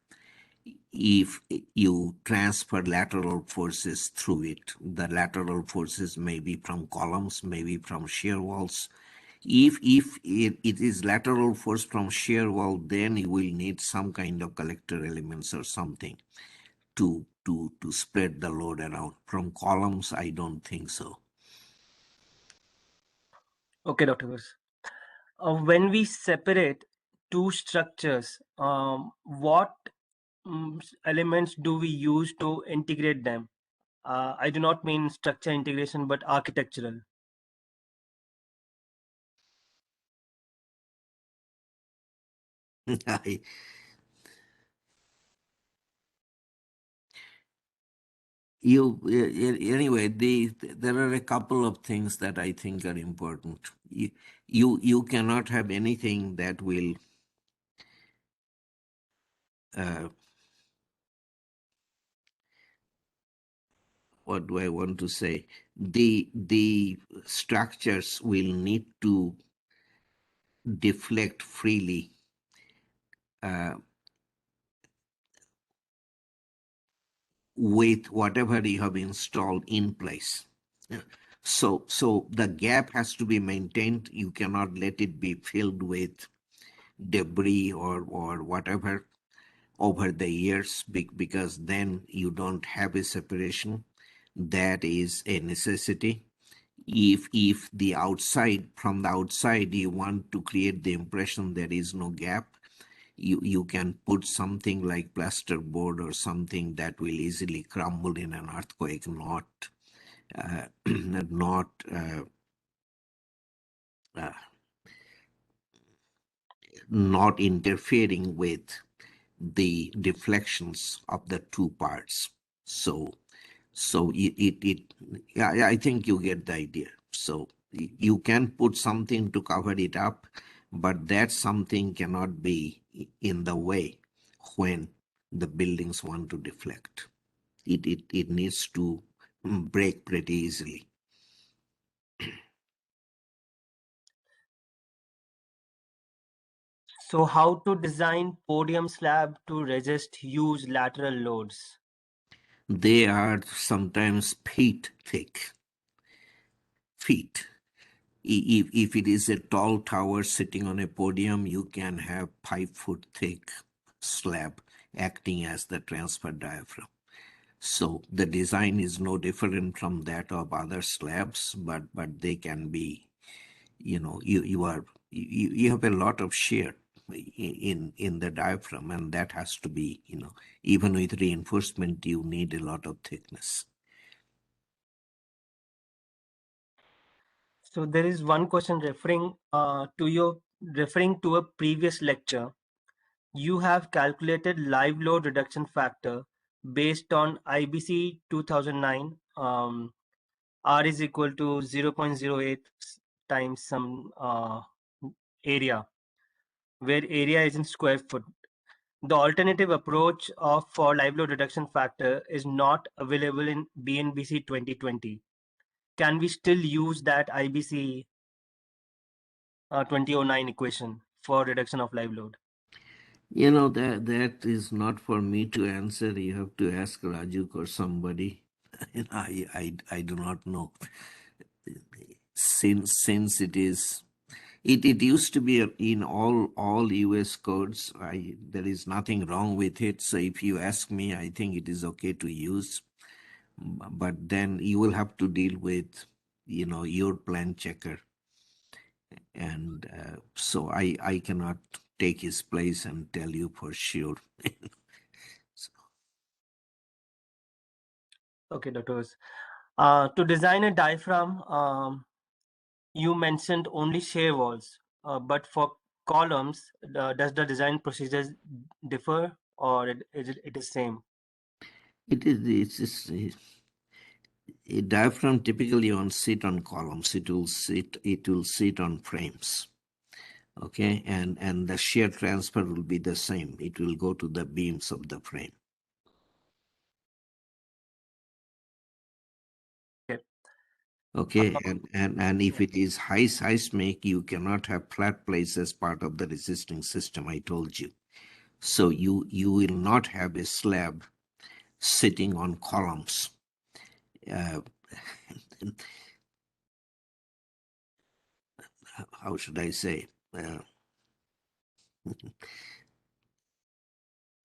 you transfer lateral forces through it. The lateral forces may be from columns, maybe from shear walls. If it is lateral force from shear wall, then you will need some kind of collector elements or something to spread the load around. From columns, I don't think so. Okay, Dr. Gus. When we separate two structures, what elements do we use to integrate them? I do not mean structure integration, but architectural. I, anyway, there are a couple of things that I think are important. You cannot have anything that will what do I want to say? The structures will need to deflect freely with whatever you have installed in place. Yeah. So the gap has to be maintained. You cannot let it be filled with debris or whatever over the years, because then you don't have a separation. That is a necessity. If the outside, from the outside, you want to create the impression there is no gap, you can put something like plasterboard or something that will easily crumble in an earthquake, not not interfering with the deflections of the two parts. So yeah, I think you get the idea. So you can put something to cover it up, but that something cannot be in the way when the buildings want to deflect. It needs to break pretty easily. So how to design podium slab to resist huge lateral loads? They are sometimes feet thick. Feet. If it is a tall tower sitting on a podium, you can have 5 foot thick slab acting as the transfer diaphragm. So the design is no different from that of other slabs, but they can be, you have a lot of shear in the diaphragm, and that has to be, even with reinforcement, you need a lot of thickness. So there is one question referring to a previous lecture. You have calculated live load reduction factor based on IBC 2009. R is equal to 0.08 times some area, where area is in square foot. The alternative approach for live load reduction factor is not available in BNBC 2020. Can we still use that IBC 2009 equation for reduction of live load? You know, that is not for me to answer. You have to ask Rajuk or somebody. I do not know. Since it used to be in all US codes. There is nothing wrong with it. So if you ask me, I think it is okay to use. But then you will have to deal with, your plan checker. And so I cannot take his place and tell you for sure. So, Okay, doctors. To design a diaphragm, you mentioned only shear walls, but for columns, does the design procedures differ, or it is same? it's just a diaphragm typically on sit on columns. It will sit on frames. Okay, and the shear transfer will be the same. It will go to the beams of the frame. Okay. Okay, and if it is high seismic, you cannot have flat plates as part of the resisting system. I told you. So you will not have a slab sitting on columns. How should I say?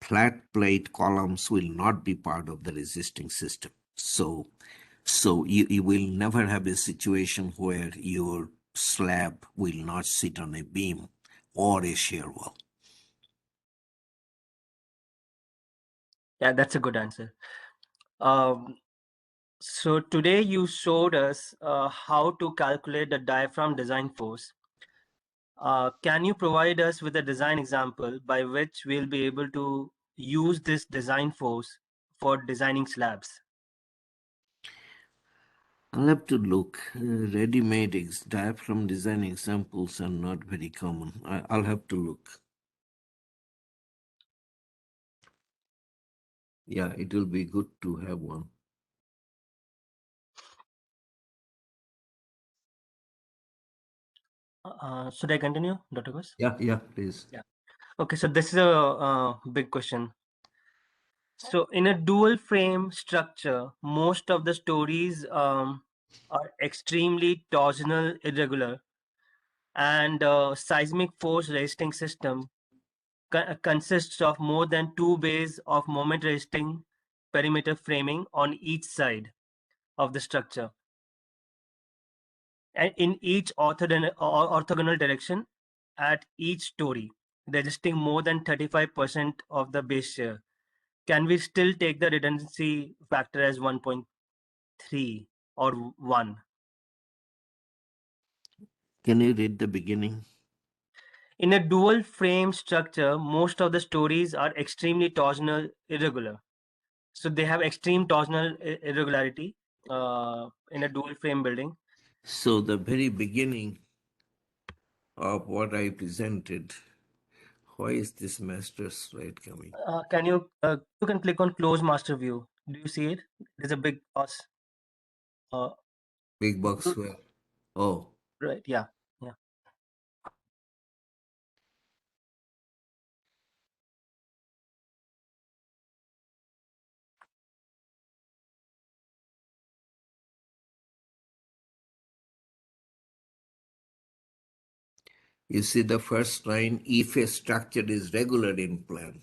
Flat plate columns will not be part of the resisting system. So you will never have a situation where your slab will not sit on a beam or a shear wall. Yeah, that's a good answer. So today you showed us how to calculate the diaphragm design force. Can you provide us with a design example by which we'll be able to use this design force for designing slabs? I'll have to look. Ready-made diaphragm design examples are not very common. I'll have to look. Yeah, it will be good to have one. Should I continue, Dr. Ghose? Yeah, please. Yeah. Okay, so this is a big question. So in a dual frame structure, most of the stories are extremely torsional irregular, and seismic force resisting system consists of more than two bays of moment resisting perimeter framing on each side of the structure, and in each orthogonal direction at each story, resisting more than 35% of the base shear. Can we still take the redundancy factor as 1.3 or 1? Can you read the beginning? In a dual frame structure, most of the stories are extremely torsional irregular. So they have extreme torsional irregularity in a dual frame building. So the very beginning of what I presented, why is this master slide coming? Can you can click on close master view? Do you see it? There's a big cross. Uh, Big box where? Oh, right. Yeah. Yeah. you see the first line, if a structure is regular in plan,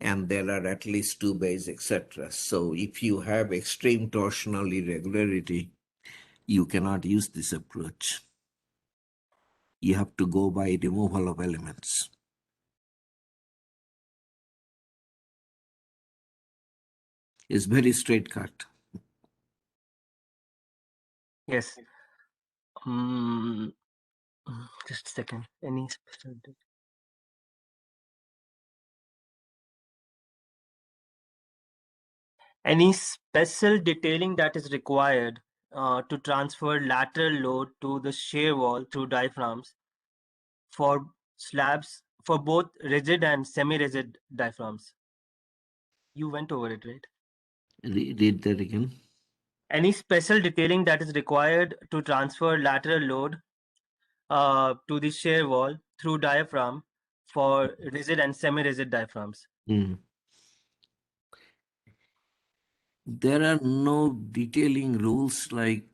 and there are at least two bays, etc. So if you have extreme torsional irregularity, you cannot use this approach. You have to go by removal of elements. It's very straight cut. Yes. Mm, just a second. Any special detailing that is required to transfer lateral load to the shear wall through diaphragms for slabs for both rigid and semi-rigid diaphragms? You went over it, right? Read that again. Any special detailing that is required to transfer lateral load to the shear wall through diaphragm for rigid and semi-rigid diaphragms. Mm. There are no detailing rules like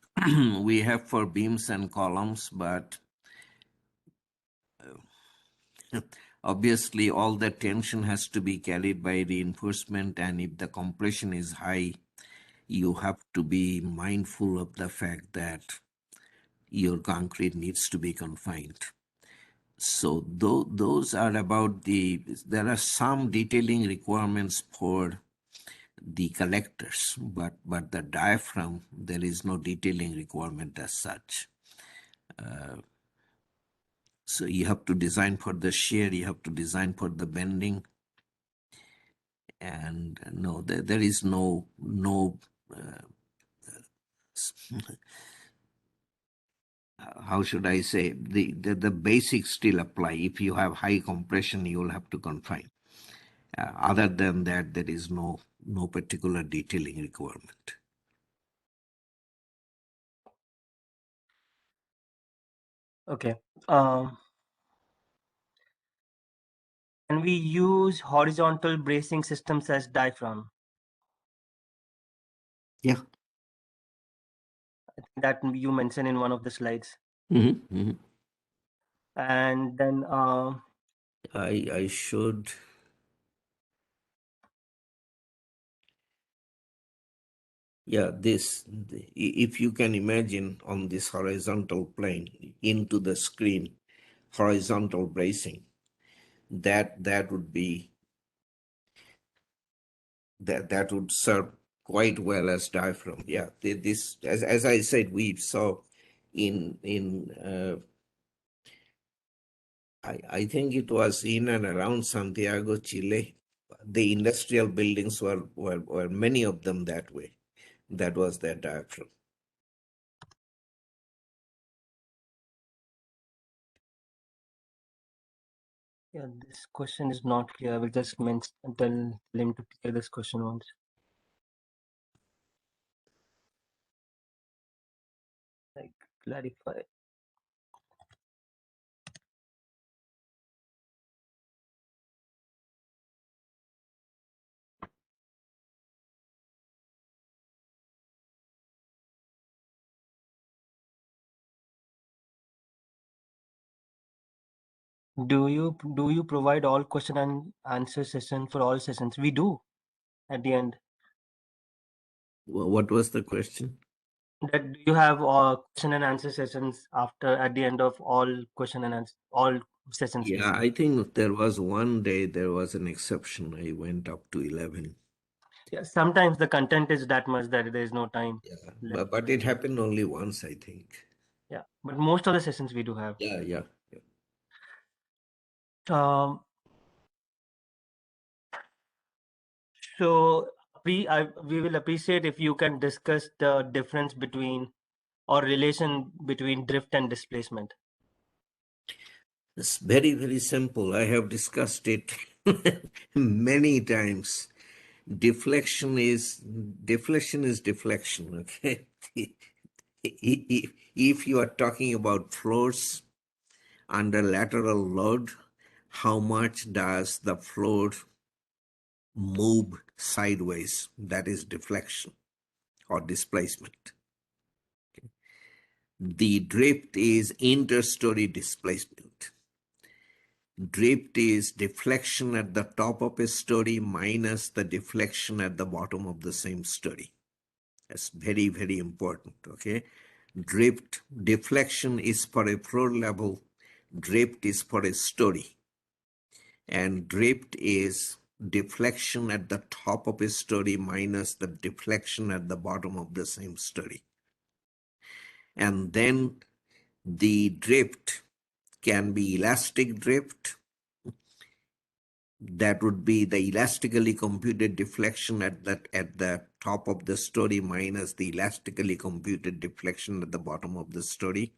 we have for beams and columns, but obviously all the tension has to be carried by reinforcement, and if the compression is high, you have to be mindful of the fact that your concrete needs to be confined. So those are about there are some detailing requirements for the collectors, but the diaphragm, there is no detailing requirement as such. So you have to design for the shear, you have to design for the bending, and no, there is no how should I say, the basics still apply. If you have high compression, you will have to confine. Other than that, there is no particular detailing requirement. Okay. And we use horizontal bracing systems as diaphragm. Yeah. That you mentioned in one of the slides. Mm-hmm. Mm-hmm. And then I should. Yeah, if you can imagine on this horizontal plane into the screen, horizontal bracing, that would be that would serve quite well as diaphragm. Yeah, this as I said, we saw in I think it was in and around Santiago, Chile. The industrial buildings were many of them that way. That was their diaphragm. yeah, this question is not clear. I will just tell him to clear this question once. Like clarify. Do you provide all question and answer session for all sessions? We do at the end. What was the question? That do you have question and answer sessions after at the end of all question and answer all sessions Yeah, basically? I think there was one day there was an exception. I went up to 11. Yeah, sometimes the content is that much that there is no time Yeah, left. but it happened only once, I think. Yeah, but most of the sessions we do have. Yeah, yeah. Um, so we will appreciate if you can discuss the difference between or relation between drift and displacement. It's very, very simple. I have discussed it many times. Deflection is deflection, okay? If you are talking about floors under lateral load, how much does the floor move sideways? That is deflection or displacement. The drift is interstory displacement. Drift is deflection at the top of a story minus the deflection at the bottom of the same story. That's very, very important, okay? Deflection is for a floor level, drift is for a story. And drift is deflection at the top of a story minus the deflection at the bottom of the same story. And then the drift can be elastic drift. That would be the elastically computed deflection at the top of the story minus the elastically computed deflection at the bottom of the story.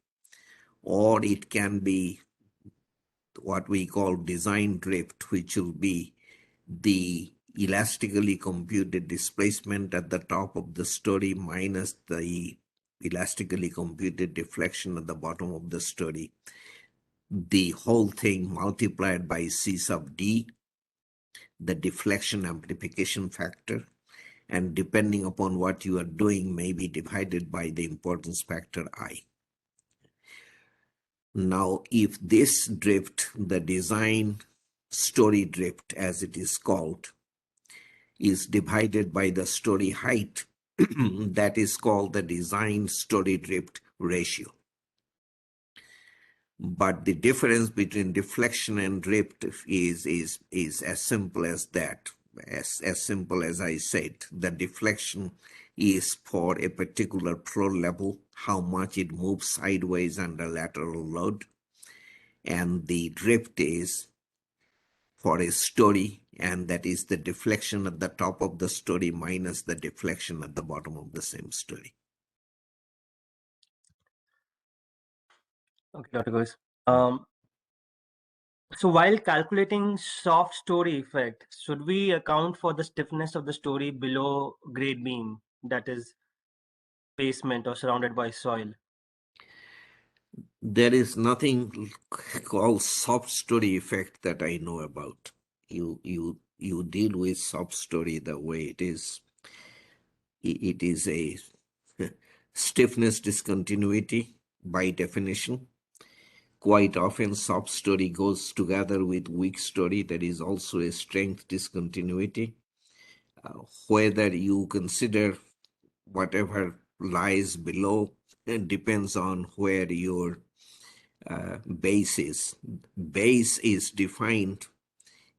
Or it can be what we call design drift, which will be the elastically computed displacement at the top of the story minus the elastically computed deflection at the bottom of the story, the whole thing multiplied by C sub D, the deflection amplification factor, and depending upon what you are doing may be divided by the importance factor I. Now, if this drift, the design story drift as it is called, is divided by the story height, that is called the design story drift ratio. But the difference between deflection and drift is as simple as that. As simple as I said, the deflection is for a particular floor level, how much it moves sideways under lateral load. And the drift is for a story, and that is the deflection at the top of the story minus the deflection at the bottom of the same story. Okay, Dr. Ghosh. So while calculating soft story effect, should we account for the stiffness of the story below grade beam, that is basement or surrounded by soil? There is nothing called soft story effect that I know about. You deal with soft story the way it is. It is a stiffness discontinuity by definition. Quite often, soft story goes together with weak story. There is also a strength discontinuity. Whether you consider whatever lies below, it depends on where your base is. Base is defined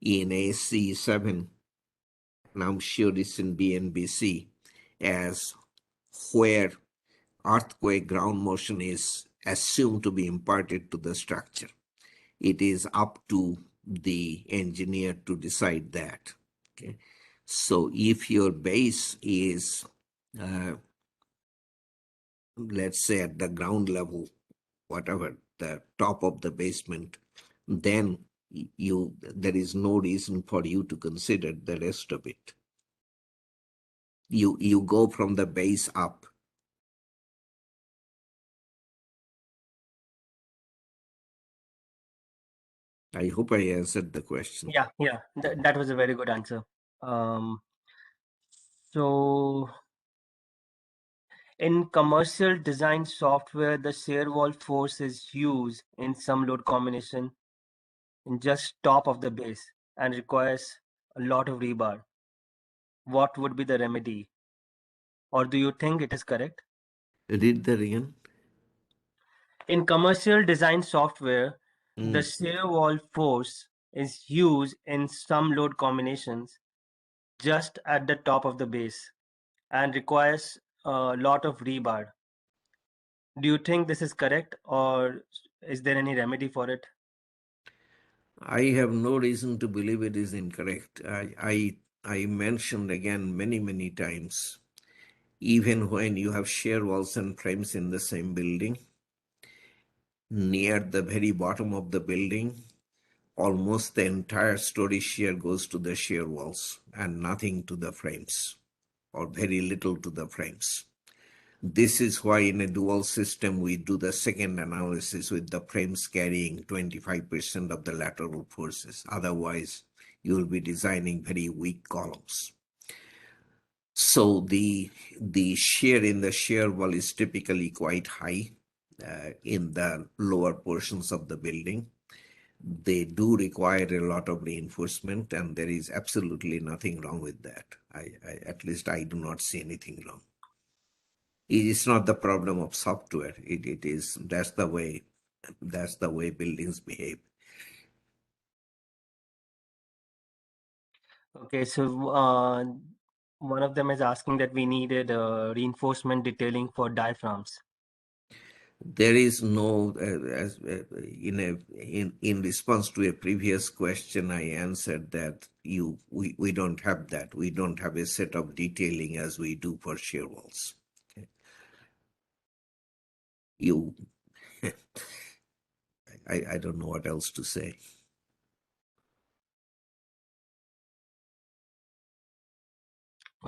in Ac7, and I'm sure it's in BNBC, as where earthquake ground motion is assumed to be imparted to the structure. It is up to the engineer to decide that. Okay, so if your base is, let's say at the ground level, whatever, the top of the basement, then there is no reason for you to consider the rest of it. You go from the base up. I hope I answered the question. Yeah, that was a very good answer. So in commercial design software, the shear wall force is used in some load combination in just top of the base and requires a lot of rebar. What would be the remedy? Or do you think it is correct? Read that again. In commercial design software, the Mm. shear wall force is used in some load combinations just at the top of the base and requires a lot of rebar. Do you think this is correct, or is there any remedy for it? I have no reason to believe it is incorrect. I mentioned again many times, even when you have shear walls and frames in the same building, near the very bottom of the building, almost the entire story shear goes to the shear walls and nothing to the frames, or very little to the frames. This is why in a dual system we do the second analysis with the frames carrying 25% of the lateral forces. Otherwise, you will be designing very weak columns. So the shear in the shear wall is typically quite high in the lower portions of the building. They do require a lot of reinforcement, and there is absolutely nothing wrong with that. At least I do not see anything wrong. It is not the problem of software. It is that's the way buildings behave. Okay, so one of them is asking that we needed reinforcement detailing for diaphragms. There is no in response to a previous question, I answered that we don't have that. We don't have a set of detailing as we do for shear walls. Okay. You, I don't know what else to say.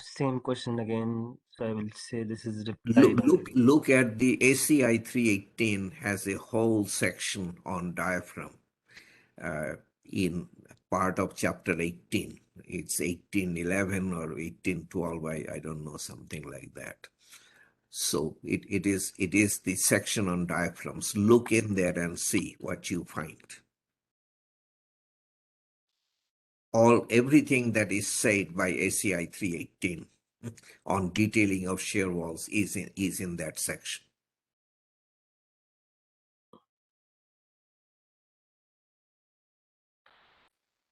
Same question again. So I will say this is Look, replied. look at the ACI 318 has a whole section on diaphragm in part of chapter 18. It's 1811 or 1812, I don't know, something like that. So it is the section on diaphragms. Look in there and see what you find. Everything that is said by ACI 318 on detailing of shear walls is in that section.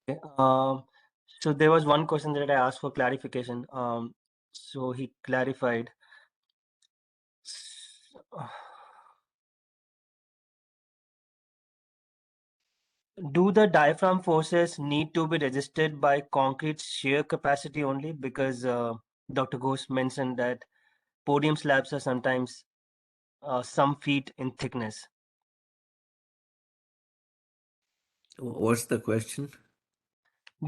Okay. So there was one question that I asked for clarification. So he clarified. Do the diaphragm forces need to be resisted by concrete shear capacity only? Because Dr. Ghosh mentioned that podium slabs are sometimes some feet in thickness. What's the question?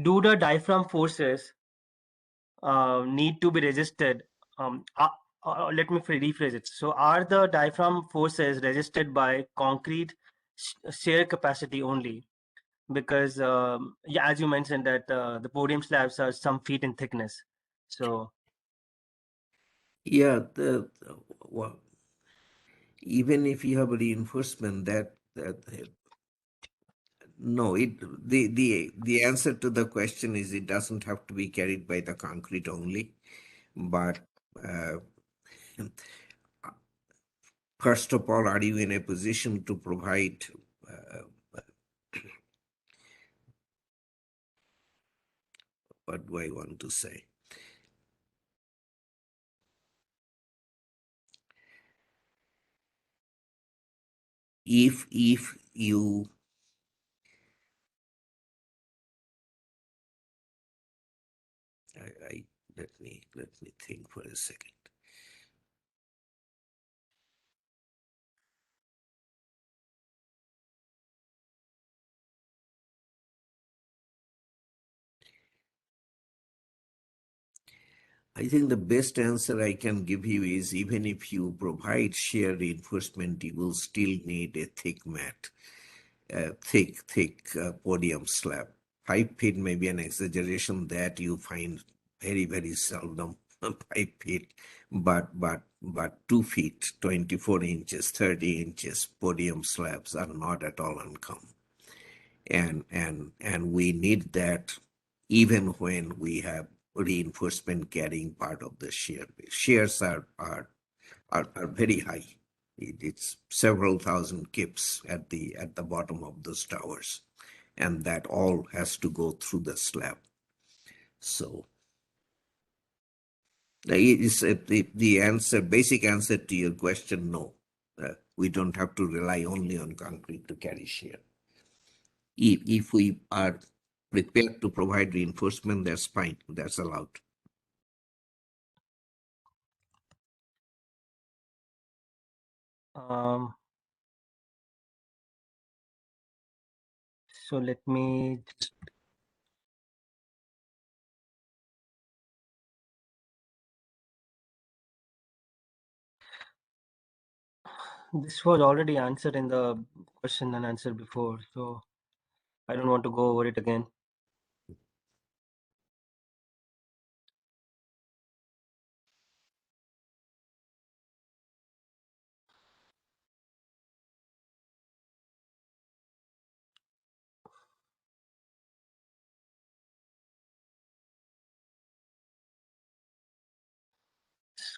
Do the diaphragm forces need to be resisted? Let me rephrase it. So, are the diaphragm forces resisted by concrete shear capacity only? Because, yeah, as you mentioned that the podium slabs are some feet in thickness. So, Yeah, well, even if you have a reinforcement, no, the answer to the question is it doesn't have to be carried by the concrete only, but uh, first of all, are you in a position to provide what do I want to say? If you let me think for a second. I think the best answer I can give you is even if you provide shear reinforcement, you will still need a thick mat, thick podium slab. 5 feet may be an exaggeration that you find very seldom. 5 feet, but 2 feet, 24 inches, 30 inches podium slabs are not at all uncommon, and we need that even when we have reinforcement carrying part of the shear. Shears are very high. It's several thousand kips at the bottom of those towers, and that all has to go through the slab. So the answer, basic answer to your question, no. We don't have to rely only on concrete to carry shear. If we are prepared to provide reinforcement, that's fine. That's allowed. um, so let me just. This was already answered in the question and answer before, so I don't want to go over it again.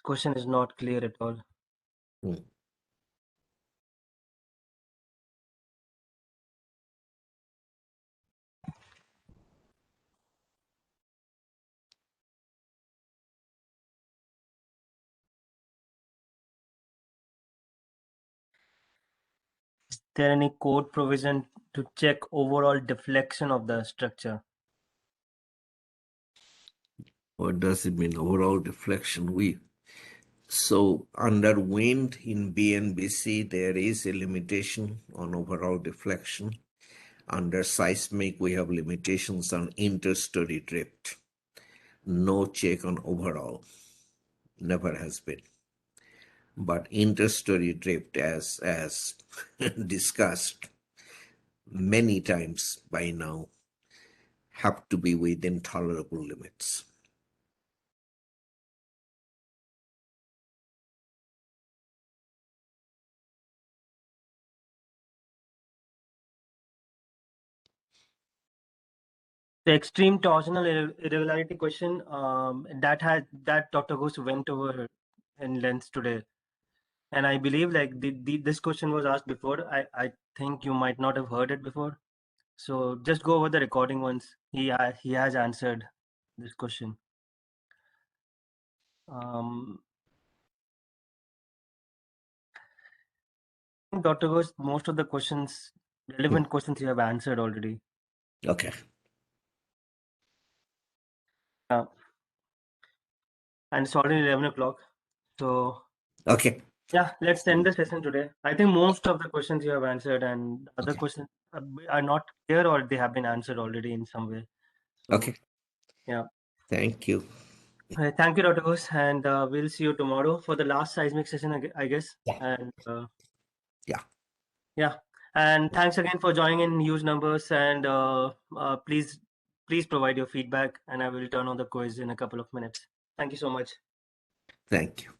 This question is not clear at all. Hmm. Is there any code provision to check overall deflection of the structure? What does it mean? Overall deflection. So under wind in BNBC, there is a limitation on overall deflection. Under seismic, we have limitations on interstory drift. no check on overall. Never has been. But interstory drift, as discussed many times by now, have to be within tolerable limits. The extreme torsional irregularity question, that Dr. Ghosh went over in length today, and I believe like this question was asked before. I think you might not have heard it before, so just go over the recording once. He has answered this question. Dr. Ghosh, most of the questions, relevant questions, you have answered already. Okay. And it's already 11 o'clock. So, Okay. yeah, let's end the session today. I think most of the questions you have answered, and other Okay. questions are not clear or they have been answered already in some way. So, Okay. yeah. Thank you. Thank you, Dr. Ghosh, and we'll see you tomorrow for the last seismic session, I guess. Yeah. And Yeah. yeah, and thanks again for joining in huge numbers. And please provide your feedback, and I will turn on the quiz in a couple of minutes. Thank you so much. Thank you.